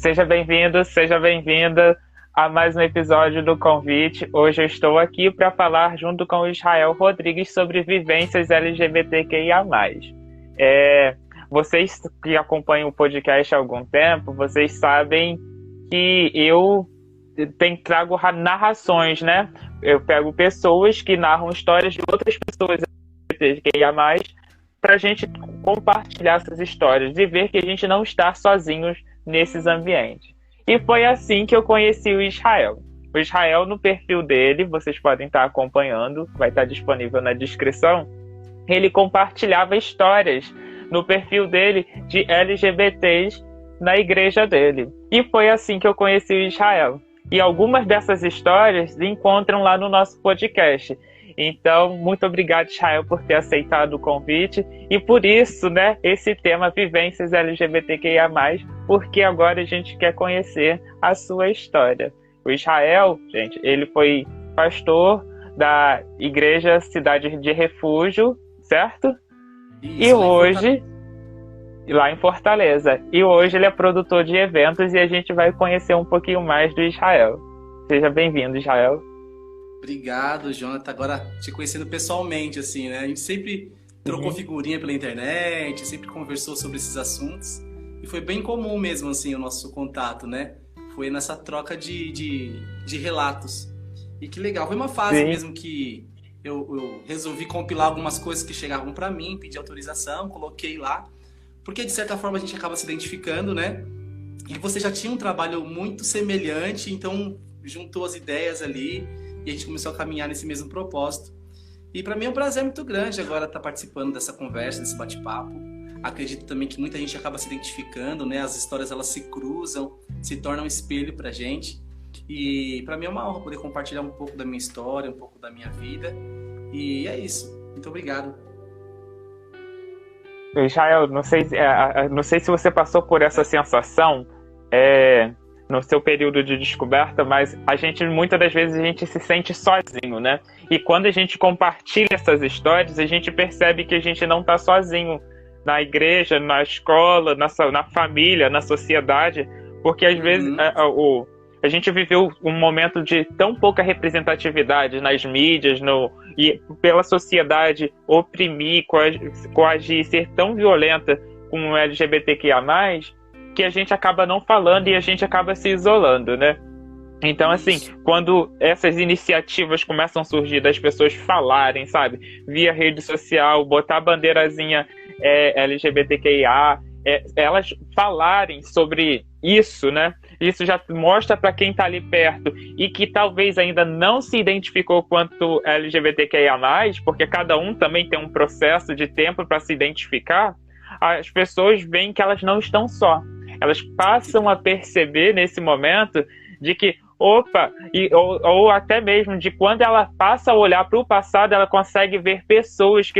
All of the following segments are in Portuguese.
Seja bem-vindo, seja bem-vinda a mais um episódio do Convite. Hoje eu estou aqui para falar junto com o Israel Rodrigues sobre vivências LGBTQIA+. Vocês que acompanham o podcast há algum tempo, vocês sabem que eu trago narrações, né? Eu pego pessoas que narram histórias de outras pessoas LGBTQIA+, para a gente compartilhar essas histórias e ver que a gente não está sozinhos nesses ambientes. E foi assim que eu conheci o Israel. O Israel, no perfil dele, vocês podem estar acompanhando, vai estar disponível na descrição, ele compartilhava histórias no perfil dele de LGBTs na igreja dele. E foi assim que eu conheci o Israel. E algumas dessas histórias se encontram lá no nosso podcast. Então, muito obrigado, Israel, por ter aceitado o convite. E por isso, né, esse tema Vivências LGBTQIA+, porque agora a gente quer conhecer a sua história. O Israel, gente, ele foi pastor da Igreja Cidade de Refúgio, certo? Isso, E hoje, lá em Fortaleza. E hoje ele é produtor de eventos e a gente vai conhecer um pouquinho mais do Israel. Seja bem-vindo, Israel. Obrigado, Jonathan. Agora, te conhecendo pessoalmente, assim, né? A gente sempre trocou figurinha pela internet, sempre conversou sobre esses assuntos. E foi bem comum mesmo, assim, o nosso contato, né? Foi nessa troca de relatos. E que legal. Foi uma fase mesmo que eu resolvi compilar algumas coisas que chegavam para mim, pedi autorização, coloquei lá. Porque, de certa forma, a gente acaba se identificando, né? E você já tinha um trabalho muito semelhante, então juntou as ideias ali e a gente começou a caminhar nesse mesmo propósito. E para mim é um prazer muito grande agora estar participando dessa conversa, desse bate-papo. Acredito também que muita gente acaba se identificando, né? As histórias elas se cruzam, se tornam um espelho pra gente. E para mim é uma honra poder compartilhar um pouco da minha história, um pouco da minha vida. E é isso. Muito obrigado. Israel, não sei se você passou por essa sensação no seu período de descoberta, mas muitas das vezes a gente se sente sozinho, né? E quando a gente compartilha essas histórias, a gente percebe que a gente não está sozinho na igreja, na escola, na família, na sociedade, porque às vezes a gente viveu um momento de tão pouca representatividade nas mídias, e pela sociedade oprimir, coagir, ser tão violenta com o LGBTQIA+, que a gente acaba não falando e a gente acaba se isolando, né? Então, assim, quando essas iniciativas começam a surgir, das pessoas falarem, sabe? Via rede social, botar a bandeirazinha LGBTQIA, elas falarem sobre isso, né? Isso já mostra para quem está ali perto e que talvez ainda não se identificou quanto LGBTQIA+, porque cada um também tem um processo de tempo para se identificar, as pessoas veem que elas não estão só. Elas passam a perceber nesse momento de que, ou até mesmo de quando ela passa a olhar para o passado, ela consegue ver pessoas que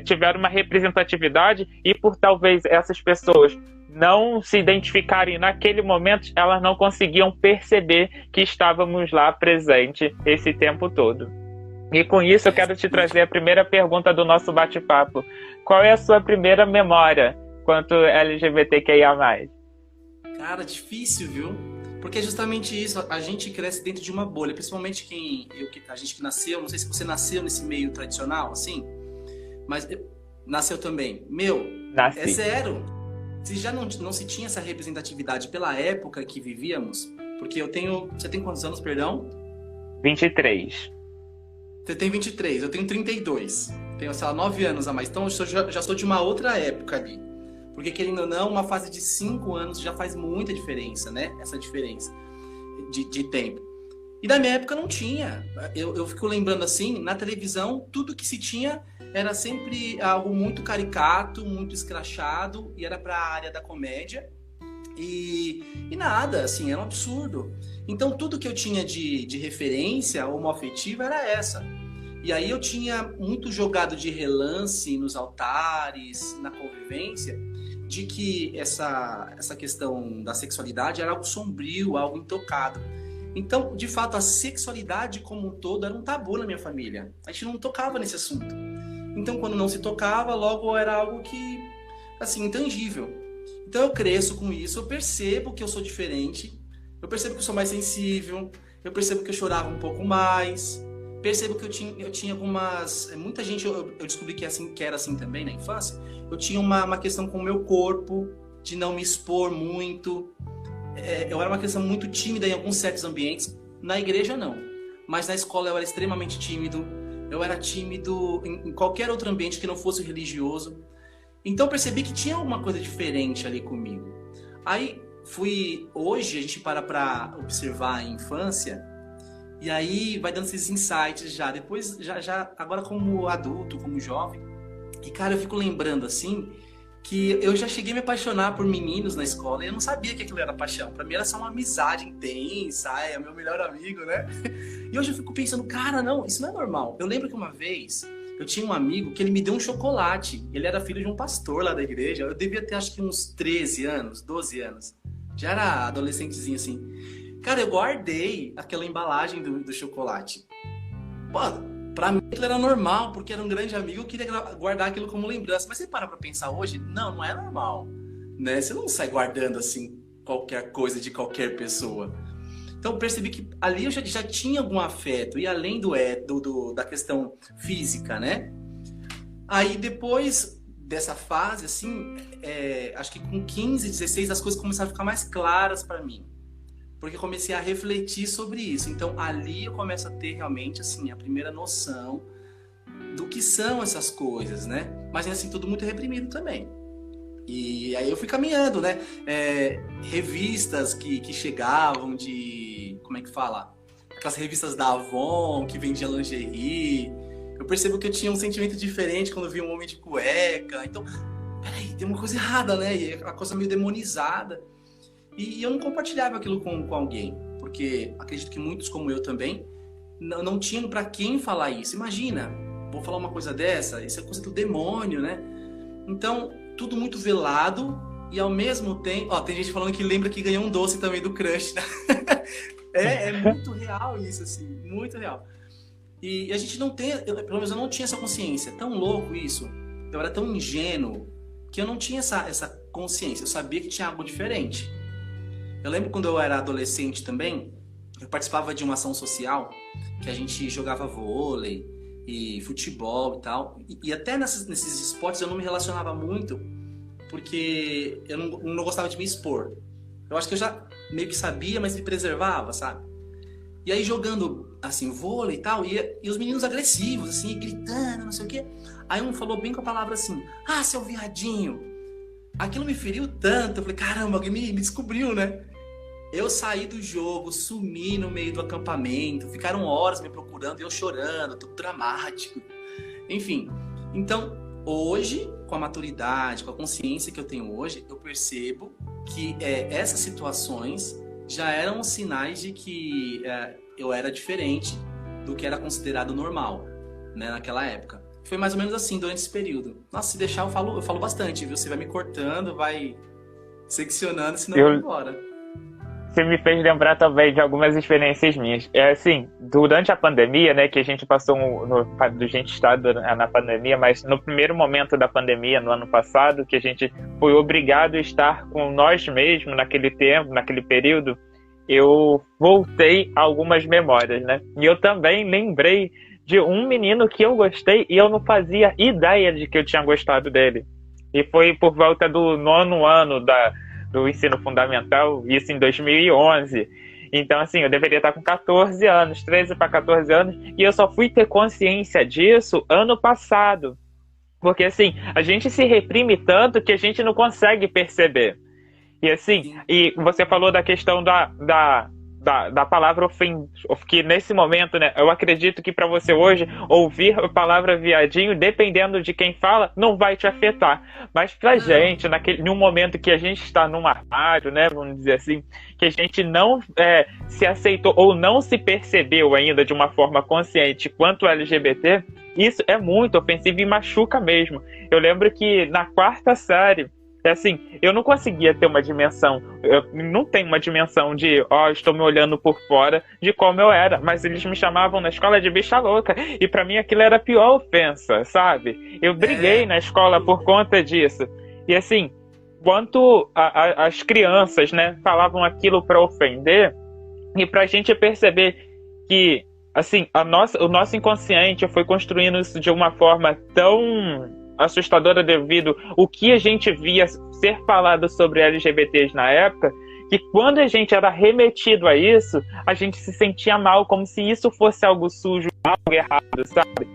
tiveram uma representatividade e por talvez essas pessoas não se identificarem naquele momento, elas não conseguiam perceber que estávamos lá presente esse tempo todo. E com isso eu quero te trazer a primeira pergunta do nosso bate-papo. Qual é a sua primeira memória quanto LGBTQIA+? Cara, difícil, viu? Porque é justamente isso, a gente cresce dentro de uma bolha, principalmente a gente que nasceu, não sei se você nasceu nesse meio tradicional, assim, mas nasceu também. Nasci. É zero. Se já não se tinha essa representatividade pela época que vivíamos, porque você tem quantos anos, perdão? 23. Você tem 23, eu tenho 32. Tenho, sei lá, 9 anos a mais, então eu já sou de uma outra época ali. Porque, querendo ou não, uma fase de 5 anos já faz muita diferença, né? Essa diferença de tempo. E da minha época não tinha. Eu fico lembrando assim, na televisão, tudo que se tinha era sempre algo muito caricato, muito escrachado, e era para a área da comédia. E nada, assim, era um absurdo. Então, tudo que eu tinha de referência homoafetiva era essa. E aí eu tinha muito jogado de relance nos altares, na convivência, de que essa questão da sexualidade era algo sombrio, algo intocado. Então, de fato, a sexualidade como um todo era um tabu na minha família. A gente não tocava nesse assunto. Então, quando não se tocava, logo era algo que, assim, intangível. Então eu cresço com isso, eu percebo que eu sou diferente, eu percebo que eu sou mais sensível, eu percebo que eu chorava um pouco mais, percebo que eu tinha algumas... Muita gente, eu descobri que, assim, que era assim também na infância, eu tinha uma questão com o meu corpo, de não me expor muito, eu era uma criança muito tímida em alguns certos ambientes, na igreja não, mas na escola eu era extremamente tímido, eu era tímido em qualquer outro ambiente que não fosse religioso. Então eu percebi que tinha alguma coisa diferente ali comigo. Aí hoje a gente para observar a infância e aí vai dando esses insights já. Depois, agora como adulto, como jovem. E cara, eu fico lembrando assim que eu já cheguei a me apaixonar por meninos na escola e eu não sabia que aquilo era paixão. Pra mim era só uma amizade intensa, é meu melhor amigo, né? E hoje eu fico pensando, cara, não, isso não é normal. Eu lembro que uma vez eu tinha um amigo que ele me deu um chocolate. Ele era filho de um pastor lá da igreja. Eu devia ter acho que uns 13 anos, 12 anos. Já era adolescentezinho assim. Cara, eu guardei aquela embalagem do chocolate. Pô, pra mim aquilo era normal, porque era um grande amigo, eu queria guardar aquilo como lembrança. Mas você para pra pensar hoje, não é normal, né? Você não sai guardando assim qualquer coisa de qualquer pessoa. Então eu percebi que ali eu já tinha algum afeto, e além da questão física, né? Aí depois dessa fase, assim, acho que com 15, 16 as coisas começaram a ficar mais claras para mim. Porque eu comecei a refletir sobre isso. Então ali eu começo a ter realmente assim, a primeira noção do que são essas coisas, né? Mas assim, tudo muito reprimido também. E aí eu fui caminhando, né? Revistas que chegavam de... Como é que fala? Aquelas revistas da Avon, que vendia lingerie. Eu percebo que eu tinha um sentimento diferente quando eu via um homem de cueca. Então, peraí, tem uma coisa errada, né? E a coisa meio demonizada. E eu não compartilhava aquilo com alguém. Porque acredito que muitos, como eu também, não tinham pra quem falar isso. Imagina, vou falar uma coisa dessa, isso é coisa do demônio, né? Então, tudo muito velado e ao mesmo tempo... Ó, tem gente falando que lembra que ganhou um doce também do crush, né? É muito real isso, assim, muito real. E a gente não tem, pelo menos eu não tinha essa consciência. Tão louco isso. Eu era tão ingênuo que eu não tinha essa consciência. Eu sabia que tinha algo diferente. Eu lembro quando eu era adolescente também, eu participava de uma ação social que a gente jogava vôlei e futebol e tal. E até nesses esportes eu não me relacionava muito porque eu não gostava de me expor. Eu acho que eu já meio que sabia, mas me preservava, sabe? E aí jogando, assim, vôlei e tal, e os meninos agressivos, assim, gritando, não sei o quê. Aí um falou bem com a palavra assim, ah, seu viadinho. Aquilo me feriu tanto, eu falei, caramba, alguém me descobriu, né? Eu saí do jogo, sumi no meio do acampamento, ficaram horas me procurando e eu chorando, tudo dramático. Enfim, então, hoje, com a maturidade, com a consciência que eu tenho hoje, eu percebo que essas situações já eram sinais de que eu era diferente do que era considerado normal, né, naquela época. Foi mais ou menos assim durante esse período. Nossa, se deixar eu falo bastante, viu? Você vai me cortando, vai seccionando, senão eu vou embora. Você me fez lembrar também de algumas experiências minhas. Assim, durante a pandemia, né, que a gente passou, a gente está na pandemia, mas no primeiro momento da pandemia, no ano passado, que a gente foi obrigado a estar com nós mesmos naquele tempo, naquele período, eu voltei a algumas memórias, né? E eu também lembrei de um menino que eu gostei e eu não fazia ideia de que eu tinha gostado dele. E foi por volta do 9º ano do ensino fundamental, isso em 2011. Então, assim, eu deveria estar com 14 anos, 13 para 14 anos, e eu só fui ter consciência disso ano passado. Porque, assim, a gente se reprime tanto que a gente não consegue perceber. E, assim, e você falou da questão da palavra que nesse momento, né, eu acredito que para você hoje, ouvir a palavra viadinho, dependendo de quem fala, não vai te afetar. Mas pra gente, num momento que a gente está num armário, né, vamos dizer assim, que a gente não se aceitou ou não se percebeu ainda de uma forma consciente quanto LGBT, isso é muito ofensivo e machuca mesmo. Eu lembro que na 4ª série, assim, eu não conseguia ter uma dimensão, eu não tenho uma dimensão de, estou me olhando por fora de como eu era, mas eles me chamavam na escola de bicha louca, e pra mim aquilo era a pior ofensa, sabe? Eu briguei na escola por conta disso, e assim, quanto as crianças, né, falavam aquilo para ofender, e para a gente perceber que, assim, o nosso inconsciente foi construindo isso de uma forma tão assustadora devido o que a gente via ser falado sobre LGBTs na época, que quando a gente era remetido a isso, a gente se sentia mal, como se isso fosse algo sujo, algo errado, sabe?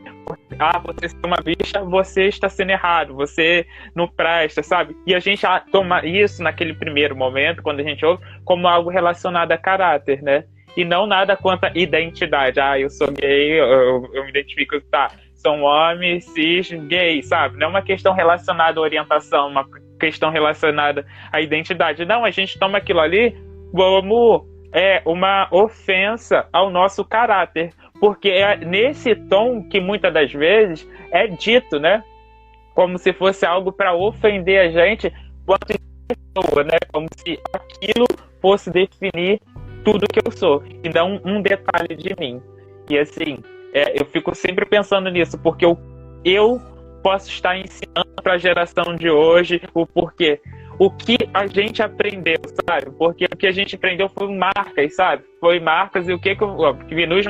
Ah, você é uma bicha, você está sendo errado, você não presta, sabe? E a gente toma isso naquele primeiro momento, quando a gente ouve, como algo relacionado a caráter, né? E não nada quanto a identidade. Ah, eu sou gay, eu me identifico, tá? Sou um homem, cis, gay, sabe? Não é uma questão relacionada à orientação, uma questão relacionada à identidade. Não, a gente toma aquilo ali como uma ofensa ao nosso caráter. Porque é nesse tom que muitas das vezes é dito, né? Como se fosse algo para ofender a gente quanto pessoa, né? Como se aquilo fosse definir tudo que eu sou, e não um detalhe de mim. E assim, eu fico sempre pensando nisso, porque eu posso estar ensinando para a geração de hoje o porquê. O que a gente aprendeu, sabe? Porque o que a gente aprendeu foi marcas, sabe? Foi marcas, e o que nos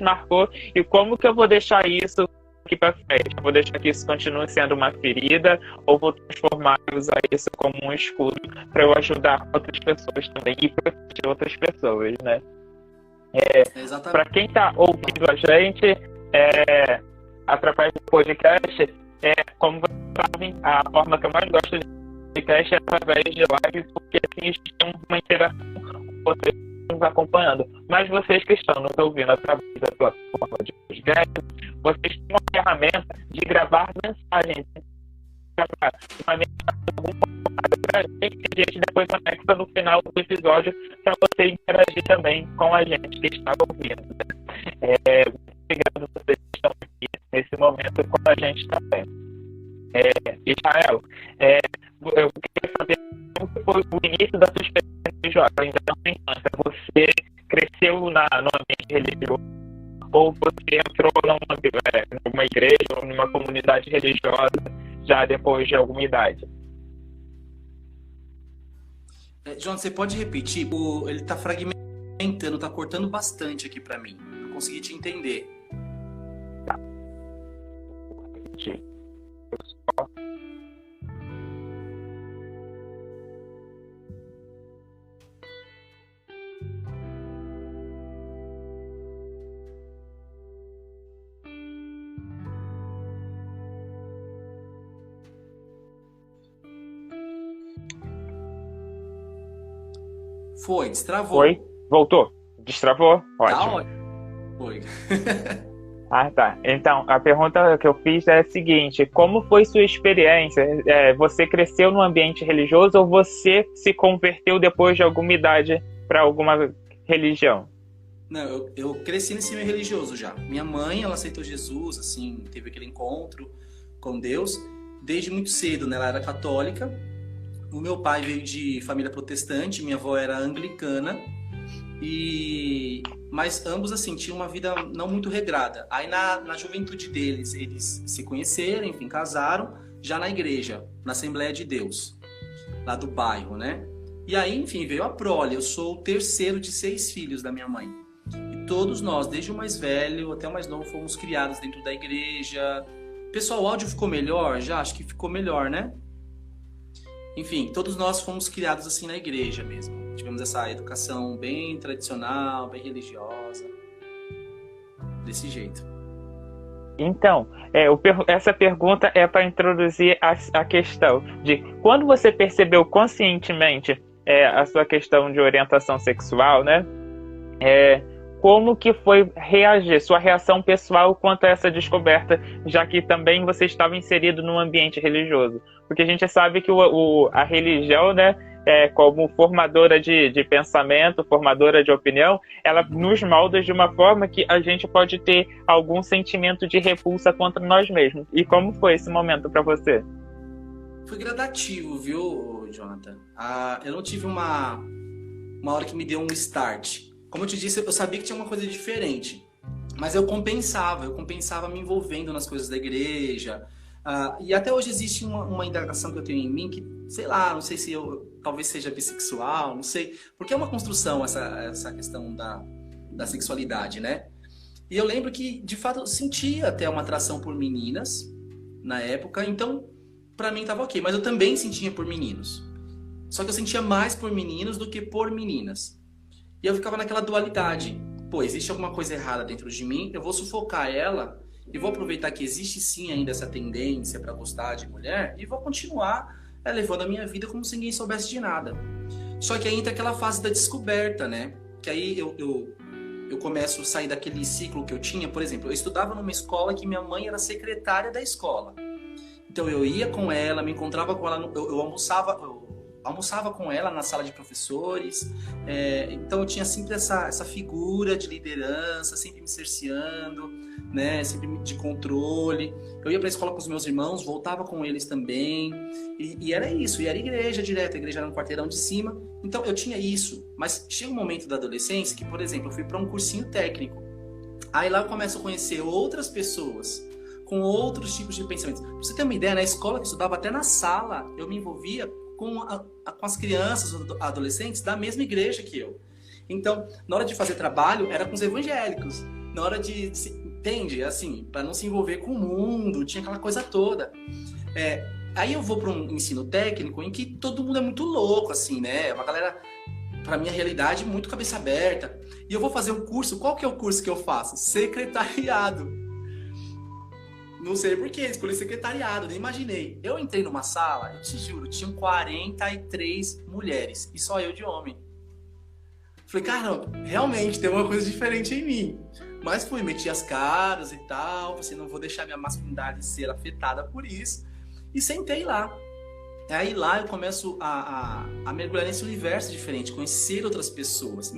marcou, e como que eu vou deixar isso aqui para frente? Eu vou deixar que isso continue sendo uma ferida, ou vou transformar e usar isso como um escudo para eu ajudar outras pessoas também e proteger outras pessoas, né? Para quem está ouvindo a gente através do podcast, como vocês sabem, a forma que eu mais gosto de podcast é através de lives, porque assim a gente tem uma interação com vocês nos acompanhando. Mas vocês que estão nos ouvindo através da plataforma de podcast, vocês têm uma ferramenta de gravar mensagens. Gravar uma mensagem pra gente, e a gente depois conecta no final do episódio para você interagir também com a gente que está ouvindo. Obrigado a vocês que estão aqui nesse momento com a gente também. Israel, eu queria saber como foi o início da sua experiência religiosa, ainda não tem infância. Você cresceu no ambiente religioso, ou você entrou numa igreja ou numa comunidade religiosa já depois de alguma idade? João, você pode repetir? Ele está fragmentando, está cortando bastante aqui para mim. Não consegui te entender. Tá. Vou repetir. Foi, destravou. Foi? Voltou? Destravou? Tá Ótimo. Foi. Ah, tá. Então, a pergunta que eu fiz é a seguinte: como foi sua experiência? Você cresceu no ambiente religioso ou você se converteu depois de alguma idade para alguma religião? Não, eu cresci nesse meio religioso já. Minha mãe, ela aceitou Jesus, assim, teve aquele encontro com Deus desde muito cedo, né? Ela era católica. O meu pai veio de família protestante, minha avó era anglicana, mas ambos, assim, tinham uma vida não muito regrada. Aí, na juventude deles, eles se conheceram, enfim, casaram, já na igreja, na Assembleia de Deus, lá do bairro, né? E aí, enfim, veio a prole. Eu sou o terceiro de 6 filhos da minha mãe. E todos nós, desde o mais velho até o mais novo, fomos criados dentro da igreja. Pessoal, o áudio ficou melhor? Já? Acho que ficou melhor, né? Enfim, todos nós fomos criados assim na igreja mesmo. Tivemos essa educação bem tradicional, bem religiosa. Desse jeito. Então, essa pergunta é para introduzir a questão de quando você percebeu conscientemente a sua questão de orientação sexual, né? Como que foi sua reação pessoal quanto a essa descoberta, já que também você estava inserido num ambiente religioso? Porque a gente sabe que a religião, né, como formadora de pensamento, formadora de opinião, ela nos molda de uma forma que a gente pode ter algum sentimento de repulsa contra nós mesmos. E como foi esse momento para você? Foi gradativo, viu, Jonathan? Eu não tive uma hora que me deu um start. Como eu te disse, eu sabia que tinha uma coisa diferente, mas eu compensava me envolvendo nas coisas da igreja, E até hoje existe uma indagação que eu tenho em mim que, sei lá, não sei se eu talvez seja bissexual, não sei, porque é uma construção essa questão da sexualidade, né? E eu lembro que, de fato, eu sentia até uma atração por meninas na época, então, pra mim tava ok. Mas eu também sentia por meninos. Só que eu sentia mais por meninos do que por meninas. E eu ficava naquela dualidade. Pô, existe alguma coisa errada dentro de mim, eu vou sufocar ela e vou aproveitar que existe sim ainda essa tendência pra gostar de mulher e vou continuar levando a minha vida como se ninguém soubesse de nada. Só que aí entra aquela fase da descoberta, né? Que aí eu começo a sair daquele ciclo que eu tinha. Por exemplo, eu estudava numa escola que minha mãe era secretária da escola. Então eu ia com ela, me encontrava com ela, eu almoçava com ela na sala de professores. Então eu tinha sempre essa figura de liderança, sempre me cerceando, né? Sempre de controle. Eu ia para a escola com os meus irmãos, voltava com eles também. E era isso, e era igreja direto, a igreja era no quarteirão de cima. Então eu tinha isso, mas chega um momento da adolescência que, por exemplo, eu fui para um cursinho técnico. Aí lá eu começo a conhecer outras pessoas com outros tipos de pensamentos. Pra você ter uma ideia, na escola que eu estudava, até na sala, eu me envolvia com as crianças, adolescentes da mesma igreja que eu. Então, na hora de fazer trabalho, era com os evangélicos. Na hora entende? Assim, para não se envolver com o mundo, tinha aquela coisa toda. Aí eu vou para um ensino técnico em que todo mundo é muito louco, assim, né? Uma galera, para minha realidade, muito cabeça aberta. E eu vou fazer um curso, qual que é o curso que eu faço? Secretariado. Não sei por quê, escolhi secretariado, nem imaginei. Eu entrei numa sala, eu te juro, tinham 43 mulheres e só eu de homem. Falei, caramba, realmente tem uma coisa diferente em mim. Mas fui, meti as caras e tal, assim, não vou deixar minha masculinidade ser afetada por isso. E sentei lá. Aí lá eu começo a mergulhar nesse universo diferente, conhecer outras pessoas.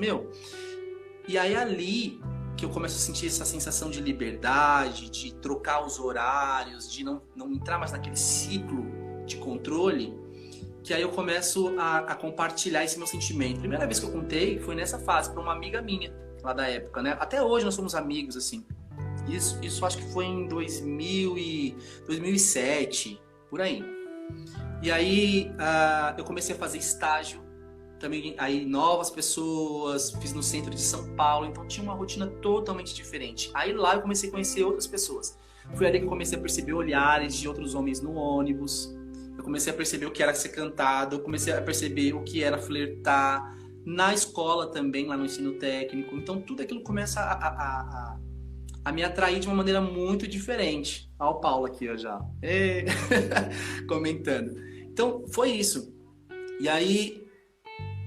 E aí ali que eu começo a sentir essa sensação de liberdade, de trocar os horários, de não entrar mais naquele ciclo de controle, que aí eu começo a compartilhar esse meu sentimento. A primeira vez que eu contei foi nessa fase, para uma amiga minha, lá da época, né? Até hoje nós somos amigos, assim. Isso acho que foi em 2007, por aí. E aí eu comecei a fazer estágio, também aí novas pessoas, fiz no centro de São Paulo, então tinha uma rotina totalmente diferente. Aí lá eu comecei a conhecer outras pessoas. Foi ali que eu comecei a perceber olhares de outros homens no ônibus, eu comecei a perceber o que era ser cantado, eu comecei a perceber o que era flertar, na escola também, lá no ensino técnico. Então tudo aquilo começa a me atrair de uma maneira muito diferente. Olha o Paulo aqui, ó, já. Comentando. Então foi isso. E aí...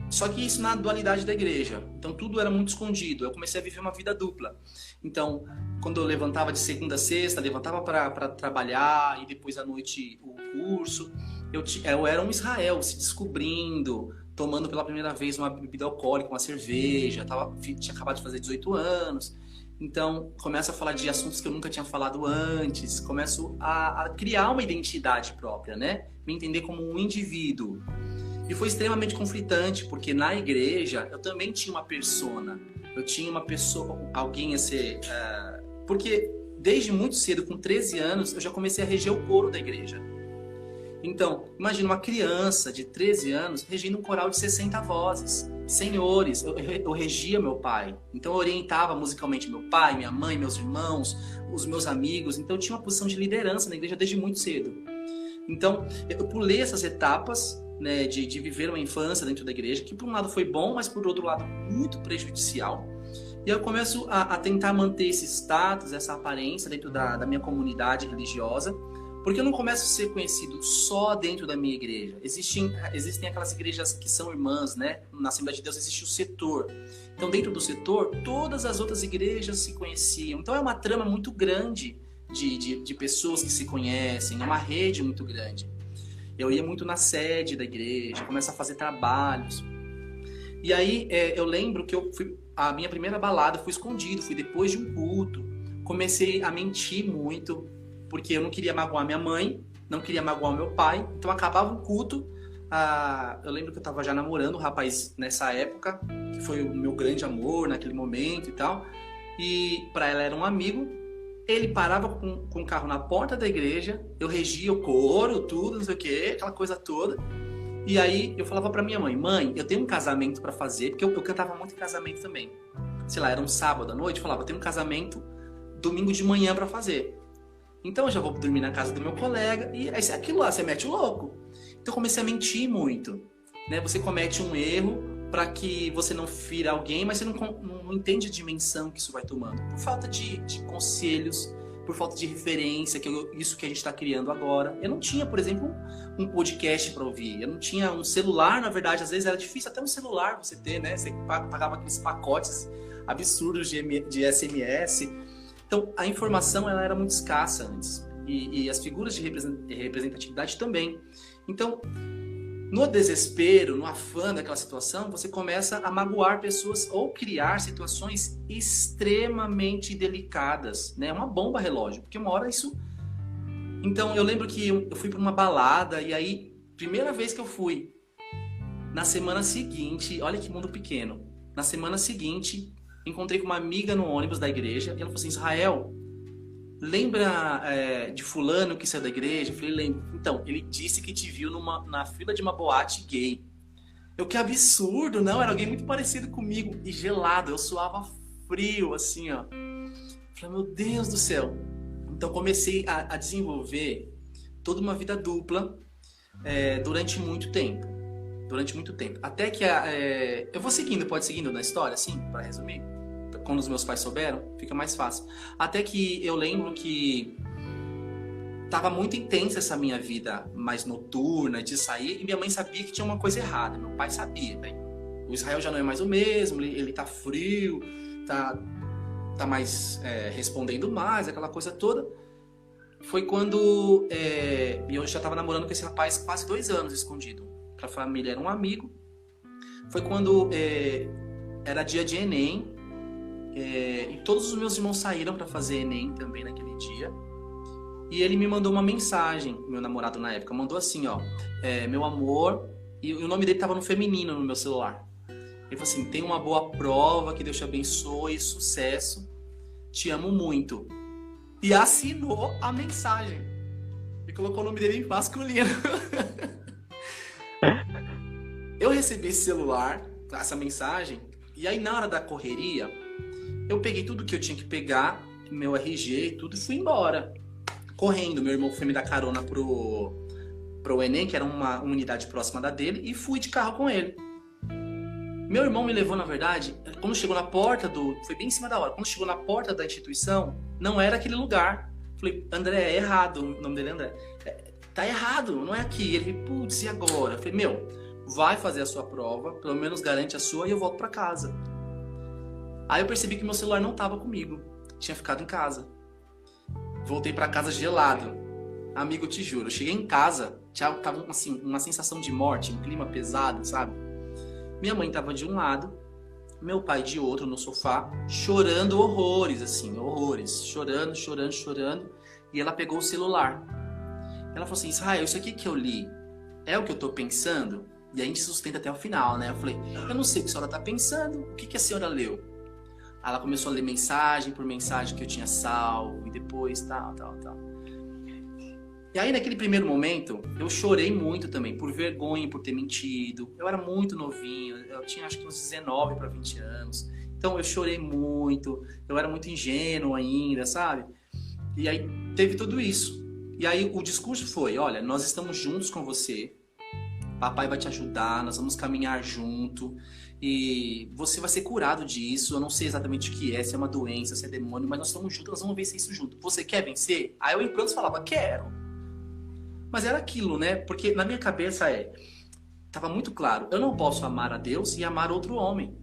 Só que isso na dualidade da igreja. Então tudo era muito escondido. Eu comecei a viver uma vida dupla. Então, quando eu levantava de segunda a sexta, levantava para trabalhar e depois à noite o curso, eu era um Israel se descobrindo, tomando pela primeira vez uma bebida alcoólica, uma cerveja, tinha acabado de fazer 18 anos. Então, começo a falar de assuntos que eu nunca tinha falado antes, começo a criar uma identidade própria, né? Me entender como um indivíduo. E foi extremamente conflitante, porque na igreja eu também tinha uma persona. Eu tinha uma pessoa, alguém a ser... porque desde muito cedo, com 13 anos, eu já comecei a reger o coro da igreja. Então, imagina uma criança de 13 anos regendo um coral de 60 vozes. Senhores, eu regia meu pai. Então eu orientava musicalmente meu pai, minha mãe, meus irmãos, os meus amigos. Então eu tinha uma posição de liderança na igreja desde muito cedo. Então eu pulei essas etapas, né, de viver uma infância dentro da igreja, que por um lado foi bom, mas por outro lado muito prejudicial. E eu começo a tentar manter esse status, essa aparência dentro da minha comunidade religiosa, porque eu não começo a ser conhecido só dentro da minha igreja. Existem aquelas igrejas que são irmãs, né? Na Assembleia de Deus existe o setor. Então, dentro do setor, todas as outras igrejas se conheciam. Então, é uma trama muito grande de pessoas que se conhecem, é uma rede muito grande. Eu ia muito na sede da igreja, começo a fazer trabalhos. E aí, eu lembro que a minha primeira balada foi escondido, fui depois de um culto. Comecei a mentir muito, porque eu não queria magoar minha mãe, não queria magoar meu pai. Então acabava o culto, eu lembro que eu estava já namorando um rapaz nessa época, que foi o meu grande amor naquele momento e tal. E para ela era um amigo. Ele parava com o carro na porta da igreja, eu regia o coro, tudo, não sei o que, aquela coisa toda. E aí eu falava pra minha mãe, mãe, eu tenho um casamento pra fazer, porque eu cantava muito em casamento também. Sei lá, era um sábado à noite, eu falava, eu tenho um casamento domingo de manhã pra fazer. Então eu já vou dormir na casa do meu colega, e aí aquilo lá, você mete o louco. Então eu comecei a mentir muito, né? Você comete um erro para que você não fira alguém, mas você não entende a dimensão que isso vai tomando. Por falta de conselhos, por falta de referência, isso que a gente está criando agora. Eu não tinha, por exemplo, um podcast para ouvir. Eu não tinha um celular, na verdade, às vezes era difícil até um celular você ter, né? Você pagava aqueles pacotes absurdos de SMS. Então, a informação ela era muito escassa antes. E as figuras de representatividade também. Então, no desespero, no afã daquela situação, você começa a magoar pessoas ou criar situações extremamente delicadas, né? Uma bomba relógio, porque uma hora isso... Então, eu lembro que eu fui para uma balada, e aí, primeira vez que eu fui, na semana seguinte, olha que mundo pequeno, na semana seguinte, encontrei com uma amiga no ônibus da igreja, e ela falou assim, Israel, lembra de fulano que saiu da igreja? Eu falei, lembro. Então, ele disse que te viu na fila de uma boate gay. Que absurdo, não, era alguém muito parecido comigo, e gelado, eu suava frio, assim, ó. Eu falei, meu Deus do céu. Então, comecei a desenvolver toda uma vida dupla durante muito tempo. Até que eu vou seguindo, pode seguindo na história, assim, para resumir? Quando os meus pais souberam, fica mais fácil. Até que eu lembro que tava muito intensa essa minha vida mais noturna, de sair, e minha mãe sabia que tinha uma coisa errada. Meu pai sabia, né? O Israel já não é mais o mesmo, ele tá frio, tá mais respondendo mais, aquela coisa toda. Foi quando eu já tava namorando com esse rapaz quase 2 anos escondido. Pra família era um amigo. Foi quando era dia de Enem, e todos os meus irmãos saíram para fazer Enem também naquele dia. E ele me mandou uma mensagem, meu namorado na época, mandou assim, ó, meu amor, e o nome dele tava no feminino no meu celular. Ele falou assim, tenha uma boa prova, que Deus te abençoe, sucesso, te amo muito. E assinou a mensagem. E colocou o nome dele em masculino. Eu recebi esse celular, essa mensagem, e aí na hora da correria, eu peguei tudo que eu tinha que pegar, meu RG e tudo, e fui embora. Correndo, meu irmão foi me dar carona pro Enem, que era uma unidade próxima da dele, e fui de carro com ele. Meu irmão me levou, na verdade, quando chegou na porta foi bem em cima da hora, quando chegou na porta da instituição, não era aquele lugar. Falei, André, é errado, o nome dele é André. Tá errado, não é aqui. Ele, putz, e agora? Eu falei, vai fazer a sua prova, pelo menos garante a sua, e eu volto pra casa. Aí eu percebi que meu celular não tava comigo, tinha ficado em casa. Voltei pra casa gelado. Amigo, te juro, eu cheguei em casa, tava assim, uma sensação de morte, um clima pesado, sabe? Minha mãe tava de um lado, meu pai de outro no sofá, chorando horrores, assim, horrores. Chorando. E ela pegou o celular. Ela falou assim, Israel, isso aqui que eu li é o que eu tô pensando? E a gente sustenta até o final, né? Eu falei, eu não sei o que a senhora tá pensando, o que a senhora leu? Aí ela começou a ler mensagem por mensagem que eu tinha salvo, e depois tal. E aí, naquele primeiro momento, eu chorei muito também, por vergonha, por ter mentido. Eu era muito novinho, eu tinha acho que uns 19 para 20 anos. Então, eu chorei muito, eu era muito ingênuo ainda, sabe? E aí, teve tudo isso. E aí, o discurso foi, olha, nós estamos juntos com você, papai vai te ajudar, nós vamos caminhar junto, e você vai ser curado disso. Eu não sei exatamente o que é, se é uma doença, se é demônio, mas nós estamos juntos, nós vamos vencer isso junto. Você quer vencer? Aí eu em prantos falava, quero. Mas era aquilo, né? Porque na minha cabeça tava muito claro, eu não posso amar a Deus e amar outro homem.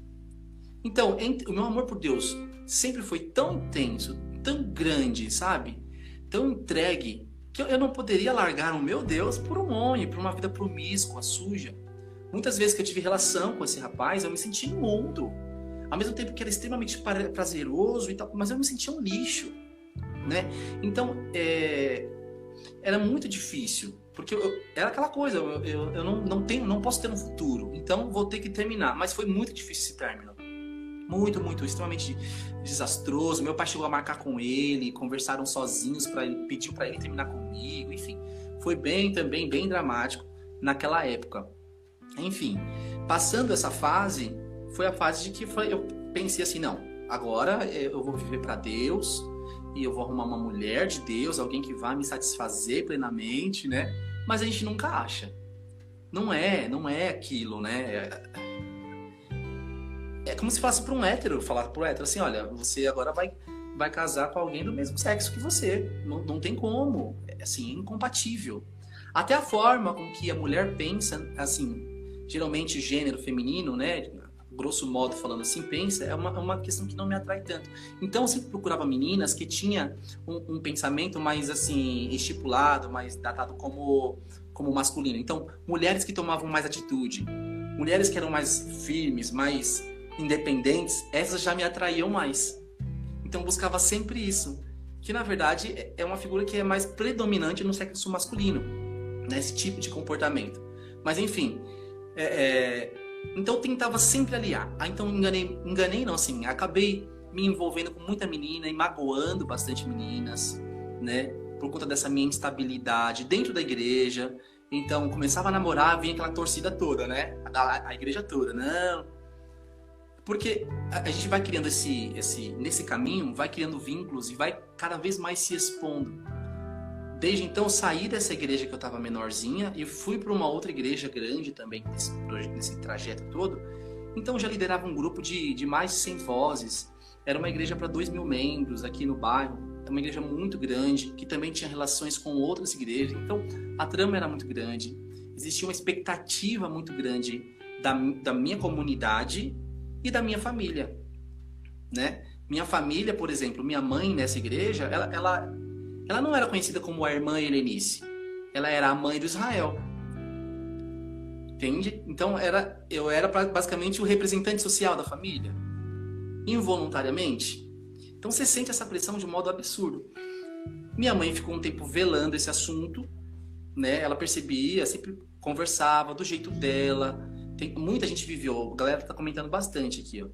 Então, o meu amor por Deus sempre foi tão intenso, tão grande, sabe? Tão entregue, que eu não poderia largar o meu Deus por um homem, por uma vida promíscua, suja. Muitas vezes que eu tive relação com esse rapaz, eu me senti imundo. Ao mesmo tempo que era extremamente prazeroso e tal, mas eu me sentia um lixo, né? Então, era muito difícil, porque era aquela coisa, eu não posso ter um futuro, então vou ter que terminar. Mas foi muito difícil esse término. Muito, muito, extremamente desastroso. Meu pai chegou a marcar com ele, conversaram sozinhos para ele, pediu para ele terminar comigo, enfim. Foi bem também, bem dramático naquela época. Enfim, passando essa fase, foi a fase de que eu pensei assim, não, agora eu vou viver para Deus e eu vou arrumar uma mulher de Deus, alguém que vai me satisfazer plenamente, né? Mas a gente nunca acha. Não é aquilo, né? É como se falasse para um hétero, falar para o hétero assim, olha, você agora vai casar com alguém do mesmo sexo que você. Não tem como. É assim, incompatível. Até a forma com que a mulher pensa, assim, geralmente gênero feminino, né? Grosso modo falando assim, pensa, é uma questão que não me atrai tanto. Então eu sempre procurava meninas que tinham um pensamento mais assim, estipulado, mais datado como masculino. Então, mulheres que tomavam mais atitude, mulheres que eram mais firmes, mais independentes, essas já me atraíam mais. Então eu buscava sempre isso, que na verdade é uma figura que é mais predominante no sexo masculino, né? Esse tipo de comportamento. Mas enfim, então eu tentava sempre aliar. Então enganei não, assim, acabei me envolvendo com muita menina e magoando bastante meninas, né? Por conta dessa minha instabilidade dentro da igreja. Então começava a namorar, vinha aquela torcida toda, né? A igreja toda, não. Porque a gente vai criando nesse caminho, vai criando vínculos e vai cada vez mais se expondo. Desde então, eu saí dessa igreja que eu estava menorzinha e fui para uma outra igreja grande também, nesse trajeto todo. Então, já liderava um grupo de mais de 100 vozes. Era uma igreja para 2.000 membros aqui no bairro. É uma igreja muito grande, que também tinha relações com outras igrejas. Então, a trama era muito grande. Existia uma expectativa muito grande da minha comunidade e da minha família, né? Minha família, por exemplo, minha mãe nessa igreja, ela não era conhecida como a irmã Helenice. Ela era a mãe do Israel. Entende? Então, eu era basicamente o representante social da família. Involuntariamente. Então, você sente essa pressão de um modo absurdo. Minha mãe ficou um tempo velando esse assunto, né? Ela percebia, sempre conversava do jeito dela. Muita gente viveu, a galera tá comentando bastante aqui, ó.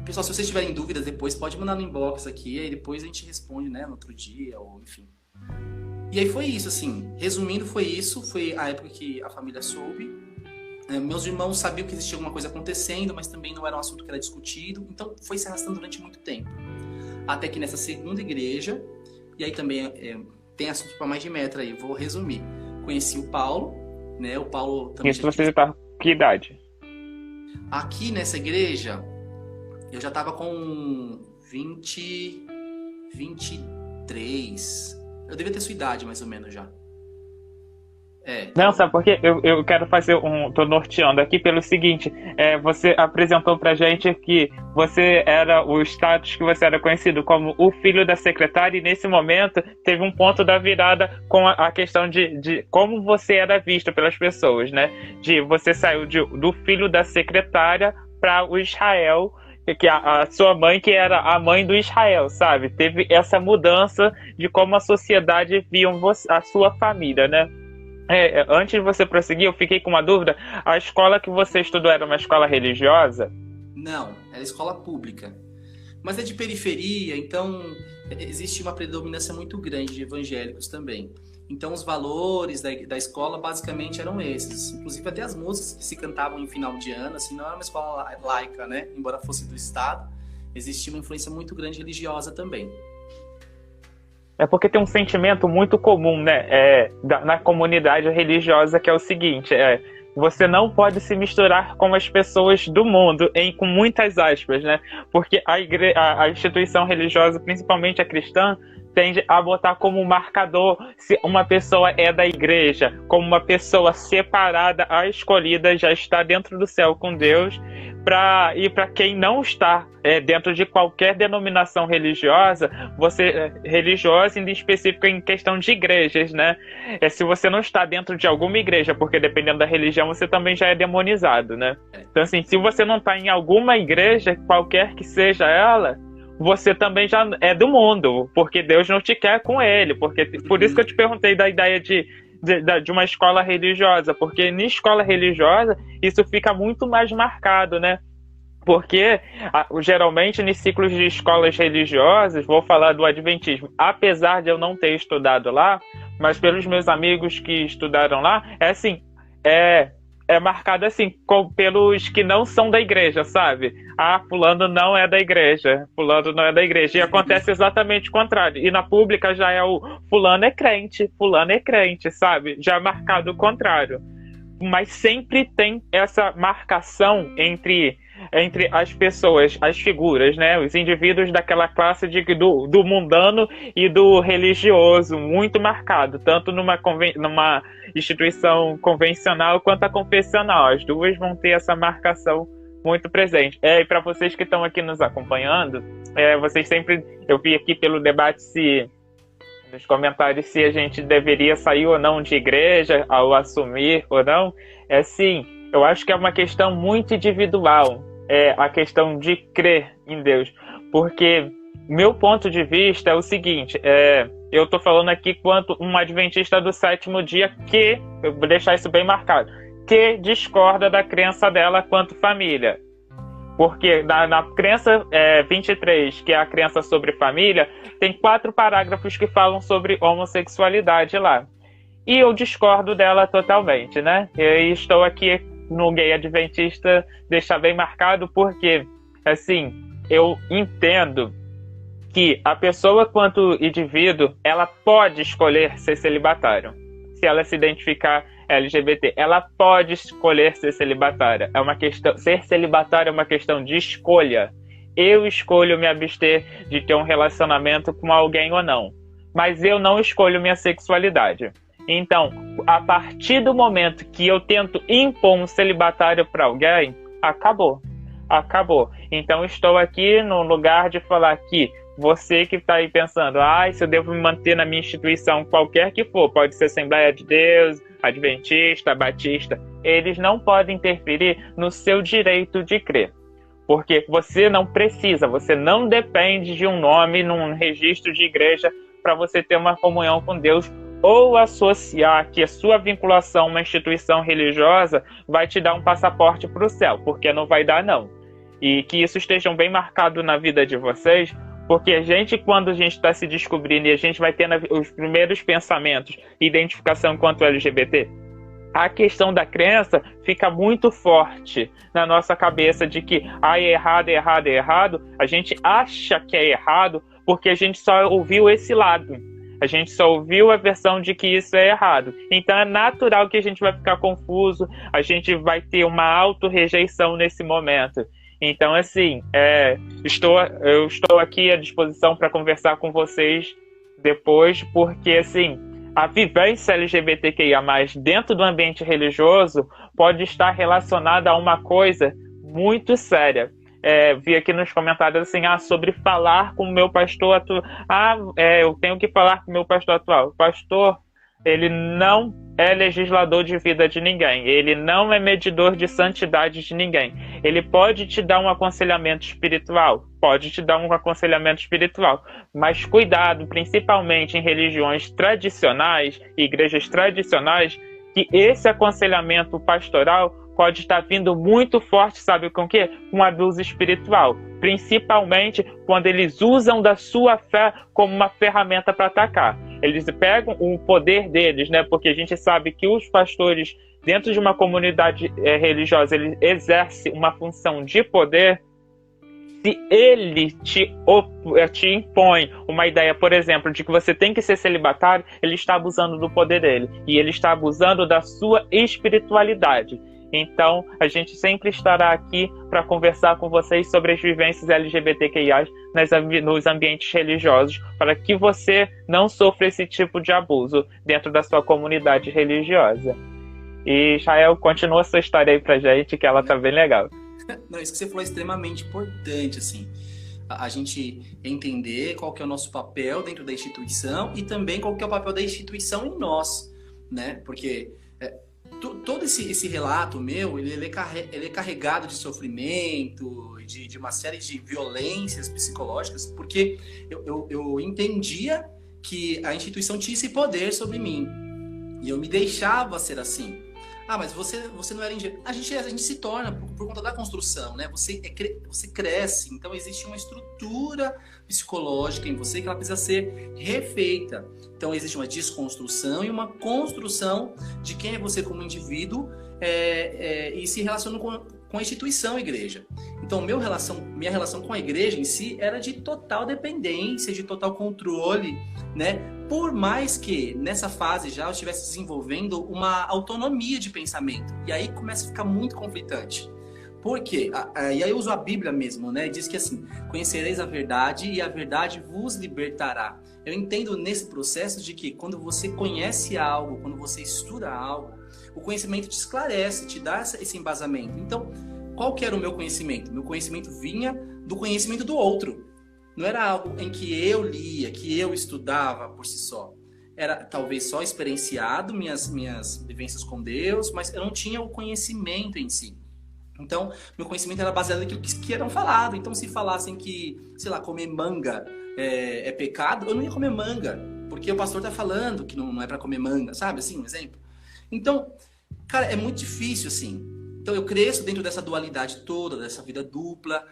Pessoal, se vocês tiverem dúvidas depois, pode mandar no inbox aqui, aí depois a gente responde, né, no outro dia, ou enfim. E aí foi isso, assim, resumindo, foi isso, foi a época que a família soube. Meus irmãos sabiam que existia alguma coisa acontecendo, mas também não era um assunto que era discutido, então foi se arrastando durante muito tempo. Até que nessa segunda igreja, e aí também tem assunto para mais de metro aí, vou resumir. Conheci o Paulo, né? O Paulo também. Isso você já tá com que idade? Aqui nessa igreja, eu já tava com 23. Eu devia ter sua idade, mais ou menos, já. Não, sabe por quê? Eu quero fazer tô norteando aqui pelo seguinte, você apresentou pra gente que você era o status que você era conhecido como o filho da secretária, e nesse momento teve um ponto da virada com a questão de como você era visto pelas pessoas, né? Você saiu do filho da secretária para o Israel, que a sua mãe, que era a mãe do Israel, sabe? Teve essa mudança de como a sociedade via a sua família, né? Antes de você prosseguir, eu fiquei com uma dúvida. A escola que você estudou era uma escola religiosa? Não, era escola pública. Mas é de periferia, então existe uma predominância muito grande de evangélicos também. Então os valores da escola basicamente eram esses. Inclusive até as músicas que se cantavam em final de ano, assim, não era uma escola laica, né? Embora fosse do Estado, existia uma influência muito grande religiosa também. É porque tem um sentimento muito comum, né, na comunidade religiosa, que é o seguinte, você não pode se misturar com as pessoas do mundo, com muitas aspas, né, porque a instituição religiosa, principalmente a cristã, tende a botar como marcador se uma pessoa é da igreja, como uma pessoa separada, a escolhida, já está dentro do céu com Deus, e para quem não está dentro de qualquer denominação religiosa, religiosa em específico em questão de igrejas, né? Se você não está dentro de alguma igreja, porque dependendo da religião você também já é demonizado, né? Então assim, se você não está em alguma igreja, qualquer que seja ela, você também já é do mundo, porque Deus não te quer com ele, por isso que eu te perguntei da ideia de uma escola religiosa, porque na escola religiosa isso fica muito mais marcado, né? Porque, geralmente, nos ciclos de escolas religiosas, vou falar do Adventismo, apesar de eu não ter estudado lá, mas pelos meus amigos que estudaram lá, é assim, é marcado assim, pelos que não são da igreja, sabe? Ah, fulano não é da igreja, fulano não é da igreja. E acontece exatamente o contrário. E na pública já é o fulano é crente, sabe? Já é marcado o contrário. Mas sempre tem essa marcação entre as pessoas, as figuras, né? Os indivíduos daquela classe do mundano e do religioso, muito marcado, tanto numa instituição convencional quanto a confessional. As duas vão ter essa marcação muito presente. E para vocês que estão aqui nos acompanhando, vocês sempre... Eu vi aqui pelo debate nos comentários se a gente deveria sair ou não de igreja, ao assumir ou não. Sim, eu acho que é uma questão muito individual, a questão de crer em Deus. Porque meu ponto de vista é o seguinte, eu estou falando aqui quanto um adventista do sétimo dia que, eu vou deixar isso bem marcado, que discorda da crença dela quanto família. Porque na crença 23, que é a crença sobre família, tem 4 parágrafos que falam sobre homossexualidade lá. E eu discordo dela totalmente, né? Eu estou aqui no Gay Adventista, deixar bem marcado, porque, assim, eu entendo que a pessoa, quanto indivíduo, ela pode escolher ser celibatário. Se ela se identificar LGBT, ela pode escolher ser celibatária. Ser celibatária é uma questão de escolha. Eu escolho me abster de ter um relacionamento com alguém ou não. Mas eu não escolho minha sexualidade. Então, a partir do momento que eu tento impor um celibatário para alguém, acabou. Então, estou aqui no lugar de falar que você que está aí pensando, se eu devo me manter na minha instituição, qualquer que for, pode ser Assembleia de Deus, Adventista, Batista, eles não podem interferir no seu direito de crer. Porque você não precisa, você não depende de um nome num registro de igreja para você ter uma comunhão com Deus ou associar que a sua vinculação a uma instituição religiosa vai te dar um passaporte para o céu, porque não vai dar não. E que isso esteja bem marcado na vida de vocês, porque quando a gente está se descobrindo e a gente vai tendo os primeiros pensamentos, identificação quanto LGBT, a questão da crença fica muito forte na nossa cabeça de que é errado. A gente acha que é errado porque a gente só ouviu esse lado. A gente só ouviu a versão de que isso é errado. Então é natural que a gente vai ficar confuso, a gente vai ter uma auto-rejeição nesse momento. Então, assim, eu estou aqui à disposição para conversar com vocês depois, porque, assim, a vivência LGBTQIA+, dentro do ambiente religioso, pode estar relacionada a uma coisa muito séria. Vi aqui nos comentários, assim, sobre falar com o meu pastor atual. Eu tenho que falar com o meu pastor atual. O pastor, ele não é legislador de vida de ninguém. Ele não é medidor de santidade de ninguém. Ele pode te dar um aconselhamento espiritual. Mas cuidado, principalmente em religiões tradicionais, igrejas tradicionais, que esse aconselhamento pastoral pode estar vindo muito forte, sabe com o quê? Com abuso espiritual. Principalmente quando eles usam da sua fé como uma ferramenta para atacar. Eles pegam o poder deles, né? Porque a gente sabe que os pastores, dentro de uma comunidade religiosa, eles exercem uma função de poder. Se ele te impõe uma ideia, por exemplo, de que você tem que ser celibatário, ele está abusando do poder dele. E ele está abusando da sua espiritualidade. Então, a gente sempre estará aqui para conversar com vocês sobre as vivências LGBTQIA nos ambientes religiosos, para que você não sofra esse tipo de abuso dentro da sua comunidade religiosa. E, Chael, continua a sua história aí pra gente, que ela tá bem legal. Não, isso que você falou é extremamente importante, assim. A gente entender qual que é o nosso papel dentro da instituição e também qual que é o papel da instituição em nós, né? Porque todo esse relato meu, ele é carregado de sofrimento, de uma série de violências psicológicas, porque eu entendia que a instituição tinha esse poder sobre mim. E eu me deixava ser assim. Ah, mas você não era engenheiro. A gente se torna por conta da construção, né? Você cresce, então existe uma estrutura psicológica em você que ela precisa ser refeita. Então existe uma desconstrução e uma construção de quem é você como indivíduo e se relaciona com a instituição igreja. Então minha relação com a igreja em si era de total dependência, de total controle, né? Por mais que nessa fase já eu estivesse desenvolvendo uma autonomia de pensamento. E aí começa a ficar muito conflitante. Por quê? E aí eu uso a Bíblia mesmo, né? Diz que assim, conhecereis a verdade e a verdade vos libertará. Eu entendo nesse processo de que quando você conhece algo, quando você estuda algo, o conhecimento te esclarece, te dá esse embasamento. Então, qual que era o meu conhecimento? Meu conhecimento vinha do conhecimento do outro. Não era algo em que eu lia, que eu estudava por si só. Era talvez só experienciado minhas vivências com Deus, mas eu não tinha o conhecimento em si. Então, meu conhecimento era baseado naquilo que eram falado. Então, se falassem que, sei lá, comer manga é pecado, eu não ia comer manga, porque o pastor tá falando que não é para comer manga, sabe? Assim, um exemplo. Então, cara, é muito difícil, assim. Então eu cresço dentro dessa dualidade toda, dessa vida dupla,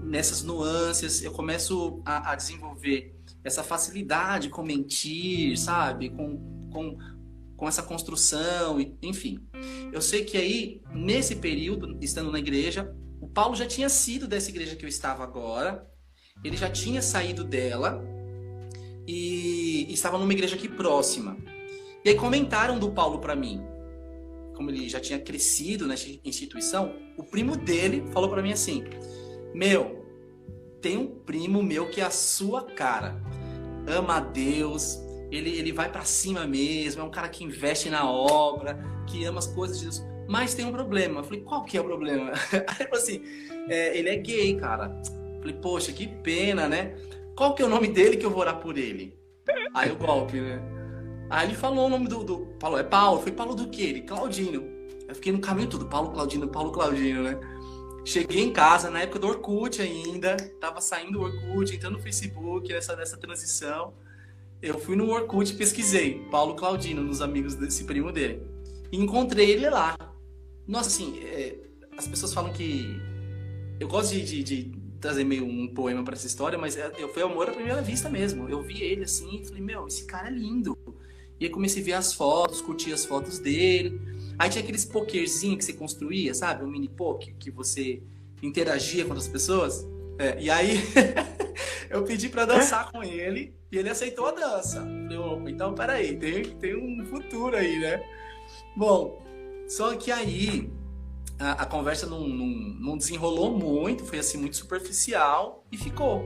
nessas nuances, eu começo a desenvolver essa facilidade com mentir, sabe? Com essa construção, enfim. Eu sei que aí, nesse período, estando na igreja, o Paulo já tinha sido dessa igreja que eu estava agora, ele já tinha saído dela e estava numa igreja aqui próxima. E aí comentaram do Paulo para mim. Como ele já tinha crescido nessa instituição, o primo dele falou para mim assim: meu, tem um primo meu que é a sua cara, ama a Deus, ele vai para cima mesmo, é um cara que investe na obra, que ama as coisas de Deus, mas tem um problema. Eu falei: qual que é o problema? Aí ele falou assim: ele é gay, cara. Eu falei: poxa, que pena, né? Qual que é o nome dele que eu vou orar por ele? Aí o golpe, né? Aí ele falou o nome do Paulo. É Paulo. Foi Paulo do quê? Ele, Claudino. Eu fiquei no caminho todo. Paulo Claudino, né? Cheguei em casa, na época do Orkut ainda. Tava saindo do Orkut, entrando no Facebook, nessa transição. Eu fui no Orkut e pesquisei Paulo Claudino, nos amigos desse primo dele. E encontrei ele lá. Nossa, assim, as pessoas falam que... Eu gosto de trazer meio um poema pra essa história, mas foi amor à primeira vista mesmo. Eu vi ele assim e falei: meu, esse cara é lindo. E aí comecei a ver as fotos, curtir as fotos dele. Aí tinha aqueles pokerzinhos que você construía, sabe? Um mini poker que você interagia com outras pessoas. E aí eu pedi pra dançar com ele e ele aceitou a dança. Falei: opa, então peraí, tem um futuro aí, né? Bom, só que aí a conversa não desenrolou muito, foi assim muito superficial e ficou.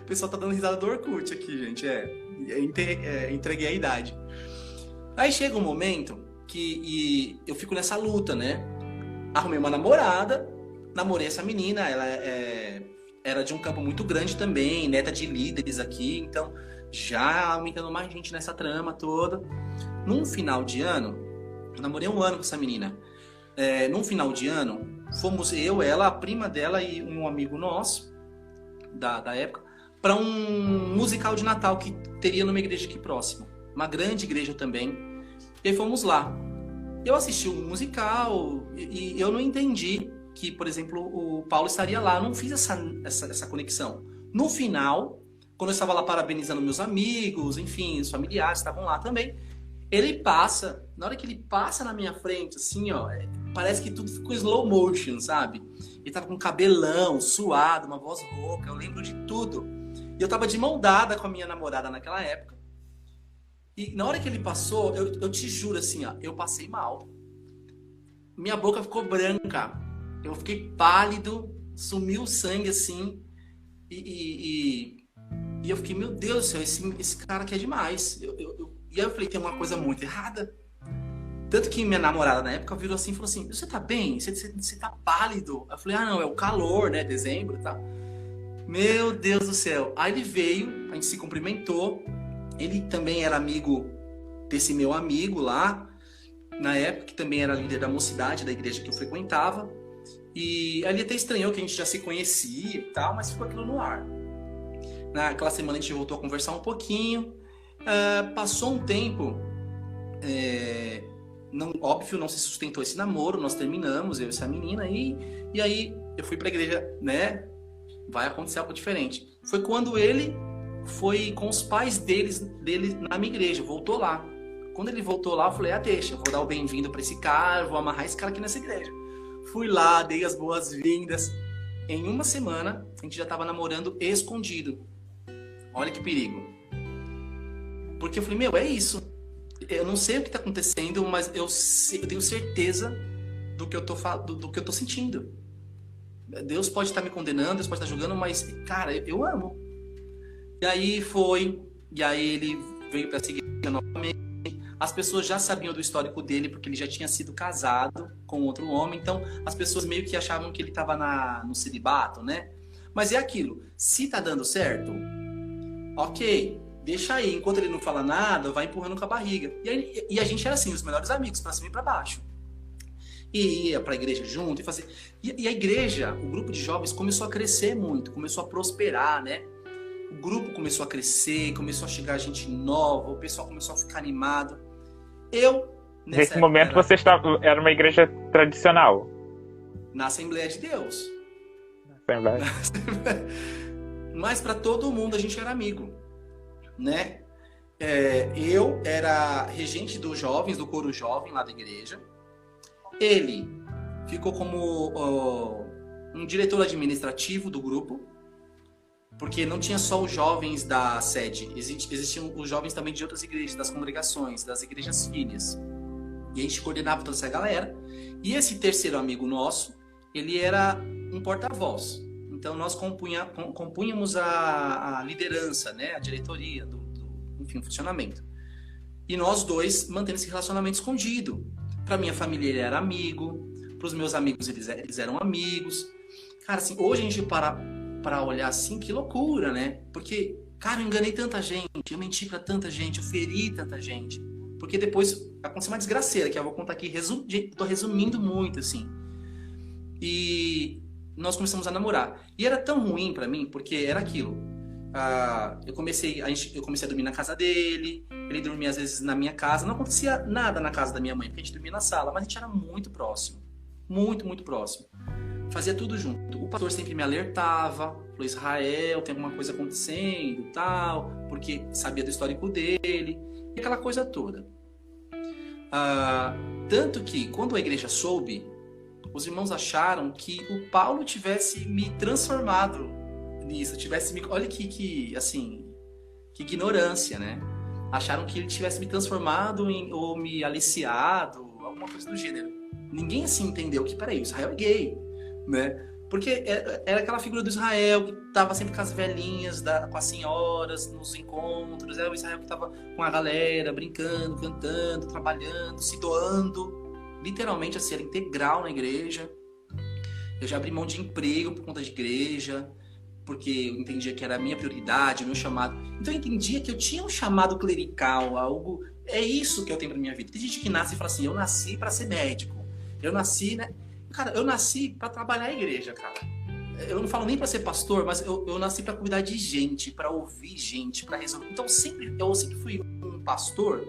O pessoal tá dando risada do Orkut aqui, gente. Entreguei a idade. Aí chega um momento que eu fico nessa luta, né? Arrumei uma namorada, namorei essa menina, ela era de um campo muito grande também, neta de líderes aqui, então já aumentando mais gente nessa trama toda. Num final de ano, eu namorei 1 ano com essa menina. Num final de ano, fomos eu, ela, a prima dela e um amigo nosso da época, para um musical de Natal que teria numa igreja aqui próxima. Uma grande igreja também. E aí fomos lá. Eu assisti o musical e eu não entendi que, por exemplo, o Paulo estaria lá. Eu não fiz essa conexão. No final, quando eu estava lá parabenizando meus amigos, enfim, os familiares estavam lá também, ele passa, na hora que ele passa na minha frente, assim, ó, parece que tudo ficou slow motion, sabe? Ele tava com cabelão, suado, uma voz rouca, eu lembro de tudo. E eu tava de mão dada com a minha namorada naquela época. E na hora que ele passou, eu te juro assim, ó, eu passei mal. Minha boca ficou branca. Eu fiquei pálido, sumiu o sangue assim. E eu fiquei: meu Deus do céu, esse cara aqui é demais. E aí eu falei: tem uma coisa muito errada. Tanto que minha namorada na época virou assim e falou assim: você tá bem? Você tá pálido? Eu falei: ah, não, é o calor, né? Dezembro e tal. Meu Deus do céu. Aí ele veio, a gente se cumprimentou. Ele também era amigo desse meu amigo lá, na época, que também era líder da mocidade da igreja que eu frequentava. E ali até estranhou que a gente já se conhecia e tal, mas ficou aquilo no ar. Naquela semana a gente voltou a conversar um pouquinho. Passou um tempo, Não, óbvio, não se sustentou esse namoro, nós terminamos, eu e essa menina, e aí eu fui pra igreja, né? Vai acontecer algo diferente. Foi quando ele foi com os pais dele na minha igreja, voltou lá. Quando ele voltou lá, eu falei, deixa, eu vou dar o bem-vindo pra esse cara, vou amarrar esse cara aqui nessa igreja. Fui lá, dei as boas-vindas. Em uma semana, a gente já tava namorando escondido. Olha que perigo. Porque eu falei, é isso. Eu não sei o que tá acontecendo, mas eu tenho certeza do que eu tô sentindo. Deus pode estar me condenando, Deus pode estar julgando, mas, cara, eu amo. E aí ele veio pra essa igreja novamente. As pessoas já sabiam do histórico dele, porque ele já tinha sido casado com outro homem, então as pessoas meio que achavam que ele estava no celibato, né? Mas é aquilo, se tá dando certo, ok, deixa aí, enquanto ele não fala nada, vai empurrando com a barriga. E a gente era assim, os melhores amigos, pra cima e pra baixo. E ia pra igreja junto, e fazer... E a igreja, o grupo de jovens começou a crescer muito, começou a prosperar, né? O grupo começou a crescer, começou a chegar gente nova, o pessoal começou a ficar animado. Nesse momento você era uma igreja tradicional? Na Assembleia de Deus. Assembleia. Mas para todo mundo a gente era amigo, né? Eu era regente dos jovens, do coro jovem lá da igreja. Ele ficou como um diretor administrativo do grupo, porque não tinha só os jovens da sede, existiam os jovens também de outras igrejas, das congregações, das igrejas filhas. E a gente coordenava toda essa galera. E esse terceiro amigo nosso, ele era um porta-voz. Então nós compunhamos a liderança, né? A diretoria, enfim, o funcionamento. E nós dois mantendo esse relacionamento escondido. Para minha família ele era amigo, para os meus amigos eles eram amigos. Cara, assim, hoje a gente para olhar assim, que loucura, né? Porque, cara, eu enganei tanta gente, eu menti pra tanta gente, eu feri tanta gente. Porque depois aconteceu uma desgraceira, que eu vou contar aqui, tô resumindo muito, assim. E nós começamos a namorar. E era tão ruim pra mim, porque era aquilo. Eu comecei a dormir na casa dele, ele dormia às vezes na minha casa. Não acontecia nada na casa da minha mãe, porque a gente dormia na sala, mas a gente era muito próximo. Muito, muito próximo. Fazia tudo junto. O pastor sempre me alertava, falou, Israel, tem alguma coisa acontecendo e tal, porque sabia do histórico dele, e aquela coisa toda. Tanto que, quando a igreja soube, os irmãos acharam que o Paulo tivesse me transformado nisso, olha que ignorância, né? Acharam que ele tivesse me transformado ou me aliciado, alguma coisa do gênero. Ninguém assim entendeu que, peraí, o Israel é gay, né? Porque era aquela figura do Israel que estava sempre com as velhinhas, com as senhoras, nos encontros. Era o Israel que estava com a galera, brincando, cantando, trabalhando, se doando. Literalmente, assim, era integral na igreja. Eu já abri mão de emprego por conta de igreja, porque eu entendia que era a minha prioridade, o meu chamado. Então eu entendia que eu tinha um chamado clerical, algo... É isso que eu tenho pra minha vida. Tem gente que nasce e fala assim, eu nasci para ser médico. Eu nasci, né? Cara, eu nasci para trabalhar a igreja, cara. Eu não falo nem para ser pastor, mas eu nasci para cuidar de gente, para ouvir gente, para resolver. Então eu sempre fui um pastor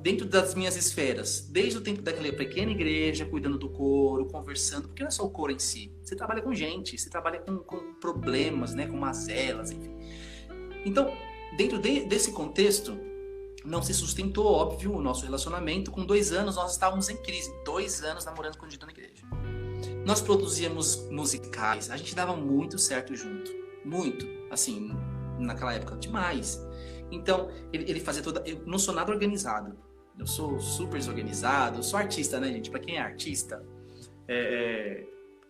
dentro das minhas esferas, desde o tempo daquela pequena igreja, cuidando do coro, conversando, porque não é só o coro em si. Você trabalha com gente, você trabalha com problemas, né, com mazelas, enfim. Então, dentro desse contexto, não se sustentou, óbvio, o nosso relacionamento. Com 2 anos, nós estávamos em crise. 2 anos namorando escondido na igreja. Nós produzíamos musicais. A gente dava muito certo junto. Muito. Assim, naquela época, demais. Então, ele fazia toda... Eu não sou nada organizado. Eu sou super desorganizado. Eu sou artista, né, gente? Pra quem é artista,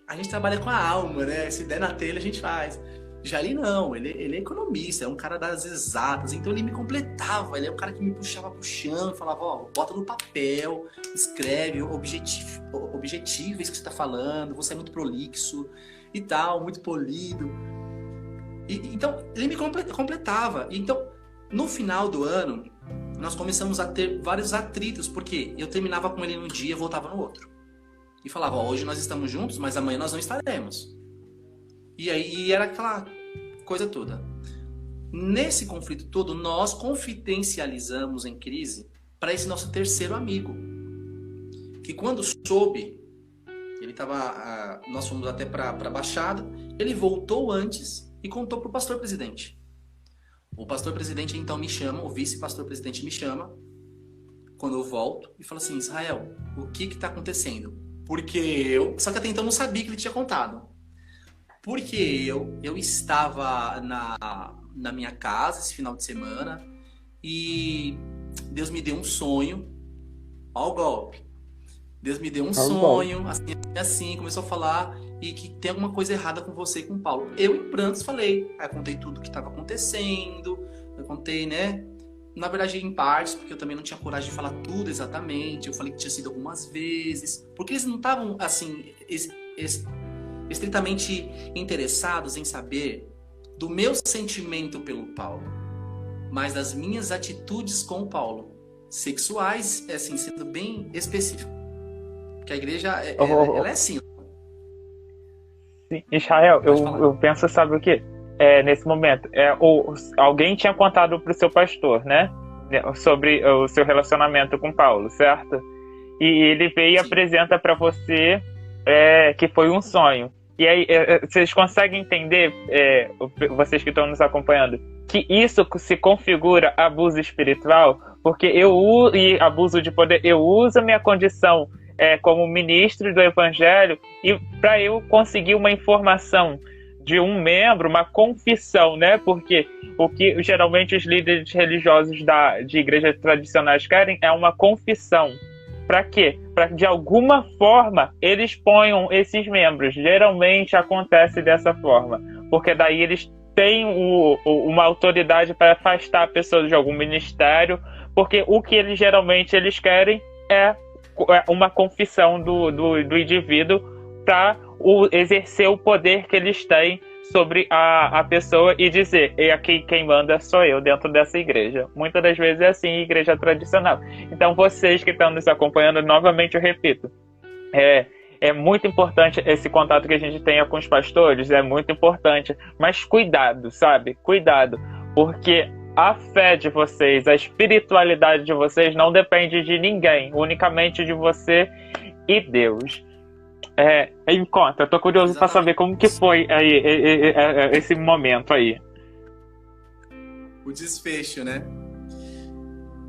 a gente trabalha com a alma, né? Se der na telha, a gente faz. Já ele não, ele é economista, é um cara das exatas, então ele me completava, ele é um cara que me puxava pro chão e falava, ó, bota no papel, escreve, objetivo isso que você tá falando, você é muito prolixo e tal, muito polido. Então, ele me completava. Então, no final do ano, nós começamos a ter vários atritos, porque eu terminava com ele num dia e voltava no outro. E falava, ó, hoje nós estamos juntos, mas amanhã nós não estaremos. E aí era aquela coisa toda. Nesse conflito todo, nós confidencializamos em crise para esse nosso terceiro amigo, que quando soube, nós fomos até para a Baixada, ele voltou antes e contou para o pastor presidente. O pastor presidente então me chama, o vice-pastor presidente me chama, quando eu volto, e fala assim: Israel, o que está acontecendo? Só que até então eu não sabia que ele tinha contado. Porque eu estava na minha casa esse final de semana e Deus me deu um sonho. Ó o golpe. Deus me deu um sonho, assim, começou a falar e que tem alguma coisa errada com você e com o Paulo. Eu, em prantos, falei. Aí eu contei tudo o que estava acontecendo, eu contei, né? Na verdade, em partes, porque eu também não tinha coragem de falar tudo exatamente. Eu falei que tinha sido algumas vezes. Porque eles não estavam, assim, estritamente interessados em saber do meu sentimento pelo Paulo, mas das minhas atitudes com o Paulo. Sexuais, assim, sendo bem específico. Porque a igreja, ela é assim. Sim. Israel, eu penso, sabe o quê? Nesse momento, alguém tinha contado para o seu pastor, né? Sobre o seu relacionamento com Paulo, certo? E ele veio e apresenta para você que foi um sonho. E aí, vocês conseguem entender, vocês que estão nos acompanhando, que isso se configura abuso espiritual? Porque e abuso de poder, eu uso a minha condição como ministro do evangelho e para eu conseguir uma informação de um membro, uma confissão, né? Porque o que geralmente os líderes religiosos de igrejas tradicionais querem é uma confissão. Para quê? Para que de alguma forma eles ponham esses membros. Geralmente acontece dessa forma, porque daí eles têm uma autoridade para afastar a pessoa de algum ministério, porque o que geralmente eles querem é uma confissão do indivíduo para exercer o poder que eles têm sobre a pessoa e dizer: e aqui quem manda sou eu dentro dessa igreja. Muitas das vezes é assim, igreja tradicional. Então vocês que estão nos acompanhando, novamente eu repito, é muito importante esse contato que a gente tenha com os pastores, é muito importante, mas cuidado, sabe? Cuidado, porque a fé de vocês, a espiritualidade de vocês não depende de ninguém, unicamente de você e Deus. Em conta, eu tô curioso para saber como que foi aí, esse momento aí. O desfecho, né?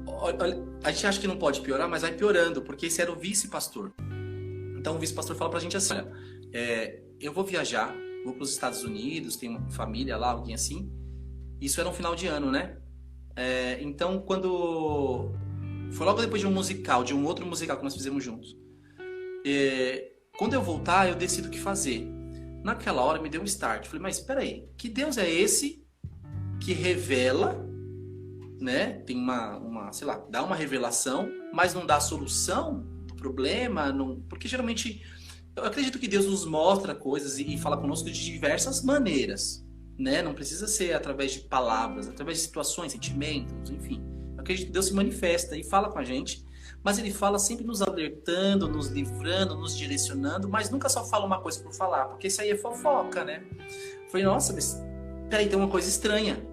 Olha, a gente acha que não pode piorar, mas vai piorando, porque esse era o vice-pastor. Então o vice-pastor fala pra gente assim: olha, eu vou viajar, vou para os Estados Unidos, tem uma família lá, alguém assim. Isso era um final de ano, né? Então, quando... Foi logo depois de um outro musical que nós fizemos juntos. Quando eu voltar, eu decido o que fazer. Naquela hora me deu um start. Falei, mas espera aí, que Deus é esse que revela, né? Tem sei lá, dá uma revelação, mas não dá a solução do problema? Não... Porque geralmente, eu acredito que Deus nos mostra coisas e fala conosco de diversas maneiras. Né? Não precisa ser através de palavras, através de situações, sentimentos, enfim. Eu acredito que Deus se manifesta e fala com a gente, mas Ele fala sempre nos alertando, nos livrando, nos direcionando, mas nunca só fala uma coisa por falar, porque isso aí é fofoca, né? Eu falei, nossa, mas peraí, tem uma coisa estranha.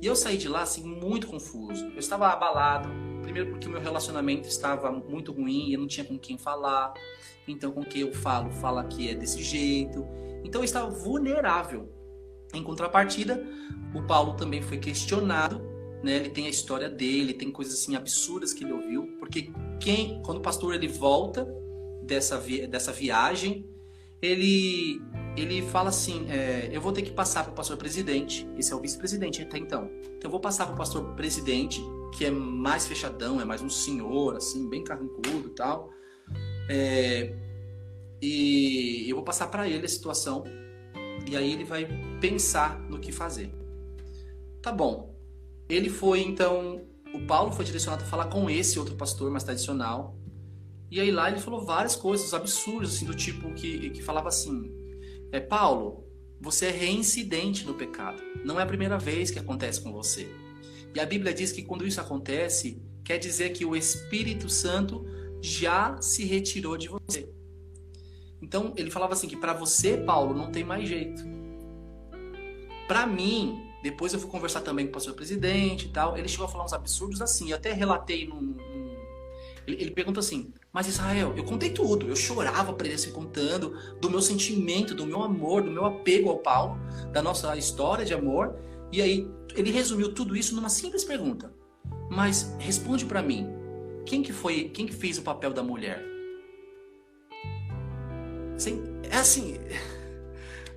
E eu saí de lá, assim, muito confuso. Eu estava abalado, primeiro porque o meu relacionamento estava muito ruim, eu não tinha com quem falar, então com quem eu fala que é desse jeito. Então eu estava vulnerável. Em contrapartida, o Paulo também foi questionado, né? Ele tem a história dele, tem coisas assim absurdas que ele ouviu, porque quando o pastor ele volta dessa viagem, ele fala assim, eu vou ter que passar para o pastor presidente, esse é o vice-presidente até então eu vou passar para o pastor presidente, que é mais fechadão, é mais um senhor, assim, bem carrancudo e tal, e eu vou passar para ele a situação. E aí ele vai pensar no que fazer. Tá bom. Ele foi, então... O Paulo foi direcionado a falar com esse outro pastor mais tradicional. E aí lá ele falou várias coisas absurdas, assim, do tipo que falava assim... Paulo, você é reincidente no pecado. Não é a primeira vez que acontece com você. E a Bíblia diz que quando isso acontece, quer dizer que o Espírito Santo já se retirou de você. Então, ele falava assim que para você, Paulo, não tem mais jeito. Para mim, depois eu fui conversar também com o pastor presidente e tal, ele chegou a falar uns absurdos assim. Eu até relatei Ele pergunta assim, mas Israel, eu contei tudo. Eu chorava pra ele assim, contando do meu sentimento, do meu amor, do meu apego ao Paulo, da nossa história de amor. E aí ele resumiu tudo isso numa simples pergunta. Mas responde pra mim, quem que fez o papel da mulher? É assim,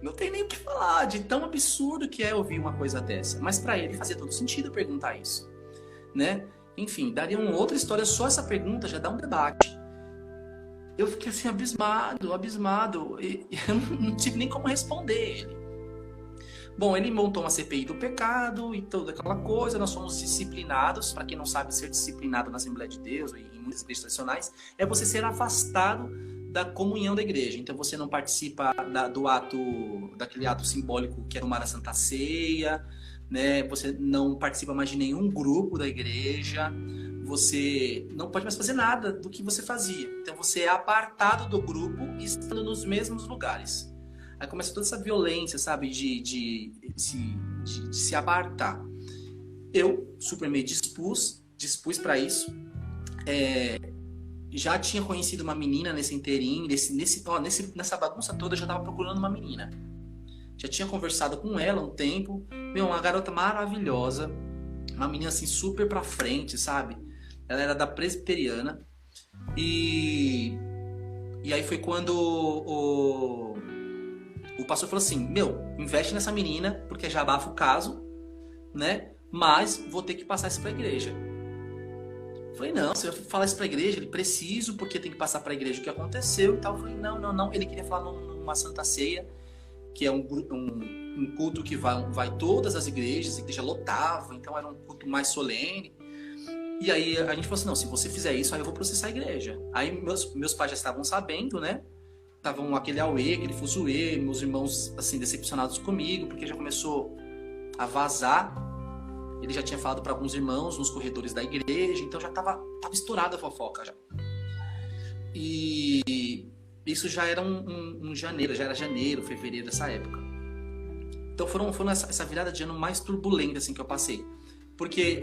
não tem nem o que falar de tão absurdo que é ouvir uma coisa dessa. Mas pra ele fazia todo sentido perguntar isso, né? Enfim, daria uma outra história, só essa pergunta já dá um debate. Eu fiquei assim, abismado, e eu não tive nem como responder ele. Bom, ele montou uma CPI do pecado e toda aquela coisa, nós fomos disciplinados. Para quem não sabe, ser disciplinado na Assembleia de Deus, e em muitas igrejas tradicionais, é você ser afastado da comunhão da igreja. Então você não participa daquele ato simbólico que é tomar a Santa Ceia, né? Você não participa mais de nenhum grupo da igreja, você não pode mais fazer nada do que você fazia. Então você é apartado do grupo e estando nos mesmos lugares. Aí começa toda essa violência, sabe, de se apartar. Eu super me dispus para isso. Já tinha conhecido uma menina nesse inteirinho, nessa bagunça toda eu já estava procurando uma menina. Já tinha conversado com ela um tempo. Uma garota maravilhosa. Uma menina assim super pra frente, sabe? Ela era da presbiteriana. E aí foi quando o pastor falou assim, investe nessa menina, porque já abafa o caso, né? Mas vou ter que passar isso pra igreja. Eu falei, não, você vai falar isso pra igreja? Ele, preciso, porque tem que passar pra igreja o que aconteceu e tal. Eu falei, não. Ele queria falar numa Santa Ceia, que é um culto que vai todas as igrejas, a igreja lotava, então era um culto mais solene. E aí a gente falou assim, não, se você fizer isso, aí eu vou processar a igreja. Aí meus pais já estavam sabendo, né? Estavam aquele auê, aquele fuzuê, meus irmãos, assim, decepcionados comigo, porque já começou a vazar. Ele já tinha falado para alguns irmãos nos corredores da igreja, então já tava estourada a fofoca já. E isso já era já era janeiro, fevereiro dessa época. Então foram essa virada de ano mais turbulenta assim que eu passei. Porque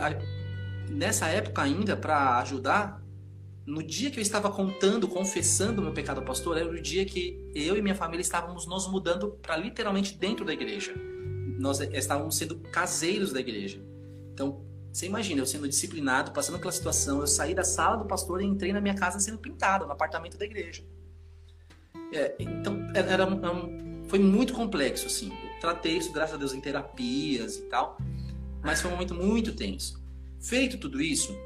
nessa época ainda, para ajudar, no dia que eu estava confessando o meu pecado ao pastor, era o dia que eu e minha família estávamos nos mudando para literalmente dentro da igreja. Nós estávamos sendo caseiros da igreja. Então, você imagina, eu sendo disciplinado, passando aquela situação, eu saí da sala do pastor e entrei na minha casa sendo pintado, no apartamento da igreja. Então, foi muito complexo, assim. Eu tratei isso, graças a Deus, em terapias e tal, mas foi um momento muito tenso. Feito tudo isso,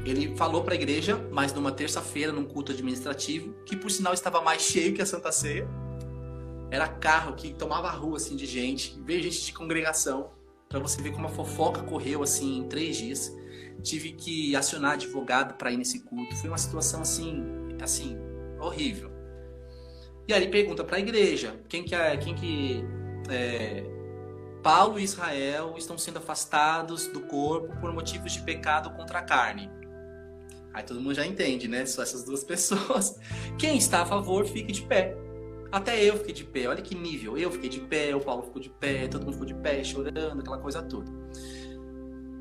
ele falou para a igreja, mas numa terça-feira, num culto administrativo, que por sinal estava mais cheio que a Santa Ceia. Era carro que tomava a rua assim, de gente, veio gente de congregação, para você ver como a fofoca correu assim, em 3 dias. Tive que acionar advogado para ir nesse culto. Foi uma situação assim, horrível. E aí ele pergunta para a igreja, Paulo e Israel estão sendo afastados do corpo por motivos de pecado contra a carne. Aí todo mundo já entende, né? Só essas 2 pessoas. Quem está a favor, fique de pé. Até eu fiquei de pé. Olha que nível. Eu fiquei de pé, o Paulo ficou de pé, todo mundo ficou de pé, chorando, aquela coisa toda.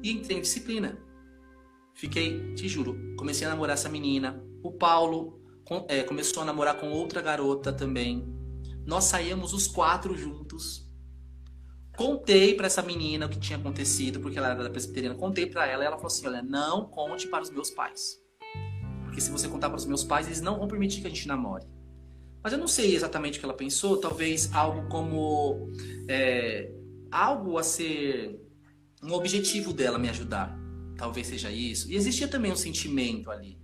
E entrei em disciplina. Fiquei, te juro, comecei a namorar essa menina. O Paulo começou a namorar com outra garota também. Nós saíamos os 4 juntos. Contei pra essa menina o que tinha acontecido, porque ela era da presbiteriana. Contei pra ela e ela falou assim, olha, não conte para os meus pais. Porque se você contar para os meus pais, eles não vão permitir que a gente namore. Mas eu não sei exatamente o que ela pensou. Talvez algo como... algo a ser um objetivo dela me ajudar. Talvez seja isso. E existia também um sentimento ali,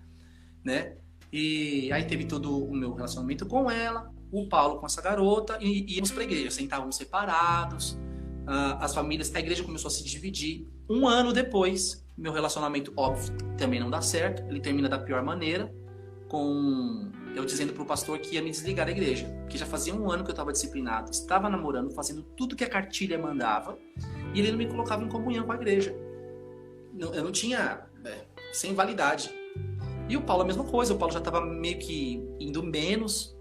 né? E aí teve todo o meu relacionamento com ela, o Paulo com essa garota, e íamos pra igreja, sentávamos separados. As famílias, a igreja começou a se dividir. 1 ano depois, meu relacionamento, óbvio, também não dá certo. Ele termina da pior maneira, com eu dizendo pro pastor que ia me desligar da igreja, porque já fazia 1 ano que eu estava disciplinado, estava namorando, fazendo tudo que a cartilha mandava, e ele não me colocava em comunhão com a igreja. Eu não tinha, sem validade. E o Paulo a mesma coisa, o Paulo já estava meio que indo menos,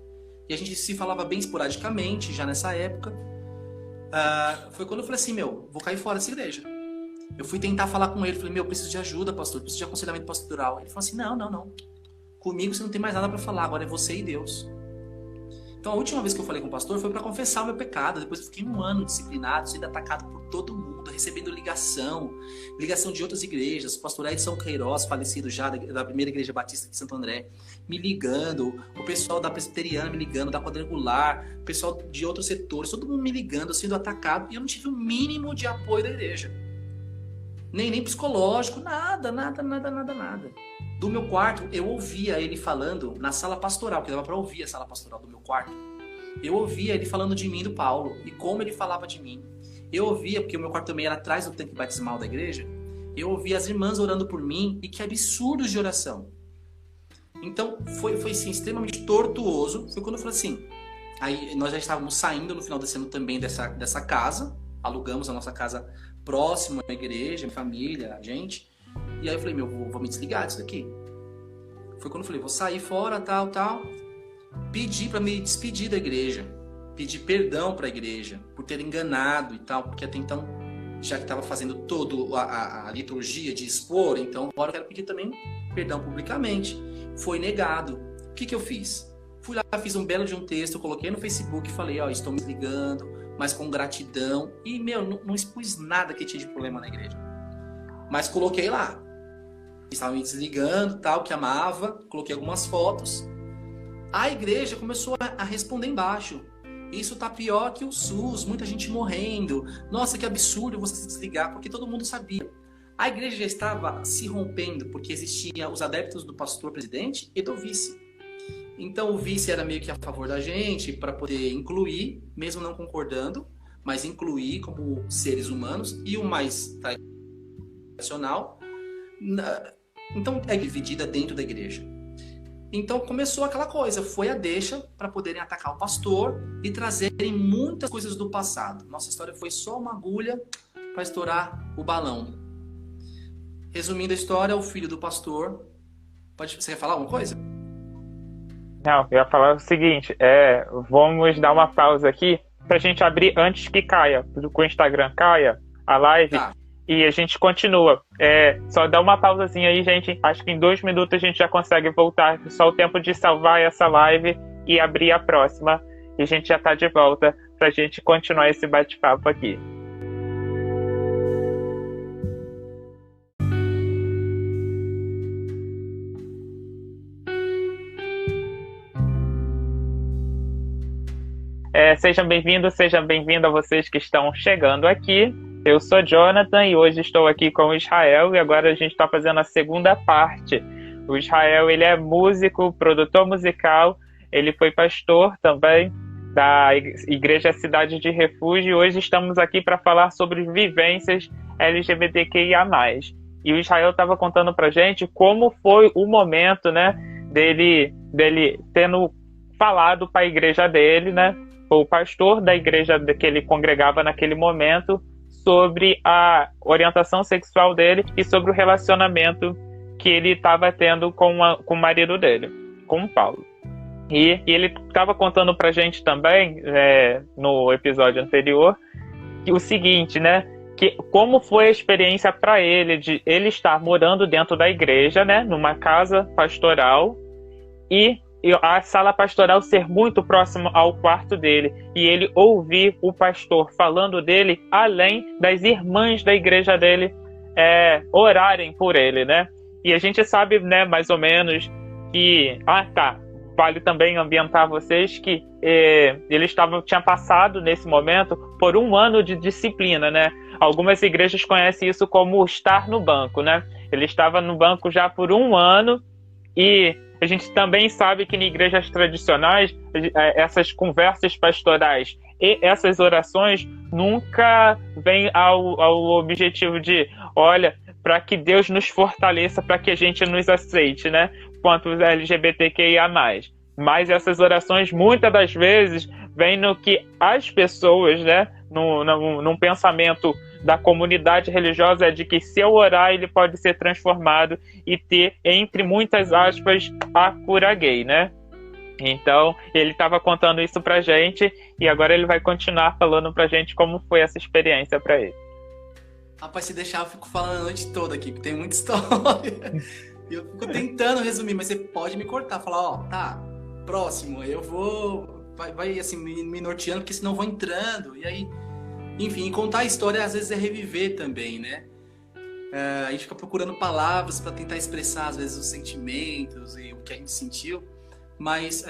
e a gente se falava bem esporadicamente, já nessa época. Foi quando eu falei assim, vou cair fora dessa igreja. Eu fui tentar falar com ele, falei, meu, eu preciso de ajuda, pastor, preciso de aconselhamento pastoral. Ele falou assim, não. Comigo você não tem mais nada para falar, agora é você e Deus. Então a última vez que eu falei com o pastor foi para confessar o meu pecado. Depois eu fiquei um ano disciplinado, sendo atacado por todo mundo, recebendo ligação de outras igrejas. O pastor Edson Queiroz, falecido já da primeira igreja batista de Santo André, me ligando, o pessoal da presbiteriana me ligando, da quadrangular, o pessoal de outros setores, todo mundo me ligando, sendo atacado, e eu não tive o mínimo de apoio da igreja. Nem psicológico, nada. Do meu quarto, eu ouvia ele falando na sala pastoral, que dava para ouvir a sala pastoral do meu quarto. Eu ouvia ele falando de mim, do Paulo, e como ele falava de mim. Eu ouvia, porque o meu quarto também era atrás do tanque batismal da igreja, eu ouvia as irmãs orando por mim, e que absurdos de oração. Então, foi assim, extremamente tortuoso. Foi quando eu falei assim, aí nós já estávamos saindo no final desse ano também dessa casa, alugamos a nossa casa próximo à igreja, minha família, a gente. E aí eu falei, vou me desligar disso daqui. Foi quando eu falei, vou sair fora, tal. Pedi para me despedir da igreja. Pedi perdão para a igreja por ter enganado e tal, porque até então, já que estava fazendo toda a liturgia de expor, então agora eu quero pedir também perdão publicamente. Foi negado. O que eu fiz? Fui lá, fiz um belo de um texto, coloquei no Facebook e falei, estou me desligando, mas com gratidão. E, não expus nada que tinha de problema na igreja. Mas coloquei lá. Estava me desligando, tal, que amava. Coloquei algumas fotos. A igreja começou a responder embaixo. Isso tá pior que o SUS, muita gente morrendo. Nossa, que absurdo você se desligar, porque todo mundo sabia. A igreja já estava se rompendo, porque existiam os adeptos do pastor presidente e do vice. Então o vice era meio que a favor da gente, para poder incluir, mesmo não concordando, mas incluir como seres humanos, e o mais tradicional, então é dividida dentro da igreja. Então começou aquela coisa, foi a deixa para poderem atacar o pastor e trazerem muitas coisas do passado. Nossa história foi só uma agulha para estourar o balão. Resumindo a história, o filho do pastor... Você quer falar alguma coisa? Não, eu ia falar o seguinte, vamos dar uma pausa aqui pra gente abrir antes que caia, que o Instagram caia, a live, tá. E a gente continua. Só dá uma pausazinha aí, gente, acho que em 2 minutos a gente já consegue voltar, só o tempo de salvar essa live e abrir a próxima, e a gente já tá de volta pra gente continuar esse bate-papo aqui. Sejam bem-vindos, seja bem-vindo a vocês que estão chegando aqui. Eu sou Jonathan e hoje estou aqui com o Israel e agora a gente está fazendo a segunda parte. O Israel, ele é músico, produtor musical, ele foi pastor também da Igreja Cidade de Refúgio e hoje estamos aqui para falar sobre vivências LGBTQIA+. E o Israel estava contando pra gente como foi o momento, né, dele tendo falado para a igreja dele, né, o pastor da igreja que ele congregava naquele momento, sobre a orientação sexual dele e sobre o relacionamento que ele estava tendo com o marido dele, com o Paulo. E ele estava contando pra gente também, no episódio anterior, que o seguinte, né, que como foi a experiência para ele de ele estar morando dentro da igreja, né, numa casa pastoral, e a sala pastoral ser muito próxima ao quarto dele, e ele ouvir o pastor falando dele, além das irmãs da igreja dele orarem por ele, né? E a gente sabe, né, mais ou menos que... vale também ambientar vocês que ele tinha passado nesse momento por 1 ano de disciplina, né? Algumas igrejas conhecem isso como estar no banco, né? Ele estava no banco já por 1 ano e a gente também sabe que em igrejas tradicionais, essas conversas pastorais e essas orações nunca vêm ao objetivo de, olha, para que Deus nos fortaleça, para que a gente nos aceite, né? Quanto os LGBTQIA+. Mas essas orações, muitas das vezes, vêm no que as pessoas, né? Num pensamento da comunidade religiosa é de que se eu orar ele pode ser transformado e ter, entre muitas aspas, a cura gay, né? Então, ele estava contando isso pra gente e agora ele vai continuar falando pra gente como foi essa experiência pra ele. Rapaz, se deixar, eu fico falando a noite toda aqui, porque tem muita história. E eu fico tentando resumir, mas você pode me cortar, falar, ó, tá, próximo, eu vou, vai assim, me norteando, porque senão eu vou entrando, e aí, enfim, contar a história às vezes é reviver também, né? A gente fica procurando palavras para tentar expressar, às vezes, os sentimentos e o que a gente sentiu, mas,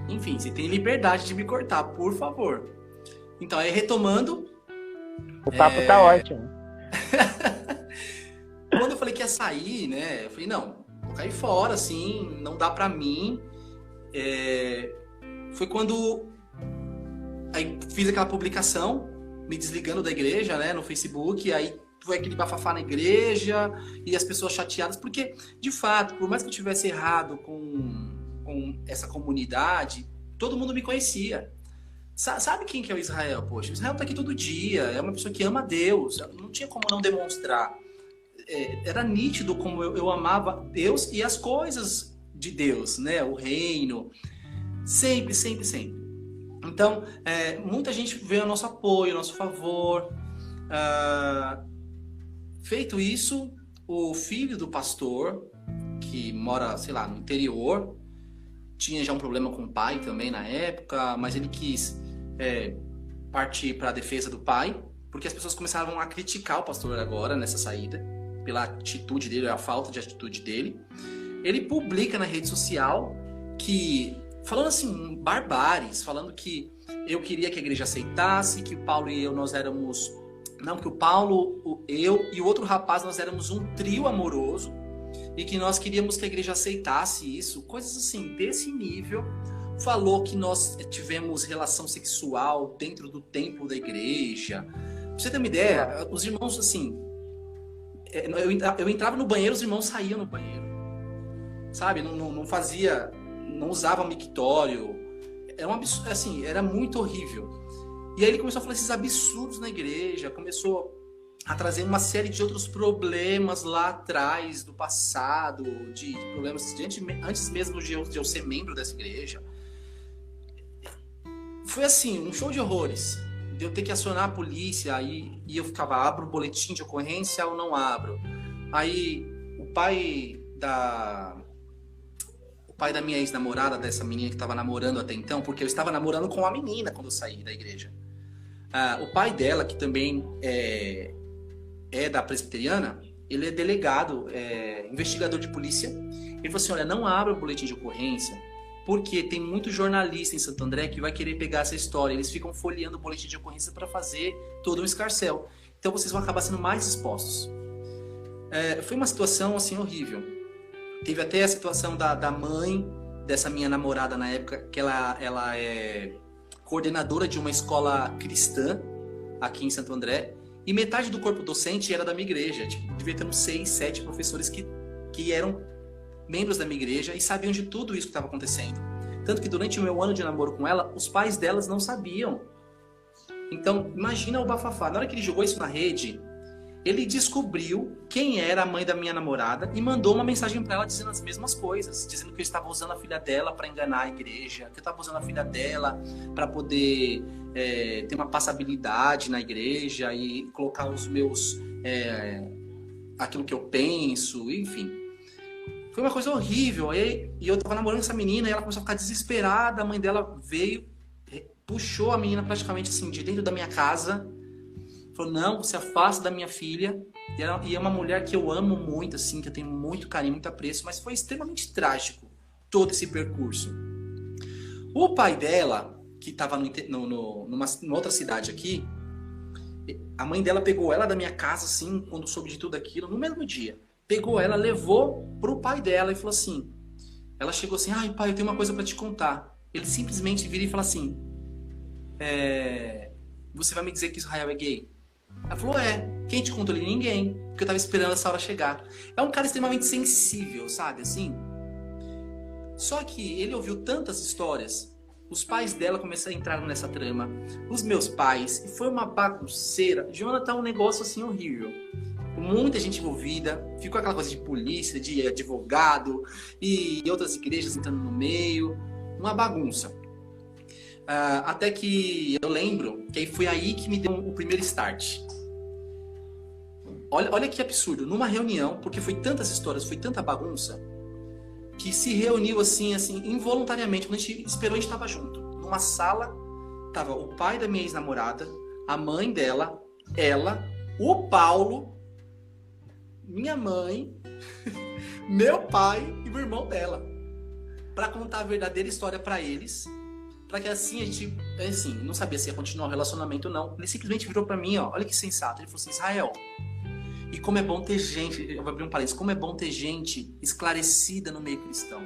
enfim, você tem liberdade de me cortar, por favor. Então, aí retomando... O papo tá ótimo. Quando eu falei que ia sair, né? Eu falei, não, vou cair fora, assim, não dá pra mim. Foi quando aí fiz aquela publicação, me desligando da igreja, né, no Facebook, aí foi aquele bafafá na igreja, e as pessoas chateadas, porque, de fato, por mais que eu tivesse errado com essa comunidade, todo mundo me conhecia. Sabe quem que é o Israel? Poxa, o Israel tá aqui todo dia, é uma pessoa que ama Deus, não tinha como não demonstrar. Era nítido como eu amava Deus e as coisas de Deus, né? O reino, sempre, sempre, sempre. Então, muita gente veio ao nosso apoio, ao nosso favor. Feito isso, o filho do pastor, que mora, sei lá, no interior, tinha já um problema com o pai também na época, mas ele quis partir para a defesa do pai, porque as pessoas começaram a criticar o pastor agora, nessa saída, pela atitude dele, a falta de atitude dele. Ele publica na rede social que, falando assim, barbáries, falando que eu queria que a igreja aceitasse, que o Paulo e eu, nós éramos... Não, que o Paulo, eu e o outro rapaz, nós éramos um trio amoroso e que nós queríamos que a igreja aceitasse isso, coisas assim, desse nível. Falou que nós tivemos relação sexual dentro do templo da igreja. Pra você ter uma ideia, os irmãos, assim... Eu entrava no banheiro, os irmãos saíam no banheiro. Sabe? Não fazia... Não usava mictório. Era um absurdo, assim, era muito horrível. E aí ele começou a falar esses absurdos na igreja, começou a trazer uma série de outros problemas lá atrás, do passado, de problemas antes mesmo de eu ser membro dessa igreja. Foi assim, um show de horrores. De eu ter que acionar a polícia, e eu ficava, abro o boletim de ocorrência ou não abro. Aí o pai da minha ex-namorada, dessa menina que estava namorando até então, porque eu estava namorando com uma menina quando eu saí da igreja. O pai dela, que também é da presbiteriana, ele é delegado, investigador de polícia. Ele falou assim, olha, não abra o boletim de ocorrência, porque tem muito jornalista em Santo André que vai querer pegar essa história. Eles ficam folheando o boletim de ocorrência para fazer todo um escarcéu. Então vocês vão acabar sendo mais expostos. Foi uma situação assim horrível. Teve até a situação da mãe dessa minha namorada na época, que ela é coordenadora de uma escola cristã aqui em Santo André, e metade do corpo docente era da minha igreja. Tipo, devia ter uns 6, 7 professores que eram membros da minha igreja e sabiam de tudo isso que estava acontecendo. Tanto que durante o meu ano de namoro com ela, os pais delas não sabiam. Então, imagina o bafafá. Na hora que ele jogou isso na rede, ele descobriu quem era a mãe da minha namorada e mandou uma mensagem para ela dizendo as mesmas coisas, dizendo que eu estava usando a filha dela para enganar a igreja, que eu estava usando a filha dela para poder ter uma passabilidade na igreja e colocar os meus... aquilo que eu penso, enfim. Foi uma coisa horrível. E eu estava namorando essa menina e ela começou a ficar desesperada. A mãe dela veio, puxou a menina praticamente assim de dentro da minha casa. Falou, não, se afasta da minha filha. E é uma mulher que eu amo muito, assim, que eu tenho muito carinho, muito apreço, mas foi extremamente trágico todo esse percurso. O pai dela, que estava numa outra cidade aqui, a mãe dela pegou ela da minha casa, assim, quando soube de tudo aquilo, no mesmo dia. Pegou ela, levou pro pai dela e falou assim... Ela chegou assim, ai pai, eu tenho uma coisa para te contar. Ele simplesmente vira e fala assim... Você vai me dizer que Israel é gay? Ela falou, quem te contou? Ele, ninguém, porque eu tava esperando essa hora chegar. É um cara extremamente sensível, sabe, assim? Só que ele ouviu tantas histórias, os pais dela começaram a entrar nessa trama, os meus pais, e foi uma bagunceira. Jonathan é um negócio assim horrível. Muita gente envolvida, ficou aquela coisa de polícia, de advogado, e outras igrejas entrando no meio, uma bagunça. Até que eu lembro que foi aí que me deu o primeiro start. olha que absurdo. Numa reunião, porque foi tantas histórias, foi tanta bagunça, que se reuniu assim, involuntariamente. Quando a gente esperou, a gente estava junto. Numa sala, tava o pai da minha ex-namorada, a mãe dela, ela, o Paulo, minha mãe, meu pai e o irmão dela. Para contar a verdadeira história para eles. Para que assim a gente, assim, não sabia se ia continuar o relacionamento ou não. Ele simplesmente virou para mim, ó, olha que sensato. Ele falou assim, Israel, e como é bom ter gente, eu vou abrir um parênteses, como é bom ter gente esclarecida no meio cristão.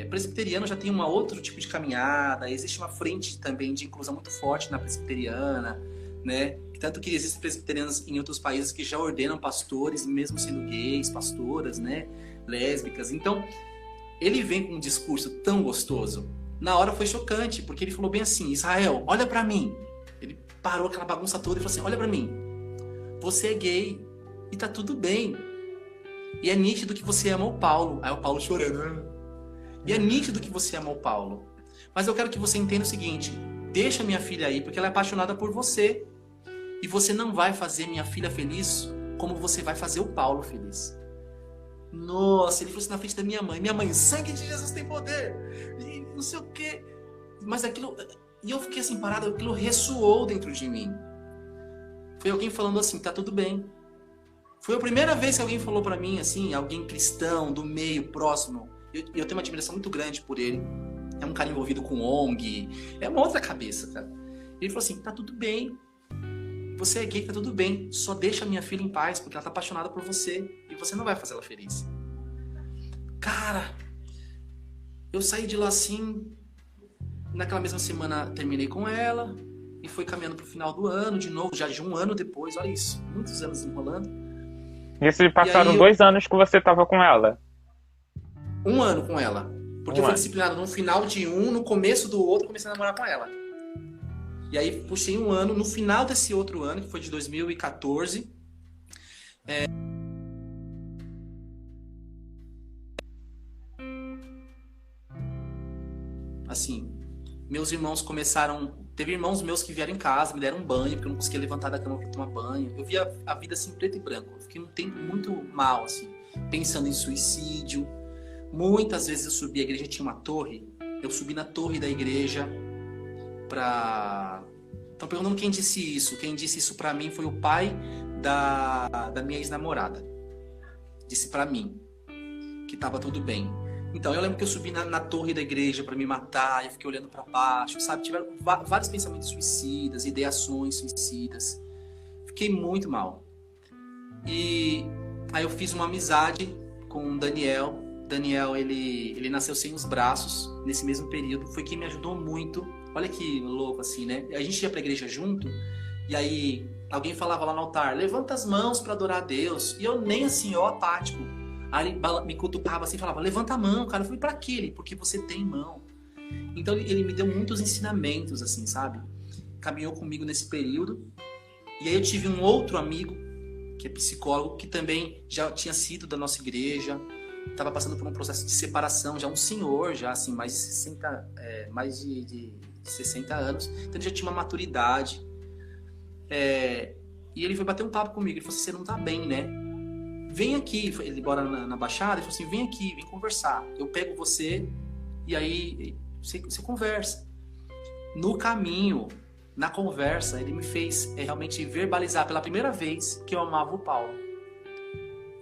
Presbiteriano já tem um outro tipo de caminhada, existe uma frente também de inclusão muito forte na presbiteriana, né? Tanto que existem presbiterianos em outros países que já ordenam pastores, mesmo sendo gays, pastoras, né? Lésbicas. Então, ele vem com um discurso tão gostoso. Na hora foi chocante, porque ele falou bem assim, Israel, olha pra mim. Ele parou aquela bagunça toda e falou assim, olha pra mim. Você é gay e tá tudo bem. E é nítido que você ama o Paulo. Aí o Paulo chorando. E é nítido que você ama o Paulo. Mas eu quero que você entenda o seguinte, deixa minha filha aí, porque ela é apaixonada por você. E você não vai fazer minha filha feliz como você vai fazer o Paulo feliz. Nossa, ele fosse na frente da minha mãe. Minha mãe, sangue de Jesus tem poder. E não sei o quê. Mas aquilo... E eu fiquei assim parado, aquilo ressoou dentro de mim. Foi alguém falando assim, tá tudo bem. Foi a primeira vez que alguém falou pra mim, assim, alguém cristão, do meio, próximo. Eu tenho uma admiração muito grande por ele. É um cara envolvido com ONG. É uma outra cabeça, cara. Ele falou assim, tá tudo bem. Você é gay, tá tudo bem. Só deixa a minha filha em paz, porque ela tá apaixonada por você. E você não vai fazer ela feliz. Cara, eu saí de lá assim... Naquela mesma semana, terminei com ela. E foi caminhando pro final do ano, de novo, já de um ano depois. Olha isso, muitos anos enrolando. Isso passaram 2 anos que você tava com ela? 1 ano com ela. Porque eu fui disciplinado no final de um, no começo do outro, comecei a namorar com ela. E aí puxei 1 ano, no final desse outro ano, que foi de 2014. Assim, meus irmãos começaram... Teve irmãos meus que vieram em casa, me deram um banho, porque eu não conseguia levantar da cama para tomar banho. Eu via a vida assim, preto e branco. Eu fiquei um tempo muito mal, assim, pensando em suicídio. Muitas vezes eu subi, a igreja tinha uma torre. Eu subi na torre da igreja pra... Estão perguntando quem disse isso. Quem disse isso pra mim foi o pai da minha ex-namorada. Disse pra mim que tava tudo bem. Então, eu lembro que eu subi na torre da igreja para me matar, eu fiquei olhando para baixo, sabe? Tiveram vários pensamentos suicidas, ideações suicidas. Fiquei muito mal. E aí eu fiz uma amizade com o Daniel. Daniel, ele nasceu sem os braços nesse mesmo período. Foi quem me ajudou muito. Olha que louco assim, né? A gente ia pra igreja junto, e aí alguém falava lá no altar, levanta as mãos para adorar a Deus. E eu nem assim, ó, apático. Aí ele me cutucava assim, falava, levanta a mão, cara. Eu falei, pra quê? Porque você tem mão. Então ele me deu muitos ensinamentos, assim, sabe? Caminhou comigo nesse período. E aí eu tive um outro amigo, que é psicólogo, que também já tinha sido da nossa igreja, estava passando por um processo de separação, já um senhor, já assim, mais de 60 anos. Então ele já tinha uma maturidade. E ele foi bater um papo comigo. Ele falou assim, você não tá bem, né? Vem aqui, ele mora na Baixada, ele falou assim, vem aqui, vem conversar. Eu pego você e aí você conversa. No caminho, na conversa, ele me fez realmente verbalizar pela primeira vez que eu amava o Paulo.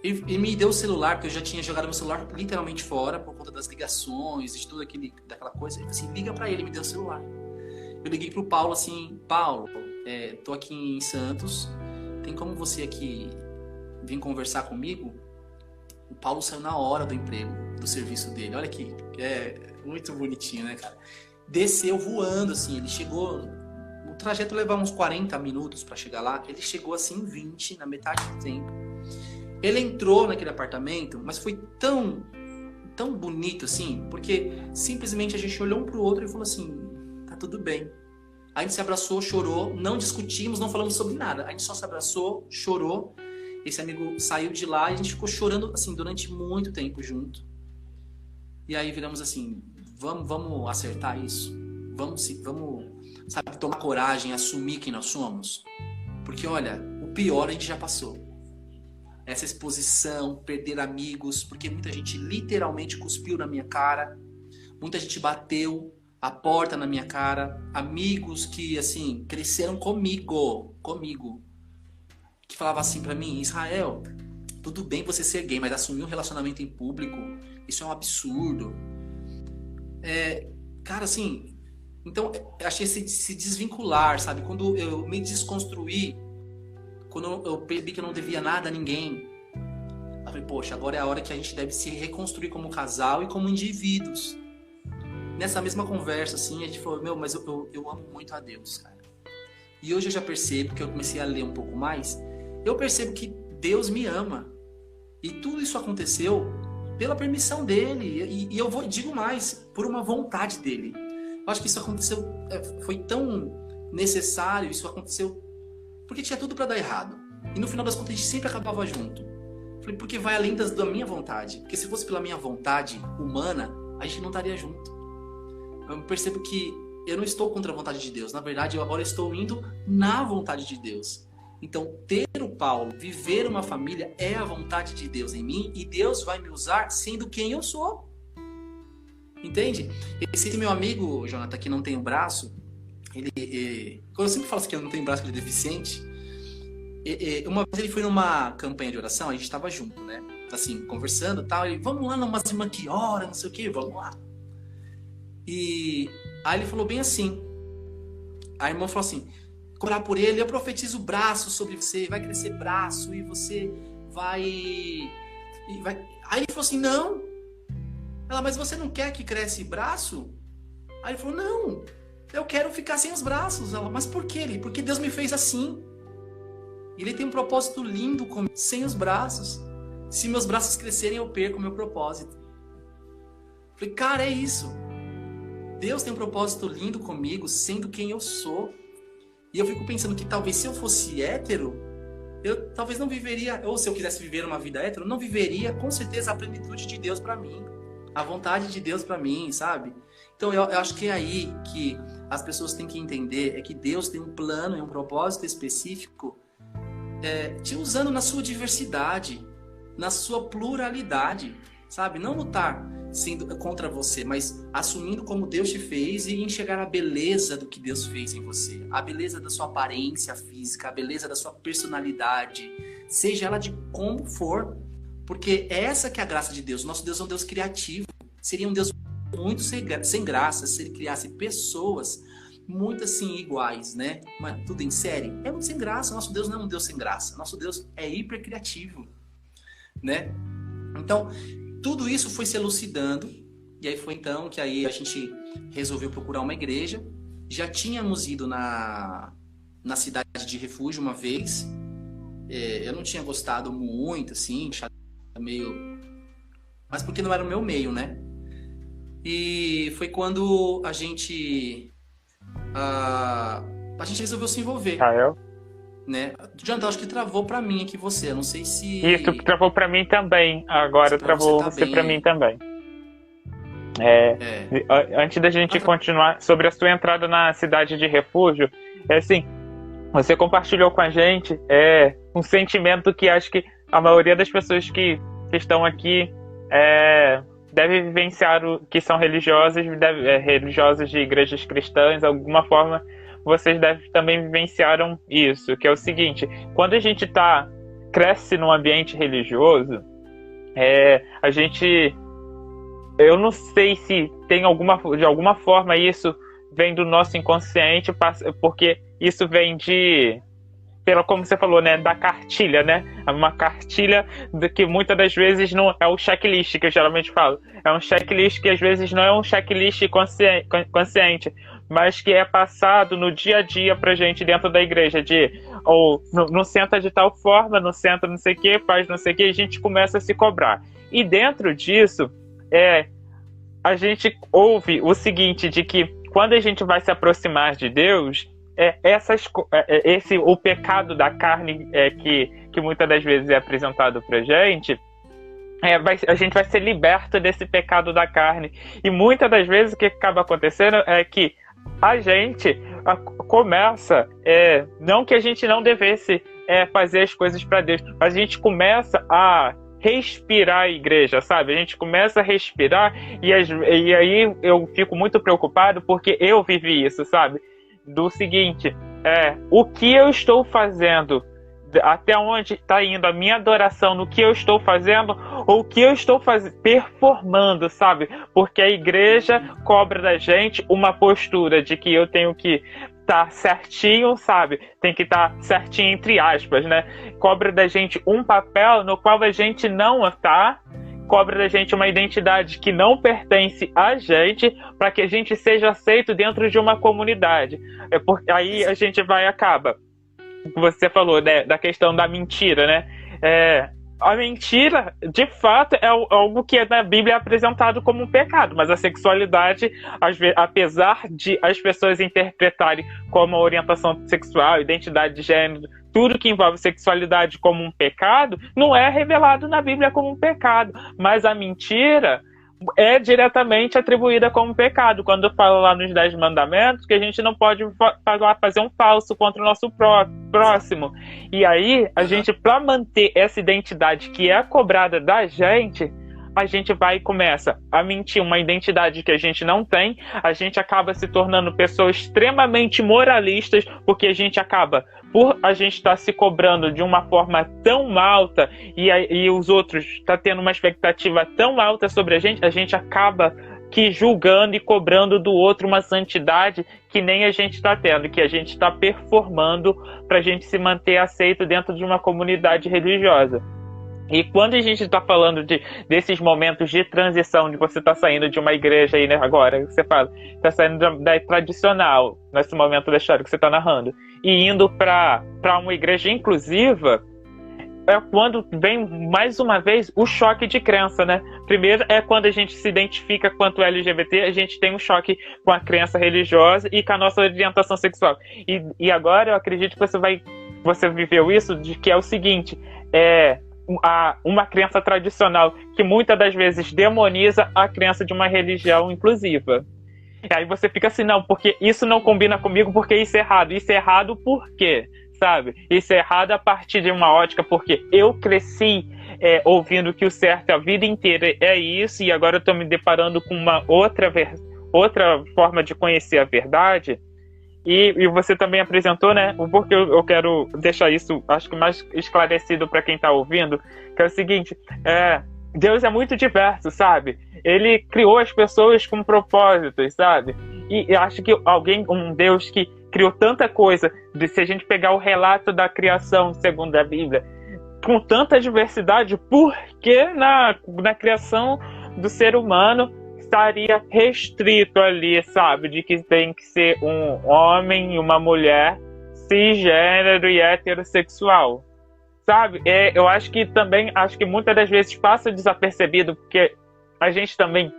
Ele me deu o celular, porque eu já tinha jogado meu celular literalmente fora, por conta das ligações, de tudo daquela coisa. Ele falou assim, liga pra ele, me deu o celular. Eu liguei pro Paulo assim, Paulo, tô aqui em Santos, tem como você aqui... vem conversar comigo. O Paulo saiu na hora do emprego, do serviço dele. Olha que é muito bonitinho, né, cara? Desceu voando, assim. Ele chegou... O trajeto levava uns 40 minutos para chegar lá. Ele chegou, assim, em 20, na metade do tempo. Ele entrou naquele apartamento, mas foi tão bonito, assim, porque simplesmente a gente olhou um pro outro e falou assim, tá tudo bem. A gente se abraçou, chorou, não discutimos, não falamos sobre nada. A gente só se abraçou, chorou. Esse amigo saiu de lá e a gente ficou chorando assim durante muito tempo junto. E aí viramos assim, vamos acertar isso? Vamos, sabe, tomar coragem, assumir quem nós somos? Porque olha, o pior a gente já passou. essa exposição, perder amigos, porque muita gente literalmente cuspiu na minha cara, muita gente bateu a porta na minha cara, amigos que, assim, cresceram comigo, que falava assim pra mim: Israel, tudo bem você ser gay, mas assumir um relacionamento em público, isso é um absurdo. Cara, assim, então eu achei se desvincular, sabe? Quando eu me desconstruí, quando eu percebi que eu não devia nada a ninguém, eu falei, poxa, agora é a hora que a gente deve se reconstruir como casal e como indivíduos. Nessa mesma conversa, assim, a gente falou, mas eu amo muito a Deus, cara. E hoje eu já percebo, que eu comecei a ler um pouco mais, eu percebo que Deus me ama. E tudo isso aconteceu pela permissão dele. E eu digo mais, por uma vontade dele. Eu acho que isso aconteceu, foi tão necessário, isso aconteceu porque tinha tudo para dar errado. E no final das contas a gente sempre acabava junto. Falei, porque vai além da minha vontade. Porque se fosse pela minha vontade humana, a gente não estaria junto. Eu percebo que eu não estou contra a vontade de Deus. Na verdade, eu agora estou indo na vontade de Deus. Então, ter o Paulo, viver uma família, é a vontade de Deus em mim. E Deus vai me usar sendo quem eu sou. Entende? Esse meu amigo, Jonathan, que não tem um braço, quando eu sempre falo assim que ele não tem braço, que ele é deficiente, uma vez ele foi numa campanha de oração, a gente estava junto, né? Assim, conversando e tal. Ele, vamos lá numa irmã que ora, não sei o que, vamos lá. E aí ele falou bem assim, a irmã falou assim, orar por ele, eu profetizo braço sobre você, vai crescer braço e você vai... Aí ele falou assim, não. Ela, mas você não quer que cresça braço? Aí ele falou, não, eu quero ficar sem os braços. Ela, mas por quê? Porque Deus me fez assim. Ele tem um propósito lindo comigo, sem os braços. Se meus braços crescerem, eu perco o meu propósito. Falei, cara, é isso. Deus tem um propósito lindo comigo, sendo quem eu sou. E eu fico pensando que talvez se eu fosse hétero, eu talvez não viveria, ou se eu quisesse viver uma vida hétero, não viveria com certeza a plenitude de Deus para mim. A vontade de Deus para mim, sabe? Então eu acho que é aí que as pessoas têm que entender, é que Deus tem um plano e um propósito específico, te usando na sua diversidade, na sua pluralidade, sabe? Não lutar sendo contra você, mas assumindo como Deus te fez e enxergar a beleza do que Deus fez em você, a beleza da sua aparência física, a beleza da sua personalidade, seja ela de como for, porque essa que é a graça de Deus. Nosso Deus é um Deus criativo, seria um Deus muito sem graça se ele criasse pessoas muito assim iguais, né? Mas tudo em série, é muito sem graça. Nosso Deus não é um Deus sem graça, nosso Deus é hiper criativo, né? Então tudo isso foi se elucidando, e aí foi então que aí a gente resolveu procurar uma igreja. Já tínhamos ido na cidade de refúgio uma vez, eu não tinha gostado muito, assim, meio... mas porque não era o meu meio, né? E foi quando a gente resolveu se envolver. Né? Jonathan, acho que travou pra mim aqui você, eu não sei se... Isso, travou pra mim também, agora travou você pra mim também. Antes da gente continuar, sobre a sua entrada na cidade de refúgio, assim, você compartilhou com a gente um sentimento que acho que a maioria das pessoas que estão aqui deve vivenciar, que são religiosas de igrejas cristãs, de alguma forma vocês também vivenciaram isso, que é o seguinte: quando a gente cresce num ambiente religioso, eu não sei se tem de alguma forma isso vem do nosso inconsciente, porque isso vem como você falou, né, da cartilha, né? Uma cartilha que muitas das vezes não é o checklist que eu geralmente falo. É um checklist que às vezes não é um checklist consciente, mas que é passado no dia a dia pra gente dentro da igreja, não senta de tal forma, não senta não sei o que, faz não sei o que, e a gente começa a se cobrar. E dentro disso, a gente ouve o seguinte, de que quando a gente vai se aproximar de Deus, o pecado da carne que muitas das vezes é apresentado pra gente, a gente vai ser liberto desse pecado da carne. E muitas das vezes o que acaba acontecendo é que a gente começa, não que a gente não devesse fazer as coisas para Deus. A gente começa a respirar a igreja, sabe? A gente começa a respirar e aí eu fico muito preocupado porque eu vivi isso, sabe? Do seguinte, o que eu estou fazendo, até onde está indo a minha adoração, no que eu estou fazendo ou o que eu estou performando, sabe? Porque a igreja cobra da gente uma postura de que eu tenho que estar certinho, sabe? Tem que estar certinho entre aspas, né? Cobra da gente um papel no qual a gente não está, cobra da gente uma identidade que não pertence a gente, para que a gente seja aceito dentro de uma comunidade. Aí a gente acaba. Você falou, né, da questão da mentira, né? A mentira, de fato, é algo que na Bíblia é apresentado como um pecado, mas a sexualidade, apesar de as pessoas interpretarem como a orientação sexual, identidade de gênero, tudo que envolve sexualidade como um pecado, não é revelado na Bíblia como um pecado, mas a mentira é diretamente atribuída como pecado, quando fala lá nos 10 mandamentos que a gente não pode fazer um falso contra o nosso próximo. E aí, a gente, para manter essa identidade que é cobrada da gente, a gente vai e começa a mentir uma identidade que a gente não tem, a gente acaba se tornando pessoas extremamente moralistas, porque a gente acaba, por a gente estar se cobrando de uma forma tão alta e os outros estão tendo uma expectativa tão alta sobre a gente acaba que julgando e cobrando do outro uma santidade que nem a gente está tendo, que a gente está performando para a gente se manter aceito dentro de uma comunidade religiosa. E quando a gente está falando desses momentos de transição, de você estar saindo de uma igreja aí, né, agora, você fala, está saindo da tradicional, nesse momento da história que você está narrando, e indo para uma igreja inclusiva, é quando vem, mais uma vez, o choque de crença, né? Primeiro é quando a gente se identifica quanto LGBT, a gente tem um choque com a crença religiosa e com a nossa orientação sexual. E agora eu acredito que você viveu isso, de que é o seguinte, uma crença tradicional que muitas das vezes demoniza a crença de uma religião inclusiva. E aí você fica assim, não, porque isso não combina comigo, porque isso é errado. Isso é errado por quê? Sabe? Isso é errado a partir de uma ótica, porque eu cresci ouvindo que o certo a vida inteira é isso, e agora eu estou me deparando com uma outra forma de conhecer a verdade. E você também apresentou, né? Porque eu quero deixar isso, acho que mais esclarecido para quem está ouvindo, que é o seguinte, Deus é muito diverso, sabe? Ele criou as pessoas com propósitos, sabe? E acho que um Deus que criou tanta coisa, se a gente pegar o relato da criação segundo a Bíblia, com tanta diversidade, por que na criação do ser humano estaria restrito ali, sabe? De que tem que ser um homem e uma mulher cisgênero e heterossexual, sabe? Eu acho que muitas das vezes passa desapercebido, porque a gente também,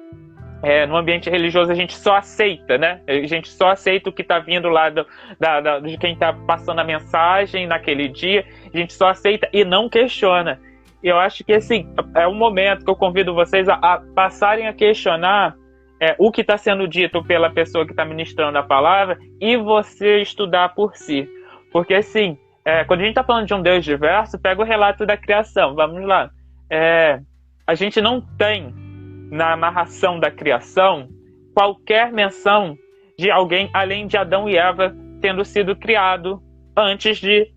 no ambiente religioso, a gente só aceita, né? A gente só aceita o que está vindo lá de quem está passando a mensagem naquele dia, a gente só aceita e não questiona. E eu acho que, assim, é um momento que eu convido vocês a passarem a questionar o que está sendo dito pela pessoa que está ministrando a palavra e você estudar por si. Porque, assim, quando a gente está falando de um Deus diverso, pega o relato da criação, vamos lá. A gente não tem, na narração da criação, qualquer menção de alguém além de Adão e Eva tendo sido criado antes de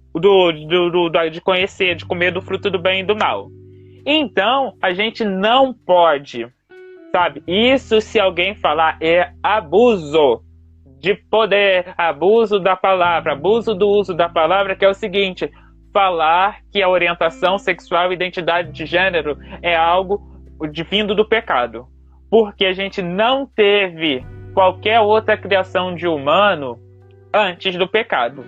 conhecer, de comer do fruto do bem e do mal. Então, a gente não pode, sabe? Isso, se alguém falar, é abuso de poder, abuso da palavra, abuso do uso da palavra, que é o seguinte, falar que a orientação sexual e identidade de gênero é algo vindo do pecado. Porque a gente não teve qualquer outra criação de humano antes do pecado.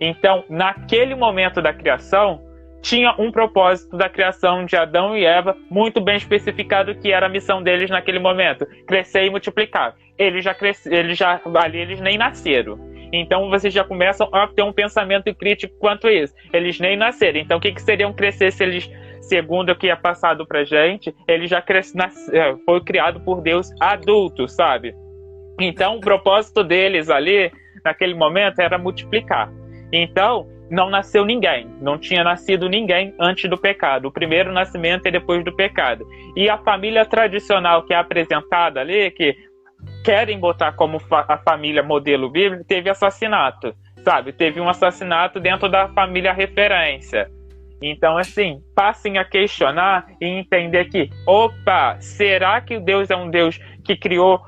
Então, naquele momento da criação, tinha um propósito da criação de Adão e Eva muito bem especificado, que era a missão deles naquele momento: crescer e multiplicar. Eles nem nasceram. Então, vocês já começam a ter um pensamento crítico quanto a isso. Eles nem nasceram. Então, o que seriam crescer se eles, segundo o que é passado pra gente, eles já foi criado por Deus adulto, sabe? Então, o propósito deles ali, naquele momento, era multiplicar. Então, não nasceu ninguém, não tinha nascido ninguém antes do pecado. O primeiro nascimento é depois do pecado. E a família tradicional que é apresentada ali, que querem botar como a família modelo bíblico, teve assassinato, sabe? Teve um assassinato dentro da família referência. Então, assim, passem a questionar e entender que, opa, será que Deus é um Deus que criou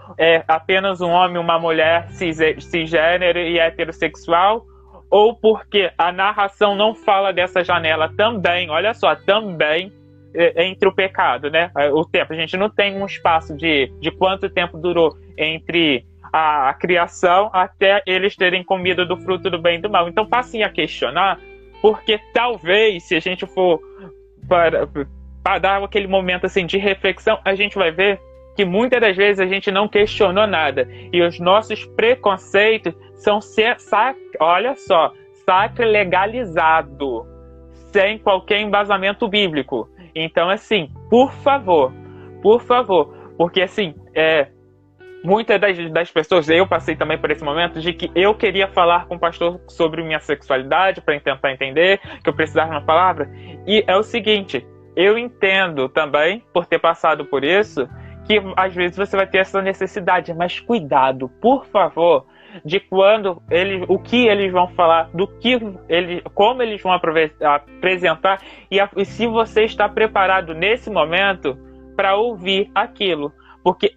apenas um homem, uma mulher cisgênero e heterossexual? Ou porque a narração não fala dessa janela também, olha só, também entre o pecado, né? O tempo, a gente não tem um espaço de quanto tempo durou entre a criação até eles terem comido do fruto do bem e do mal. Então, passem a questionar, porque talvez, se a gente for para dar aquele momento assim de reflexão, a gente vai ver que muitas das vezes a gente não questionou nada. E os nossos preconceitos são, olha só, sacrolegalizados, sem qualquer embasamento bíblico. Então, assim, por favor, porque assim, muitas das pessoas, eu passei também por esse momento de que eu queria falar com o pastor sobre minha sexualidade para tentar entender, que eu precisava de uma palavra. E é o seguinte, eu entendo também, por ter passado por isso, que às vezes você vai ter essa necessidade, mas cuidado, por favor, de quando o que eles vão falar, como eles vão apresentar, e se você está preparado nesse momento para ouvir aquilo, porque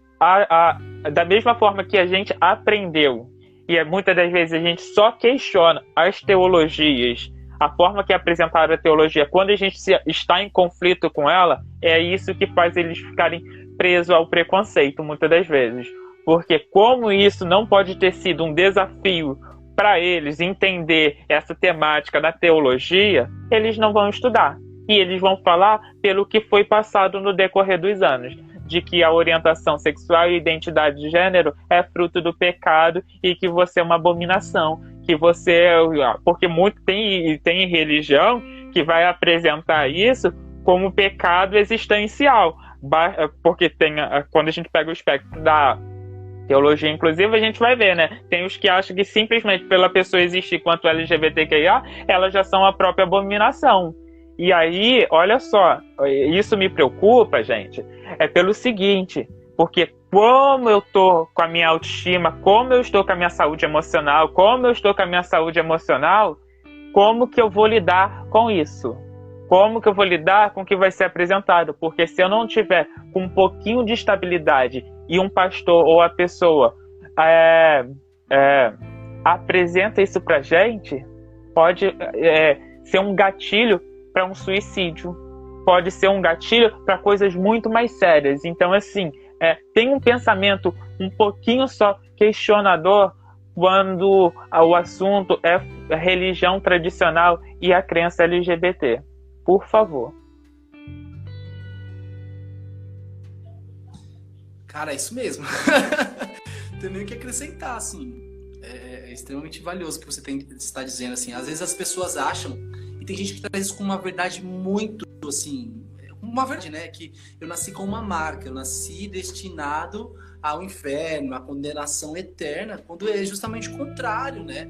da mesma forma que a gente aprendeu, e muitas das vezes a gente só questiona as teologias, a forma que apresentaram a teologia, quando a gente está em conflito com ela, é isso que faz eles ficarem presos ao preconceito, muitas das vezes. Porque como isso não pode ter sido um desafio para eles entender essa temática da teologia, eles não vão estudar. E eles vão falar pelo que foi passado no decorrer dos anos, de que a orientação sexual e identidade de gênero é fruto do pecado e que você é uma abominação, que você... Porque tem religião que vai apresentar isso como pecado existencial. Porque quando a gente pega o espectro da teologia inclusiva, a gente vai ver, né? Tem os que acham que simplesmente pela pessoa existir quanto LGBTQIA, elas já são a própria abominação. E aí, olha só, isso me preocupa, gente, é pelo seguinte, porque como eu tô com a minha autoestima, como eu estou com a minha saúde emocional, como que eu vou lidar com isso? Como que eu vou lidar com o que vai ser apresentado? Porque se eu não tiver com um pouquinho de estabilidade e um pastor ou a pessoa apresenta isso pra gente, pode ser um gatilho para um suicídio, pode ser um gatilho para coisas muito mais sérias. Então, assim, tem um pensamento um pouquinho só questionador quando o assunto é religião tradicional e a crença LGBT. Por favor. Cara, é isso mesmo. Tem nem o que acrescentar, assim. É extremamente valioso o que você está dizendo, assim. Às vezes as pessoas acham, e tem gente que traz isso com uma verdade muito, assim, uma verdade, né? Que eu nasci com uma marca, eu nasci destinado ao inferno, à condenação eterna, quando é justamente o contrário, né?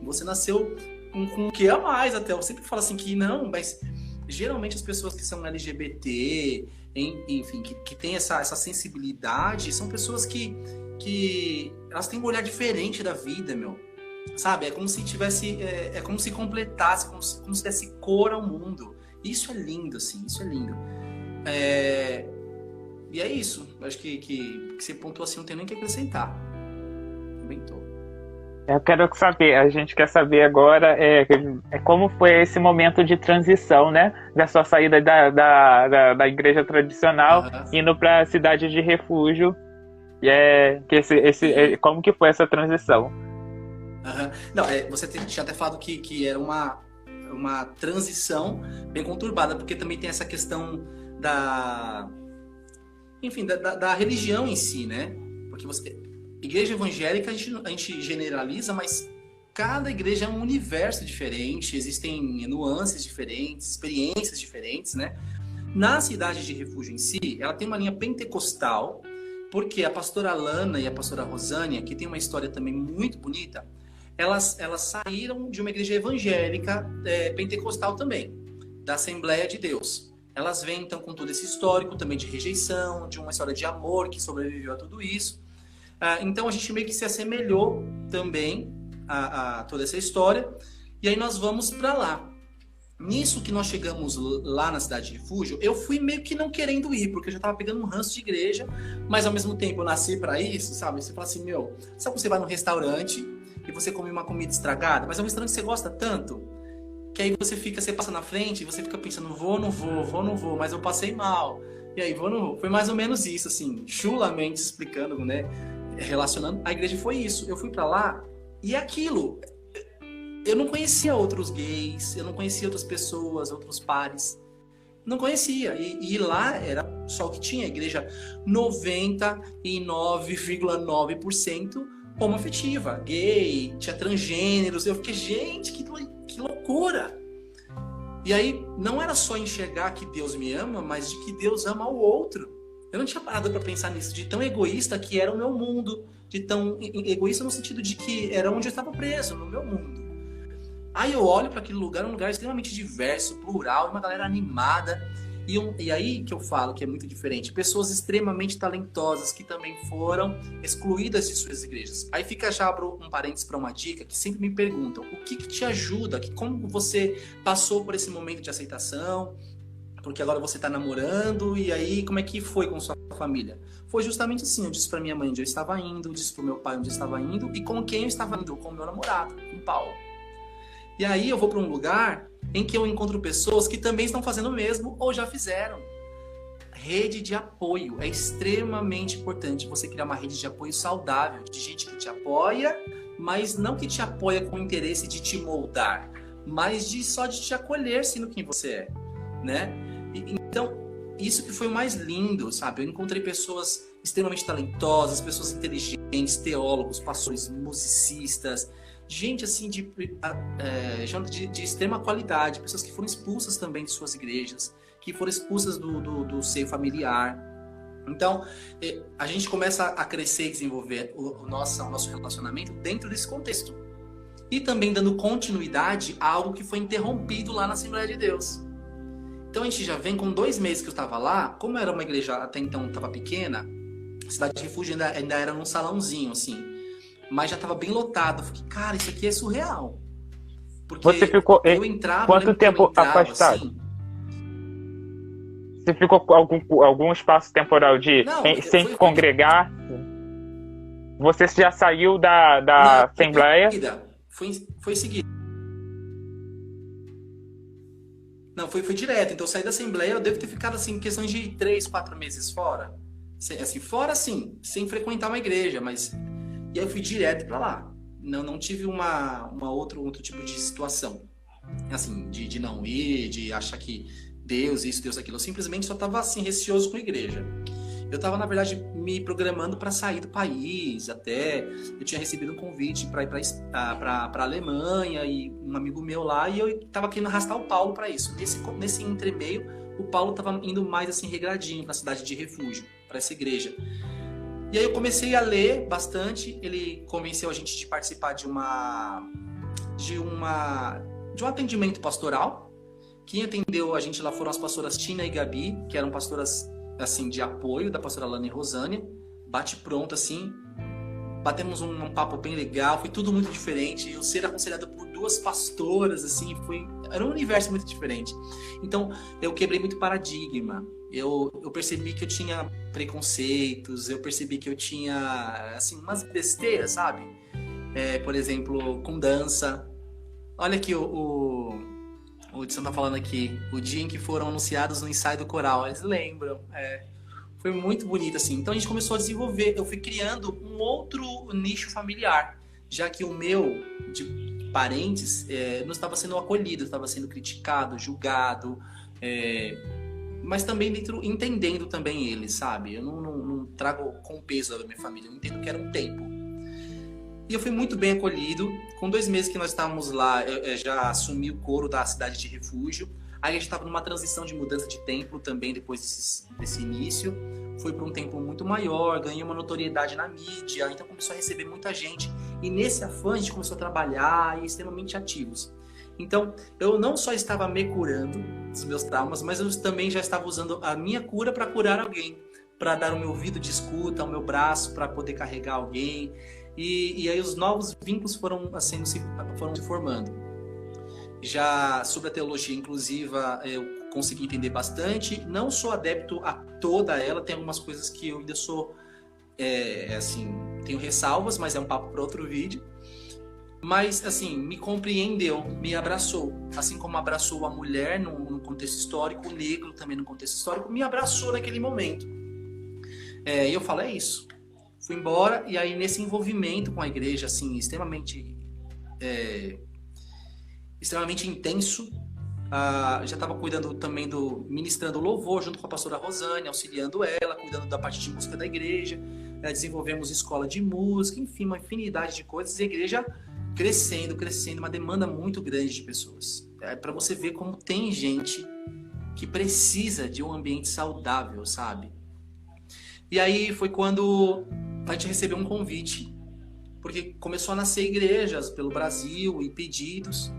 Você nasceu com o que a mais, até. Eu sempre falo assim que não, mas geralmente as pessoas que são LGBT, enfim, que têm essa sensibilidade, são pessoas que elas têm um olhar diferente da vida, meu. Sabe? É como se tivesse, como se completasse, como se desse cor ao mundo. Isso é lindo, assim, isso é lindo. E é isso. Acho que você pontuou assim, não tem nem o que acrescentar. Comentou. Eu quero saber, a gente quer saber agora como foi esse momento de transição, né? Da sua saída da igreja tradicional, indo para a cidade de refúgio. Como que foi essa transição? Não, você tinha até falado que era uma transição bem conturbada, porque também tem essa questão da religião em si, né? Porque igreja evangélica a gente generaliza, mas cada igreja é um universo diferente, existem nuances diferentes, experiências diferentes, né? Na cidade de refúgio em si, ela tem uma linha pentecostal, porque a pastora Lana e a pastora Rosânia, que tem uma história também muito bonita, elas saíram de uma igreja evangélica pentecostal também, da Assembleia de Deus. Elas vêm, então, com todo esse histórico também de rejeição, de uma história de amor que sobreviveu a tudo isso. Então, a gente meio que se assemelhou também a toda essa história. E aí nós vamos para lá. Nisso que nós chegamos lá na Cidade de Refúgio, eu fui meio que não querendo ir, porque eu já tava pegando um ranço de igreja, mas ao mesmo tempo eu nasci para isso, sabe? Você fala assim, sabe quando você vai num restaurante e você come uma comida estragada, mas é um restaurante que você gosta tanto, que aí você passa na frente e você fica pensando, vou, não vou, mas eu passei mal. E aí, vou, não vou. Foi mais ou menos isso, assim, chulamente explicando, né? Relacionando. A igreja foi isso. Eu fui para lá e aquilo... Eu não conhecia outros gays, eu não conhecia outras pessoas, outros pares. Não conhecia. E lá era só o que tinha. A igreja 99,9% homoafetiva, gay, tinha transgêneros. Eu fiquei, gente, que loucura! E aí, não era só enxergar que Deus me ama, mas de que Deus ama o outro. Eu não tinha parado para pensar nisso, de tão egoísta que era o meu mundo. De tão egoísta no sentido de que era onde eu estava preso, no meu mundo. Aí eu olho para aquele lugar, um lugar extremamente diverso, plural, uma galera animada. E aí que eu falo que é muito diferente. Pessoas extremamente talentosas que também foram excluídas de suas igrejas. Aí já abro um parênteses para uma dica que sempre me perguntam. O que te ajuda? Como você passou por esse momento de aceitação? Porque agora você está namorando. E aí como é que foi com sua família? Foi justamente assim. Eu disse para minha mãe onde eu estava indo. Eu disse para o meu pai onde eu estava indo. E com quem eu estava indo? Com o meu namorado, com o Paulo. E aí eu vou para um lugar em que eu encontro pessoas que também estão fazendo o mesmo ou já fizeram. Rede de apoio. É extremamente importante você criar uma rede de apoio saudável, de gente que te apoia, mas não que te apoia com o interesse de te moldar, mas só de te acolher sendo quem você é, né? Então, isso que foi o mais lindo, sabe? Eu encontrei pessoas extremamente talentosas, pessoas inteligentes, teólogos, pastores, musicistas, gente assim de extrema qualidade, pessoas que foram expulsas também de suas igrejas, que foram expulsas do seio familiar. Então, a gente começa a crescer e desenvolver o nosso relacionamento dentro desse contexto. E também dando continuidade a algo que foi interrompido lá na Assembleia de Deus. Então, a gente já vem com 2 meses que eu estava lá, como era uma igreja até então estava pequena, a Cidade de Refúgio ainda era num salãozinho, assim, mas já estava bem lotado. Eu fiquei, cara, isso aqui é surreal. Porque você ficou eu entrava... quanto tempo afastado? Assim, você ficou algum espaço temporal sem congregar? Você já saiu da Assembleia? Foi em seguida. Não, foi direto. Então eu saí da Assembleia, eu devo ter ficado assim, em questão de 3, 4 meses fora. Assim, fora assim, sem frequentar uma igreja, mas... E aí eu fui direto para lá. Não tive outro tipo de situação. Assim, de não ir, de achar que Deus isso, Deus aquilo. Eu simplesmente só estava assim, receoso com a igreja. Eu estava, na verdade, me programando para sair do país. Até eu tinha recebido um convite para ir para a Alemanha e um amigo meu lá. E eu estava querendo arrastar o Paulo para isso. Nesse entremeio, o Paulo estava indo mais assim, regradinho para a Cidade de Refúgio, para essa igreja. E aí eu comecei a ler bastante. Ele convenceu a gente de participar de um atendimento pastoral. Quem atendeu a gente lá foram as pastoras Tina e Gabi, que eram pastoras assim de apoio da pastora Lana e Rosânia. Bate pronto assim. Batemos um papo bem legal, foi tudo muito diferente. Eu ser aconselhado por 2 pastoras assim, era um universo muito diferente. Então, eu quebrei muito paradigma. Eu percebi que eu tinha preconceitos, eu percebi que eu tinha, assim, umas besteiras, sabe? Por exemplo, com dança. Olha aqui, o Edson tá falando aqui, o dia em que foram anunciados no ensaio do coral, eles lembram, foi muito bonito, assim. Então a gente começou a desenvolver, eu fui criando um outro nicho familiar, já que o meu, de parentes, não estava sendo acolhido, estava sendo criticado, julgado, mas também entendendo também eles, sabe? Eu não trago com peso da minha família, eu entendo que era um tempo. E eu fui muito bem acolhido. Com 2 meses que nós estávamos lá, eu já assumi o coro da Cidade de Refúgio. Aí a gente estava numa transição de mudança de templo também depois desse início. Foi para um templo muito maior, ganhei uma notoriedade na mídia, então começou a receber muita gente. E nesse afã a gente começou a trabalhar e extremamente ativos. Então, eu não só estava me curando dos meus traumas, mas eu também já estava usando a minha cura para curar alguém, para dar o meu ouvido de escuta, o meu braço para poder carregar alguém. E aí os novos vínculos foram se formando. Já sobre a teologia inclusiva, eu consegui entender bastante. Não sou adepto a toda ela, tem algumas coisas que eu ainda sou, tenho ressalvas, mas é um papo para outro vídeo. Mas, assim, me compreendeu, me abraçou. Assim como abraçou a mulher no contexto histórico, o negro também no contexto histórico, me abraçou naquele momento. E eu falo, é isso. Fui embora, e aí nesse envolvimento com a igreja, assim, extremamente intenso, já estava cuidando também ministrando louvor junto com a pastora Rosane, auxiliando ela, cuidando da parte de música da igreja, desenvolvemos escola de música, enfim, uma infinidade de coisas, e a igreja crescendo, uma demanda muito grande de pessoas. Para você ver como tem gente que precisa de um ambiente saudável, sabe? E aí foi quando a gente recebeu um convite, porque começou a nascer igrejas pelo Brasil e pedidos,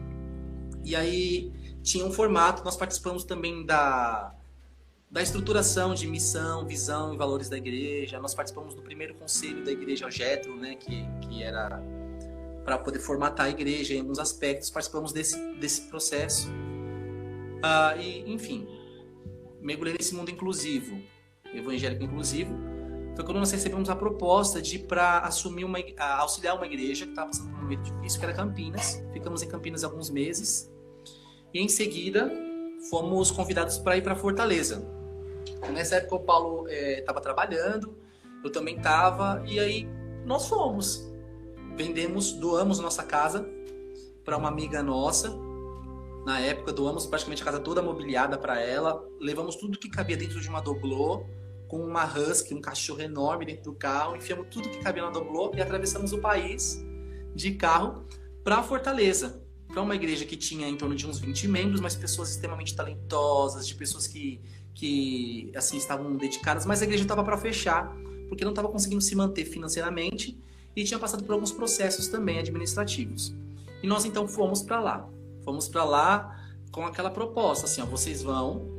e aí tinha um formato, nós participamos também da estruturação de missão, visão e valores da igreja, nós participamos do primeiro conselho da igreja, o Jetro, né, que era para poder formatar a igreja em alguns aspectos, participamos desse processo. E, enfim, mergulhei nesse mundo inclusivo, evangélico inclusivo. Foi quando nós recebemos a proposta de para assumir auxiliar uma igreja que estava passando por um momento difícil, que era Campinas. Ficamos em Campinas alguns meses. E em seguida, fomos convidados para ir para Fortaleza. Nessa época o Paulo estava trabalhando, eu também estava, e aí nós fomos. Doamos nossa casa para uma amiga nossa. Na época, doamos praticamente a casa toda mobiliada para ela. Levamos tudo que cabia dentro de uma doblô, com uma husky, um cachorro enorme dentro do carro. Enfiamos tudo que cabia na doblô e atravessamos o país de carro para Fortaleza. Para uma igreja que tinha em torno de uns 20 membros, mas pessoas extremamente talentosas, de pessoas que assim, estavam dedicadas. Mas a igreja estava para fechar, porque não estava conseguindo se manter financeiramente e tinha passado por alguns processos também administrativos. E nós então fomos para lá. Fomos para lá com aquela proposta, assim, ó, vocês vão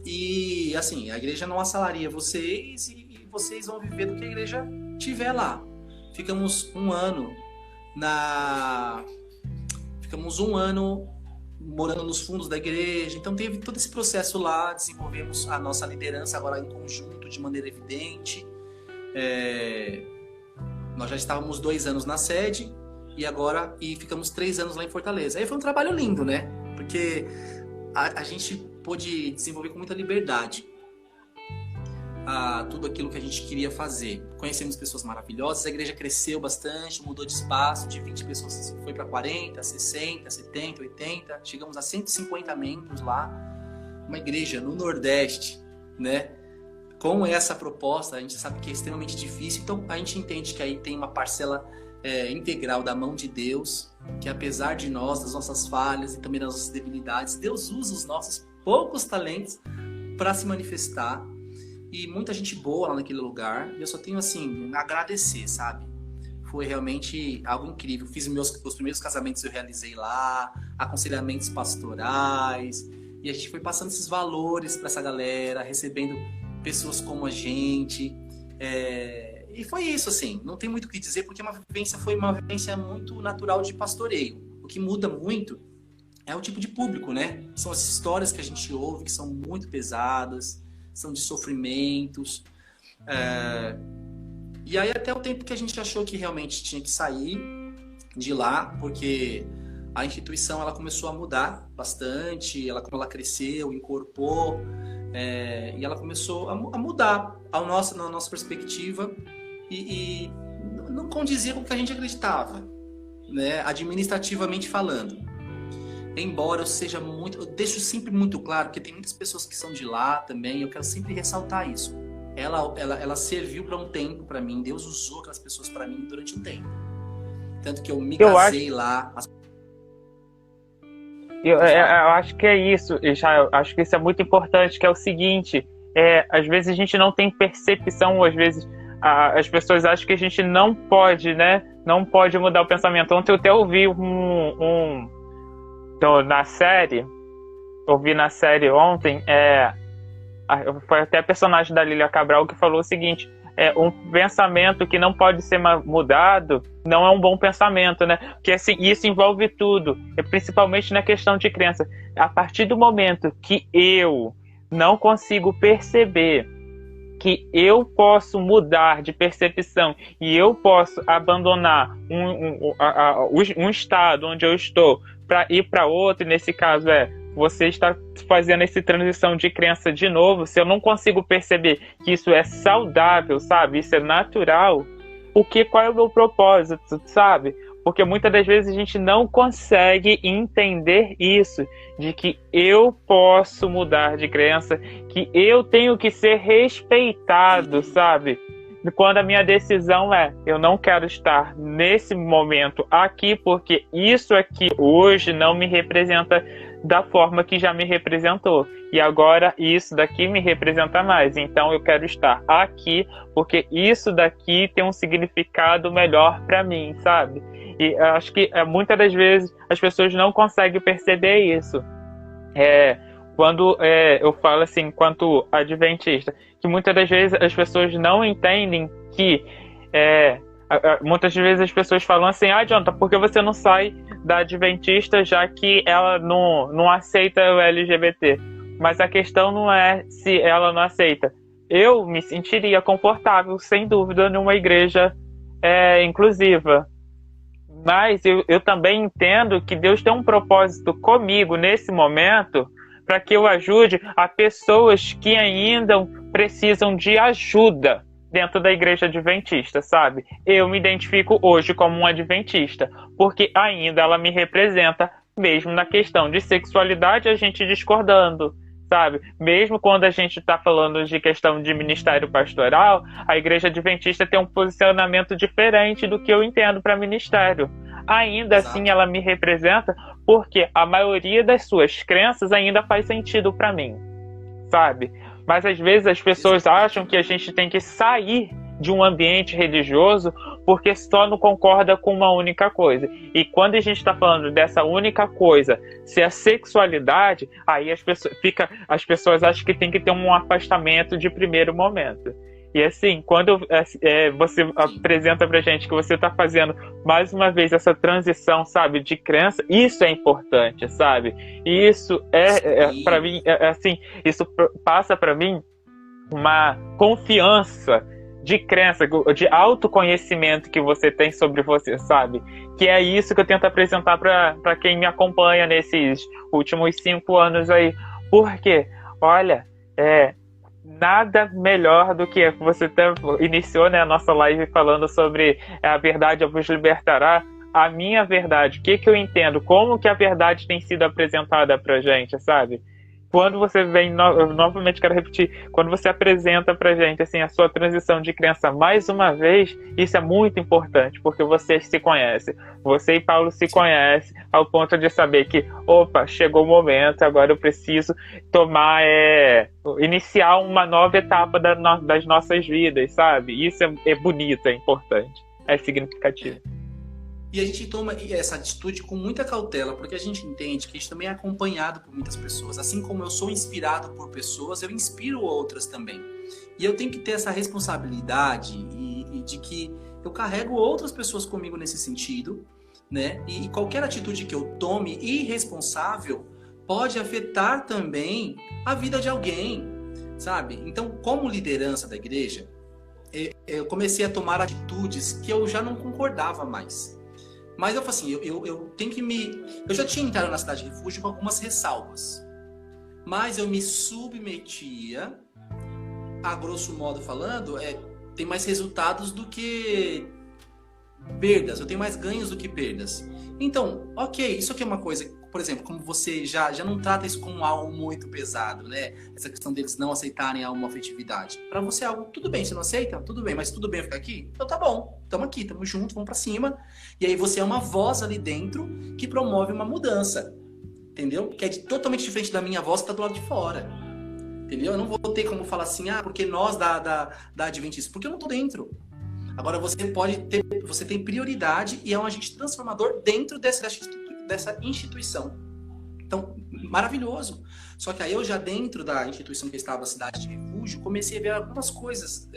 e, assim, a igreja não assalaria vocês e vocês vão viver do que a igreja tiver lá. Ficamos um ano morando nos fundos da igreja, então teve todo esse processo lá, desenvolvemos a nossa liderança agora em conjunto, de maneira evidente. Nós já estávamos 2 anos na sede e ficamos 3 anos lá em Fortaleza. Aí foi um trabalho lindo, né? Porque a gente pôde desenvolver com muita liberdade tudo aquilo que a gente queria fazer. Conhecemos pessoas maravilhosas, a igreja cresceu bastante, mudou de espaço, de 20 pessoas foi para 40, 60, 70, 80, chegamos a 150 membros lá. Uma igreja no Nordeste, né? Com essa proposta, a gente sabe que é extremamente difícil, então a gente entende que aí tem uma parcela integral da mão de Deus, que apesar de nós, das nossas falhas e também das nossas debilidades, Deus usa os nossos poucos talentos para se manifestar. E muita gente boa lá naquele lugar, e eu só tenho, assim, a agradecer, sabe? Foi realmente algo incrível. Fiz os primeiros casamentos, eu realizei lá, aconselhamentos pastorais, e a gente foi passando esses valores para essa galera, recebendo pessoas como a gente, e foi isso, assim, não tem muito o que dizer, porque foi uma vivência muito natural de pastoreio. O que muda muito é o tipo de público, né? São as histórias que a gente ouve, que são muito pesadas, são de sofrimentos, e aí até o tempo que a gente achou que realmente tinha que sair de lá, porque a instituição ela começou a mudar bastante, como ela cresceu, incorporou, e ela começou a mudar na nossa perspectiva e não condizia com o que a gente acreditava, né? Administrativamente falando. Embora eu deixo sempre muito claro, porque tem muitas pessoas que são de lá também, eu quero sempre ressaltar isso. Ela serviu para um tempo para mim, Deus usou aquelas pessoas para mim durante um tempo. Tanto que eu me casei lá. Eu acho que é isso, Israel. Acho que isso é muito importante, que é o seguinte, às vezes a gente não tem percepção, ou às vezes as pessoas acham que a gente não pode, né, não pode mudar o pensamento. Ontem eu até ouvi então, ouvi na série ontem, foi até a personagem da Lília Cabral que falou o seguinte: um pensamento que não pode ser mudado não é um bom pensamento, né? Porque assim, isso envolve tudo, principalmente na questão de crença. A partir do momento que eu não consigo perceber que eu posso mudar de percepção e eu posso abandonar um estado onde eu estou para ir para outro, e nesse caso você está fazendo essa transição de crença de novo, se eu não consigo perceber que isso é saudável, sabe? Isso é natural, qual é o meu propósito, sabe? Porque muitas das vezes a gente não consegue entender isso, de que eu posso mudar de crença, que eu tenho que ser respeitado, sabe? Quando a minha decisão eu não quero estar nesse momento aqui, porque isso aqui hoje não me representa da forma que já me representou. E agora isso daqui me representa mais. Então eu quero estar aqui, porque isso daqui tem um significado melhor para mim, sabe? E acho que muitas das vezes as pessoas não conseguem perceber isso. Quando eu falo assim, enquanto adventista, que muitas das vezes as pessoas não entendem que muitas vezes as pessoas falam assim: Jonathan, por que você não sai da adventista, já que ela não aceita o LGBT? Mas a questão não é se ela não aceita. Eu me sentiria confortável, sem dúvida, numa igreja inclusiva. Mas eu também entendo que Deus tem um propósito comigo nesse momento, para que eu ajude a pessoas que ainda precisam de ajuda dentro da igreja adventista, sabe? Eu me identifico hoje como um adventista, porque ainda ela me representa, mesmo na questão de sexualidade, a gente discordando, sabe? Mesmo quando a gente está falando de questão de ministério pastoral, a igreja adventista tem um posicionamento diferente do que eu entendo para ministério. Ainda assim, ela me representa porque a maioria das suas crenças ainda faz sentido para mim, sabe? Mas às vezes as pessoas acham que a gente tem que sair de um ambiente religioso porque só não concorda com uma única coisa. E quando a gente está falando dessa única coisa, se a sexualidade, aí as pessoas acham que tem que ter um afastamento de primeiro momento. E assim, quando você apresenta pra gente que você tá fazendo mais uma vez essa transição, sabe, de crença, isso é importante, sabe? E isso para mim, assim, isso passa para mim uma confiança de crença, de autoconhecimento que você tem sobre você, sabe? Que é isso que eu tento apresentar para quem me acompanha nesses últimos 5 anos aí. Porque, olha, nada melhor do que você iniciou, né, a nossa live falando sobre a verdade vos libertará. A minha verdade, o que eu entendo, como que a verdade tem sido apresentada pra gente, sabe? Quando você vem, novamente quero repetir, quando você apresenta pra gente assim, a sua transição de crença mais uma vez, isso é muito importante, porque você se conhece. Você e Paulo se conhecem ao ponto de saber que, opa, chegou o momento, agora eu preciso iniciar uma nova etapa das nossas vidas, sabe? Isso é bonito, é importante, é significativo. E a gente toma essa atitude com muita cautela, porque a gente entende que a gente também é acompanhado por muitas pessoas. Assim como eu sou inspirado por pessoas, eu inspiro outras também. E eu tenho que ter essa responsabilidade e de que eu carrego outras pessoas comigo nesse sentido, né? E qualquer atitude que eu tome irresponsável pode afetar também a vida de alguém, sabe? Então, como liderança da igreja, eu comecei a tomar atitudes que eu já não concordava mais. Mas eu falei assim, eu tenho que eu já tinha entrado na cidade de refúgio com algumas ressalvas. Mas eu me submetia, a grosso modo falando, tem mais resultados do que perdas. Eu tenho mais ganhos do que perdas. Então, ok, isso aqui é uma coisa, por exemplo, como você já não trata isso como algo muito pesado, né? Essa questão deles não aceitarem a homoafetividade. Pra você é algo, tudo bem, você não aceita? Tudo bem, mas tudo bem eu ficar aqui? Então tá bom, tamo aqui, tamo junto, vamos pra cima. E aí você é uma voz ali dentro que promove uma mudança, entendeu? Que é totalmente diferente da minha voz que tá do lado de fora, entendeu? Eu não vou ter como falar assim, porque nós da Adventista, porque eu não tô dentro. Agora você tem prioridade e é um agente transformador dentro dessa instituição. Então, maravilhoso. Só que aí eu já dentro da instituição que estava, a Cidade de Refúgio, comecei a ver algumas coisas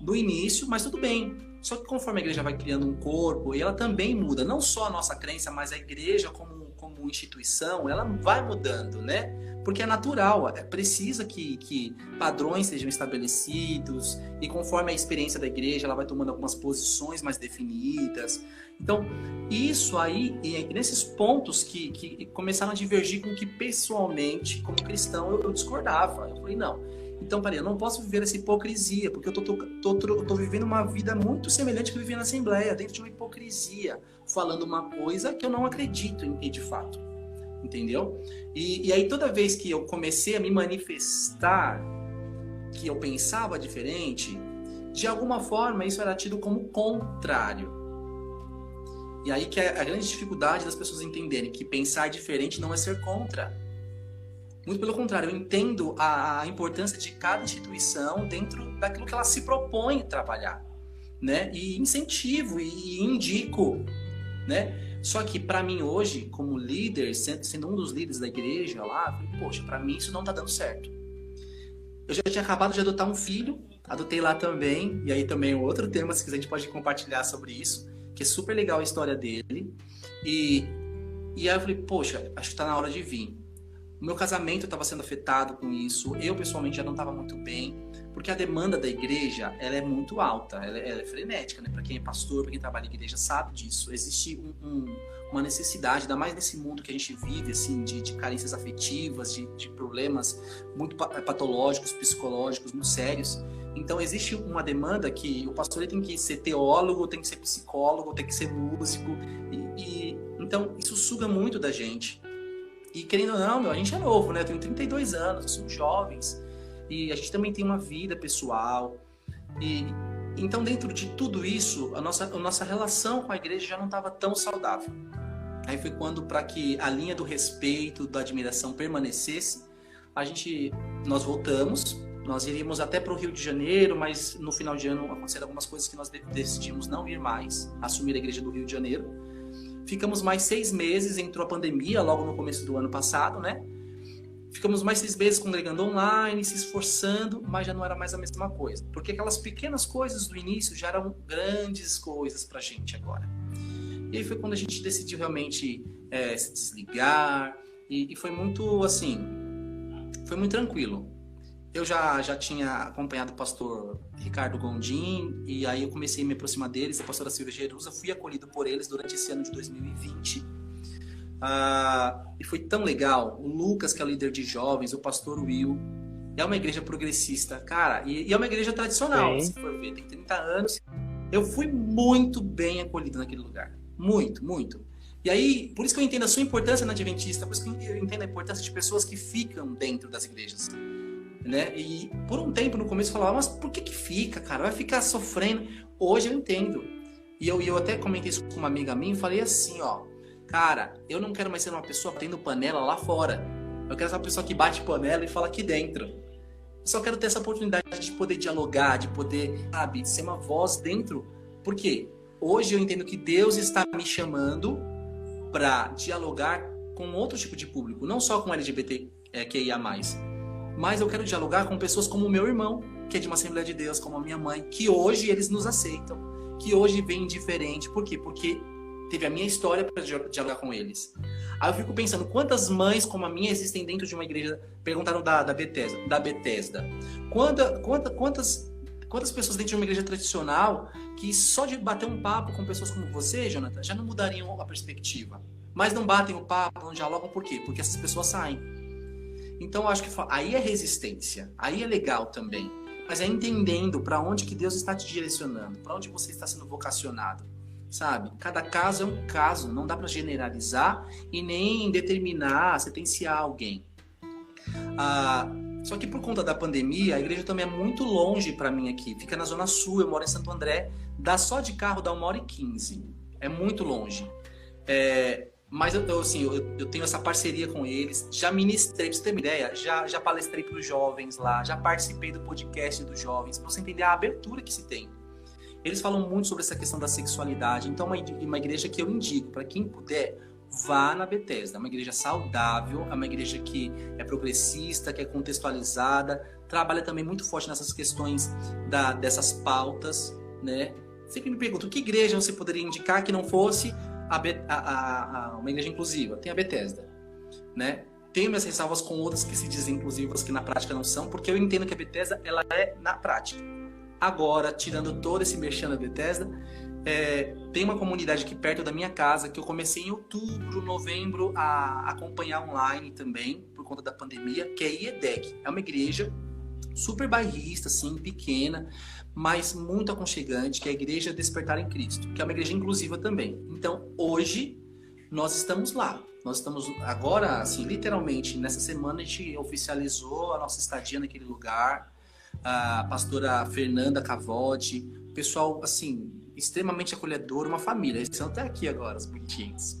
do início, mas tudo bem. Só que conforme a igreja vai criando um corpo, e ela também muda, não só a nossa crença, mas a igreja como instituição, ela vai mudando, né? Porque é natural, precisa que padrões sejam estabelecidos, e conforme a experiência da igreja, ela vai tomando algumas posições mais definidas. Então, isso aí, e nesses pontos que começaram a divergir com o que pessoalmente, como cristão, eu discordava. Eu falei, não, então, peraí, eu não posso viver essa hipocrisia, porque eu tô vivendo uma vida muito semelhante que eu vivi na Assembleia, dentro de uma hipocrisia, falando uma coisa que eu não acredito em de fato. Entendeu? E aí toda vez que eu comecei a me manifestar que eu pensava diferente, de alguma forma isso era tido como contrário. E aí que é a grande dificuldade das pessoas entenderem que pensar diferente não é ser contra. Muito pelo contrário, eu entendo a importância de cada instituição dentro daquilo que ela se propõe a trabalhar, né? E incentivo e indico, né? Só que para mim hoje, como líder, sendo um dos líderes da igreja lá, eu falei, poxa, para mim isso não tá dando certo. Eu já tinha acabado de adotar um filho, adotei lá também, e aí também outro tema, se quiser a gente pode compartilhar sobre isso, que é super legal a história dele. E aí eu falei, poxa, acho que tá na hora de vir. O meu casamento estava sendo afetado com isso, eu pessoalmente já não estava muito bem, porque a demanda da igreja, ela é muito alta, ela é frenética, né? Para quem é pastor, para quem trabalha na igreja sabe disso. Existe uma necessidade, ainda mais nesse mundo que a gente vive, assim, de carências afetivas, de problemas muito patológicos, psicológicos, muito sérios. Então existe uma demanda que o pastor tem que ser teólogo, tem que ser psicólogo, tem que ser músico, então isso suga muito da gente. E querendo ou não, a gente é novo, né? Eu tenho 32 anos, somos jovens. E a gente também tem uma vida pessoal. E então, dentro de tudo isso, a nossa relação com a igreja já não estava tão saudável. Aí foi quando, para que a linha do respeito, da admiração permanecesse, nós voltamos. Nós iríamos até para o Rio de Janeiro, mas no final de ano aconteceram algumas coisas que nós decidimos não ir mais, assumir a igreja do Rio de Janeiro. Ficamos mais 6 meses, entrou a pandemia logo no começo do ano passado, né? Ficamos mais 6 meses congregando online, se esforçando, mas já não era mais a mesma coisa. Porque aquelas pequenas coisas do início já eram grandes coisas pra gente agora. E aí foi quando a gente decidiu realmente se desligar, e foi muito, assim, foi muito tranquilo. Eu já tinha acompanhado o pastor Ricardo Gondim, e aí eu comecei a me aproximar deles, a pastora Silvia Jerusa, fui acolhido por eles durante esse ano de 2020. E foi tão legal. O Lucas, que é o líder de jovens, o pastor Will, é uma igreja progressista, cara, e é uma igreja tradicional, se for ver, tem 30 anos. Eu fui muito bem acolhido naquele lugar, muito, muito. E aí, por isso que eu entendo a sua importância na Adventista, por isso que eu entendo a importância de pessoas que ficam dentro das igrejas. Né? E por um tempo no começo eu falava, mas por que fica, cara? Vai ficar sofrendo. Hoje eu entendo. E eu até comentei isso com uma amiga minha e falei assim, ó, cara, eu não quero mais ser uma pessoa batendo panela lá fora. Eu quero ser uma pessoa que bate panela e fala aqui dentro. Eu só quero ter essa oportunidade de poder dialogar, de poder, sabe, ser uma voz dentro. Por quê? Hoje eu entendo que Deus está me chamando para dialogar com outro tipo de público, não só com LGBTQIA+. Mas eu quero dialogar com pessoas como o meu irmão, que é de uma Assembleia de Deus, como a minha mãe, que hoje eles nos aceitam, que hoje vem diferente. Por quê? Porque teve a minha história para dialogar com eles. Aí eu fico pensando, quantas mães como a minha existem dentro de uma igreja? Perguntaram da Bethesda. Quantas pessoas dentro de uma igreja tradicional que só de bater um papo com pessoas como você, Jonathan, já não mudariam a perspectiva. Mas não batem o papo, não dialogam, por quê? Porque essas pessoas saem. Então, eu acho que aí é resistência, aí é legal também. Mas é entendendo para onde que Deus está te direcionando, para onde você está sendo vocacionado, sabe? Cada caso é um caso, não dá para generalizar e nem determinar, sentenciar alguém. Só que por conta da pandemia, a igreja também é muito longe para mim aqui. Fica na Zona Sul, eu moro em Santo André, dá só de carro, dá 1h15. É muito longe. Mas eu tenho essa parceria com eles, já ministrei, pra você ter uma ideia, já palestrei para os jovens lá, já participei do podcast dos jovens, para você entender a abertura que se tem. Eles falam muito sobre essa questão da sexualidade. Então, uma igreja que eu indico para quem puder, vá na Bethesda. É uma igreja saudável, é uma igreja que é progressista, que é contextualizada, trabalha também muito forte nessas questões dessas pautas, né? Sempre me pergunto, que igreja você poderia indicar que não fosse uma igreja inclusiva? Tem a Bethesda, né? Tenho minhas ressalvas com outras que se dizem inclusivas, que na prática não são, porque eu entendo que a Bethesda, ela é na prática. Agora, tirando todo esse merchan da Bethesda, tem uma comunidade aqui perto da minha casa que eu comecei em outubro, novembro a acompanhar online também, por conta da pandemia, que é a IEDEC. É uma igreja super bairrista, assim, pequena, mas muito aconchegante, que é a Igreja Despertar em Cristo, que é uma igreja inclusiva também. Então, hoje, nós estamos lá. Nós estamos agora, assim, literalmente, nessa semana a gente oficializou a nossa estadia naquele lugar. A pastora Fernanda Cavotti, pessoal, assim, extremamente acolhedor, uma família. Eles estão até aqui agora, os bonitinhos.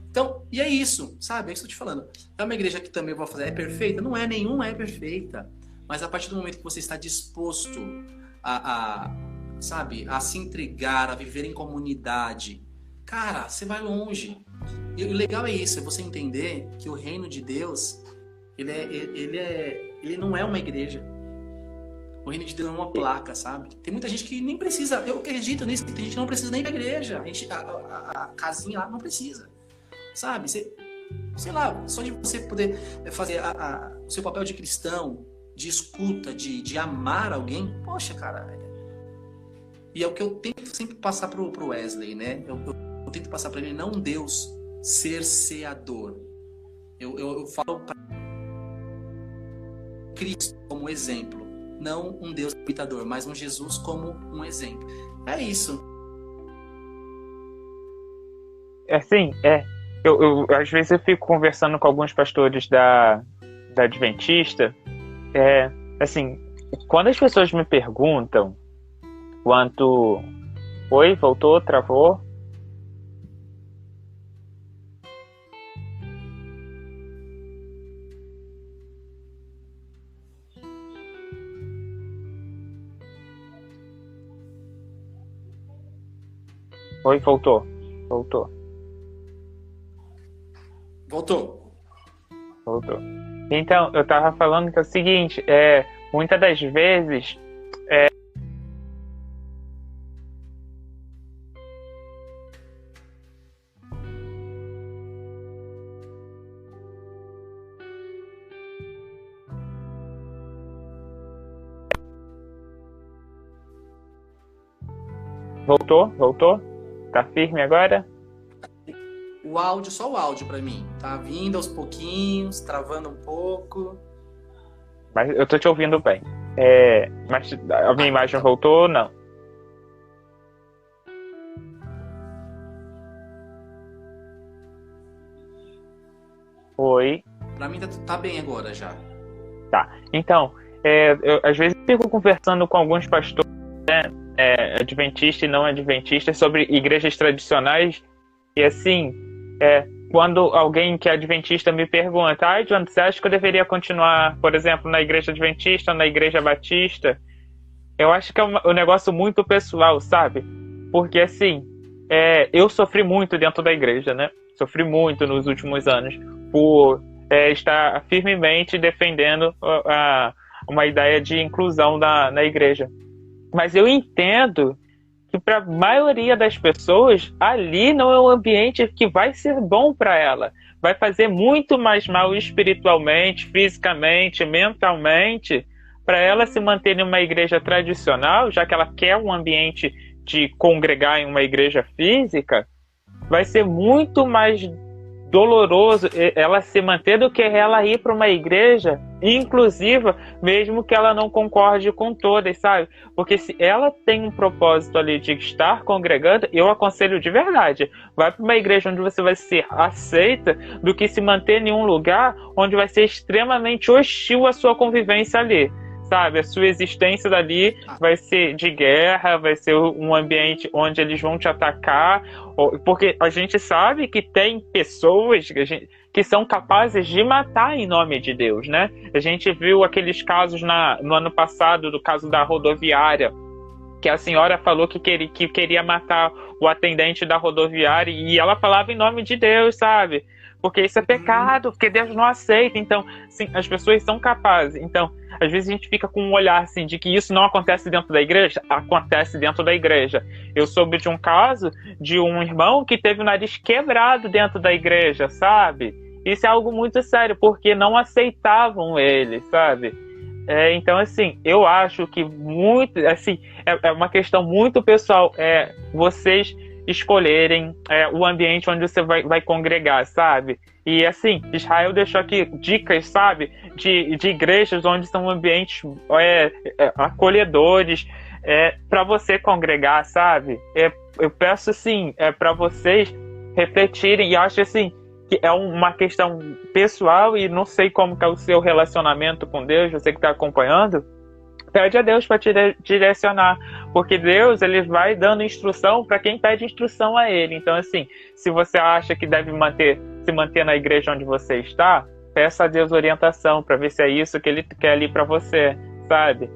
Então, e é isso, sabe? É isso que eu tô te falando. É uma igreja que também eu vou fazer, é perfeita? Não é, nenhuma é perfeita. Mas a partir do momento que você está disposto sabe, a se entregar, a viver em comunidade, cara, você vai longe. E o legal é isso, é você entender que o reino de Deus, ele não é uma igreja. O reino de Deus é uma placa, sabe? Tem muita gente que nem precisa, eu acredito nisso, tem gente que não precisa nem da igreja. A casinha lá não precisa, sabe? Sei lá, só de você poder fazer o seu papel de cristão, de escuta, de amar alguém, poxa, cara. E é o que eu tento sempre passar pro Wesley, né? Eu tento passar para ele, não Deus cerceador. Eu falo para Cristo como exemplo. Não um Deus imitador, mas um Jesus como um exemplo. É isso. Assim, eu às vezes eu fico conversando com alguns pastores da Adventista, assim, quando as pessoas me perguntam quanto... Oi, voltou, travou? Oi, voltou. Então, eu tava falando que é o seguinte, muitas das vezes Voltou? Tá firme agora? Só o áudio pra mim. Tá vindo aos pouquinhos, travando um pouco. Mas eu tô te ouvindo bem. Mas a minha imagem voltou ou não? Oi? Pra mim tá bem agora já. Tá. Então, eu às vezes fico conversando com alguns pastores, né, adventistas e não adventistas, sobre igrejas tradicionais. E assim, quando alguém que é adventista me pergunta, John, você acha que eu deveria continuar, por exemplo, na igreja adventista ou na igreja batista? Eu acho que é um negócio muito pessoal, sabe? Porque assim, eu sofri muito dentro da igreja, né? Sofri muito nos últimos anos por estar firmemente defendendo uma ideia de inclusão na igreja. Mas eu entendo que para a maioria das pessoas, ali não é um ambiente que vai ser bom para ela. Vai fazer muito mais mal espiritualmente, fisicamente, mentalmente, para ela se manter em uma igreja tradicional, já que ela quer um ambiente de congregar em uma igreja física, vai ser muito mais doloroso ela se manter do que ela ir para uma igreja inclusiva, mesmo que ela não concorde com todas, sabe? Porque se ela tem um propósito ali de estar congregando, eu aconselho de verdade, vai para uma igreja onde você vai ser aceita, do que se manter em um lugar onde vai ser extremamente hostil a sua convivência ali, sabe? A sua existência dali vai ser de guerra, vai ser um ambiente onde eles vão te atacar, porque a gente sabe que tem pessoas que são capazes de matar em nome de Deus, né? A gente viu aqueles casos no ano passado, do caso da rodoviária, que a senhora falou que queria matar o atendente da rodoviária, e ela falava em nome de Deus, sabe? Porque isso é pecado, porque Deus não aceita. Então, sim, as pessoas são capazes. Então, às vezes a gente fica com um olhar assim de que isso não acontece dentro da igreja. Acontece dentro da igreja. Eu soube de um caso de um irmão que teve o nariz quebrado dentro da igreja, sabe? Isso é algo muito sério, porque não aceitavam ele, sabe? Então, assim, eu acho que muito, assim, é uma questão muito pessoal, vocês escolherem o ambiente onde você vai congregar, sabe? E, assim, Israel deixou aqui dicas, sabe? De igrejas onde são ambientes acolhedores para você congregar, sabe? Eu peço, assim, para vocês refletirem, e acho, assim, que é uma questão pessoal, e não sei como que é o seu relacionamento com Deus, você que está acompanhando, pede a Deus para te direcionar, porque Deus, ele vai dando instrução para quem pede instrução a ele. Então, assim, se você acha que deve se manter na igreja onde você está, peça a Deus orientação para ver se é isso que ele quer ali para você, sabe?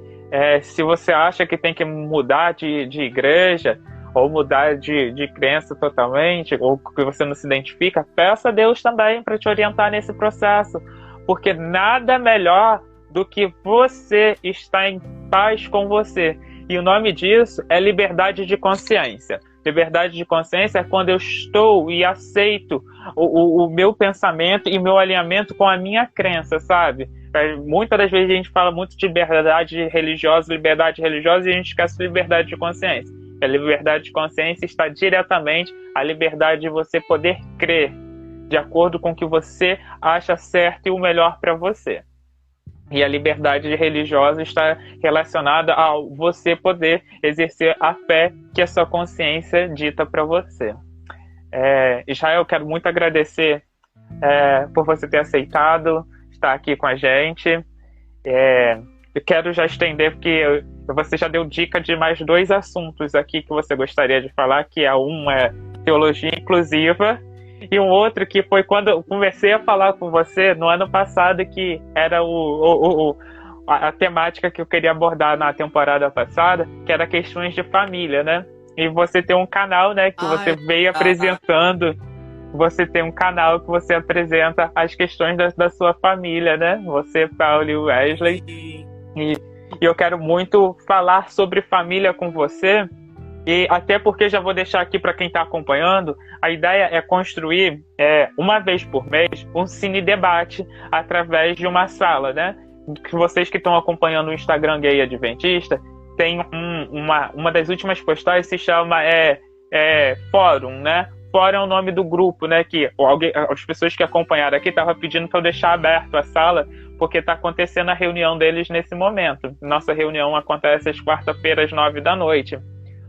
Se você acha que tem que mudar de igreja, ou mudar de crença totalmente, ou que você não se identifica, peça a Deus também para te orientar nesse processo, porque nada melhor do que você estar em paz com você. E o nome disso é liberdade de consciência. Liberdade de consciência é quando eu estou e aceito o meu pensamento e meu alinhamento com a minha crença, sabe? Muitas das vezes a gente fala muito de liberdade religiosa, e a gente esquece de liberdade de consciência. A liberdade de consciência está diretamente à liberdade de você poder crer de acordo com o que você acha certo e o melhor para você. E a liberdade religiosa está relacionada ao você poder exercer a fé que a sua consciência dita para você. Israel, eu quero muito agradecer por você ter aceitado estar aqui com a gente. Eu quero já estender, porque você já deu dica de mais 2 assuntos aqui que você gostaria de falar, que um é teologia inclusiva, e um outro que foi quando eu comecei a falar com você no ano passado, que era a temática que eu queria abordar na temporada passada, que era questões de família, né? E você tem um canal, né, que você veio apresentando. Você tem um canal que você apresenta as questões da sua família, né? Você, Paulo e Wesley. E eu quero muito falar sobre família com você, e até porque já vou deixar aqui para quem está acompanhando, a ideia é construir uma vez por mês um cine debate através de uma sala, né? Que vocês que estão acompanhando o Instagram Gay Adventista, tem uma das últimas postagens se chama Fórum, né? Fórum é o nome do grupo, né? Que as pessoas que acompanharam aqui estavam pedindo para eu deixar aberto a sala, porque está acontecendo a reunião deles nesse momento. Nossa reunião acontece às quarta-feiras, 9 da noite.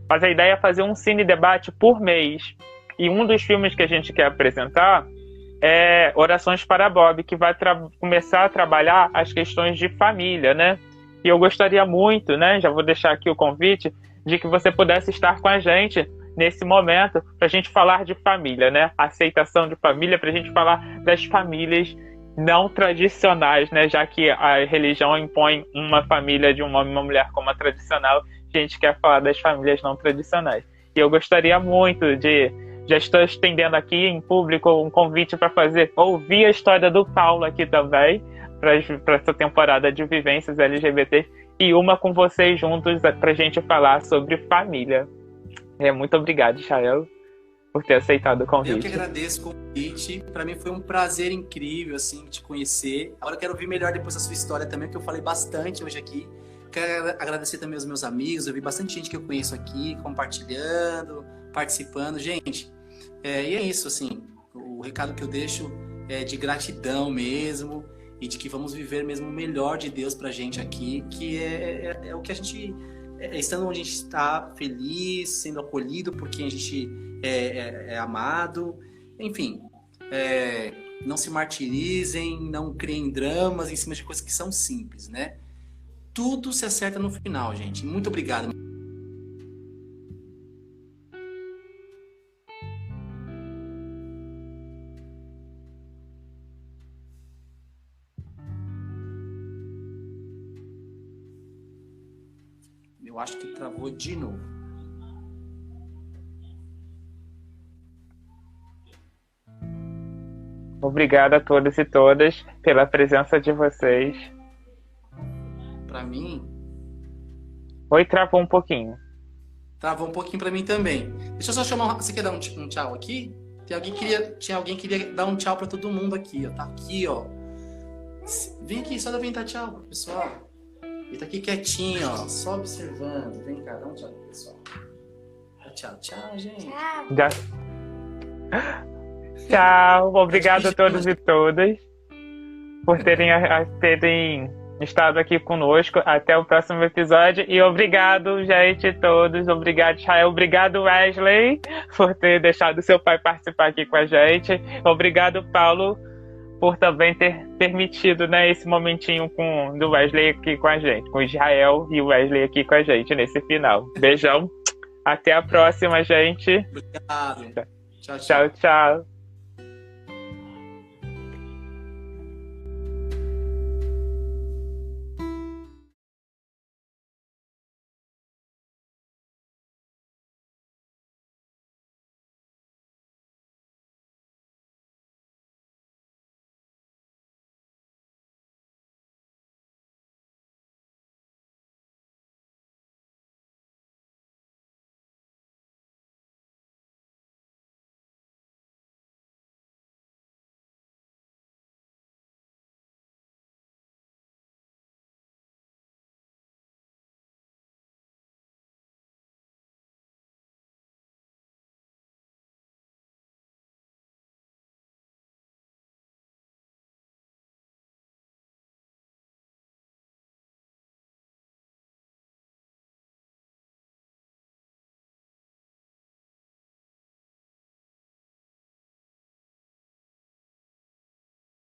Mas a ideia é fazer um cine debate por mês. E um dos filmes que a gente quer apresentar é Orações para Bob, que vai começar a trabalhar as questões de família, né? E eu gostaria muito, né? Já vou deixar aqui o convite, de que você pudesse estar com a gente nesse momento, para a gente falar de família, né? Aceitação de família, para a gente falar das famílias não tradicionais, né? Já que a religião impõe uma família de um homem e uma mulher como a tradicional, a gente quer falar das famílias não tradicionais. E eu gostaria muito de, já estou estendendo aqui em público um convite para ouvir a história do Paulo aqui também, para essa temporada de vivências LGBT, e uma com vocês juntos para a gente falar sobre família. Muito obrigado, Israel, por ter aceitado o convite. Eu que agradeço o convite. Para mim foi um prazer incrível assim te conhecer. Agora eu quero ouvir melhor depois a sua história também, que eu falei bastante hoje aqui. Quero agradecer também aos meus amigos. Eu vi bastante gente que eu conheço aqui, compartilhando, participando. Gente, e é isso, assim. O recado que eu deixo é de gratidão mesmo, e de que vamos viver mesmo o melhor de Deus pra gente aqui, que é o que a gente... estando onde a gente está, feliz, sendo acolhido por quem a gente é amado. Enfim, não se martirizem, não criem dramas em cima de coisas que são simples, né? Tudo se acerta no final, gente. Muito obrigado. Meu Eu acho que travou de novo. Obrigado a todos e todas pela presença de vocês. Pra mim, Oi, travou um pouquinho. travou um pouquinho pra mim também. Deixa eu só chamar. Você quer dar um tchau aqui? Tinha alguém que queria dar um tchau pra todo mundo aqui, ó. Tá aqui, ó. Vem aqui, só vem dar tchau pro pessoal. Ele tá aqui quietinho, ó. Só observando. Vem cá, dá um tchau pro pessoal. Tchau, tchau, gente. Já... Tchau. Obrigado a todos e todas por terem estado aqui conosco. Até o próximo episódio. E obrigado, gente, todos. Obrigado, Israel. Obrigado, Wesley, por ter deixado seu pai participar aqui com a gente. Obrigado, Paulo, por também ter permitido, né, esse momentinho do Wesley aqui com a gente. Com Israel e o Wesley aqui com a gente nesse final. Beijão. Até a próxima, gente. Obrigado. Tchau, tchau.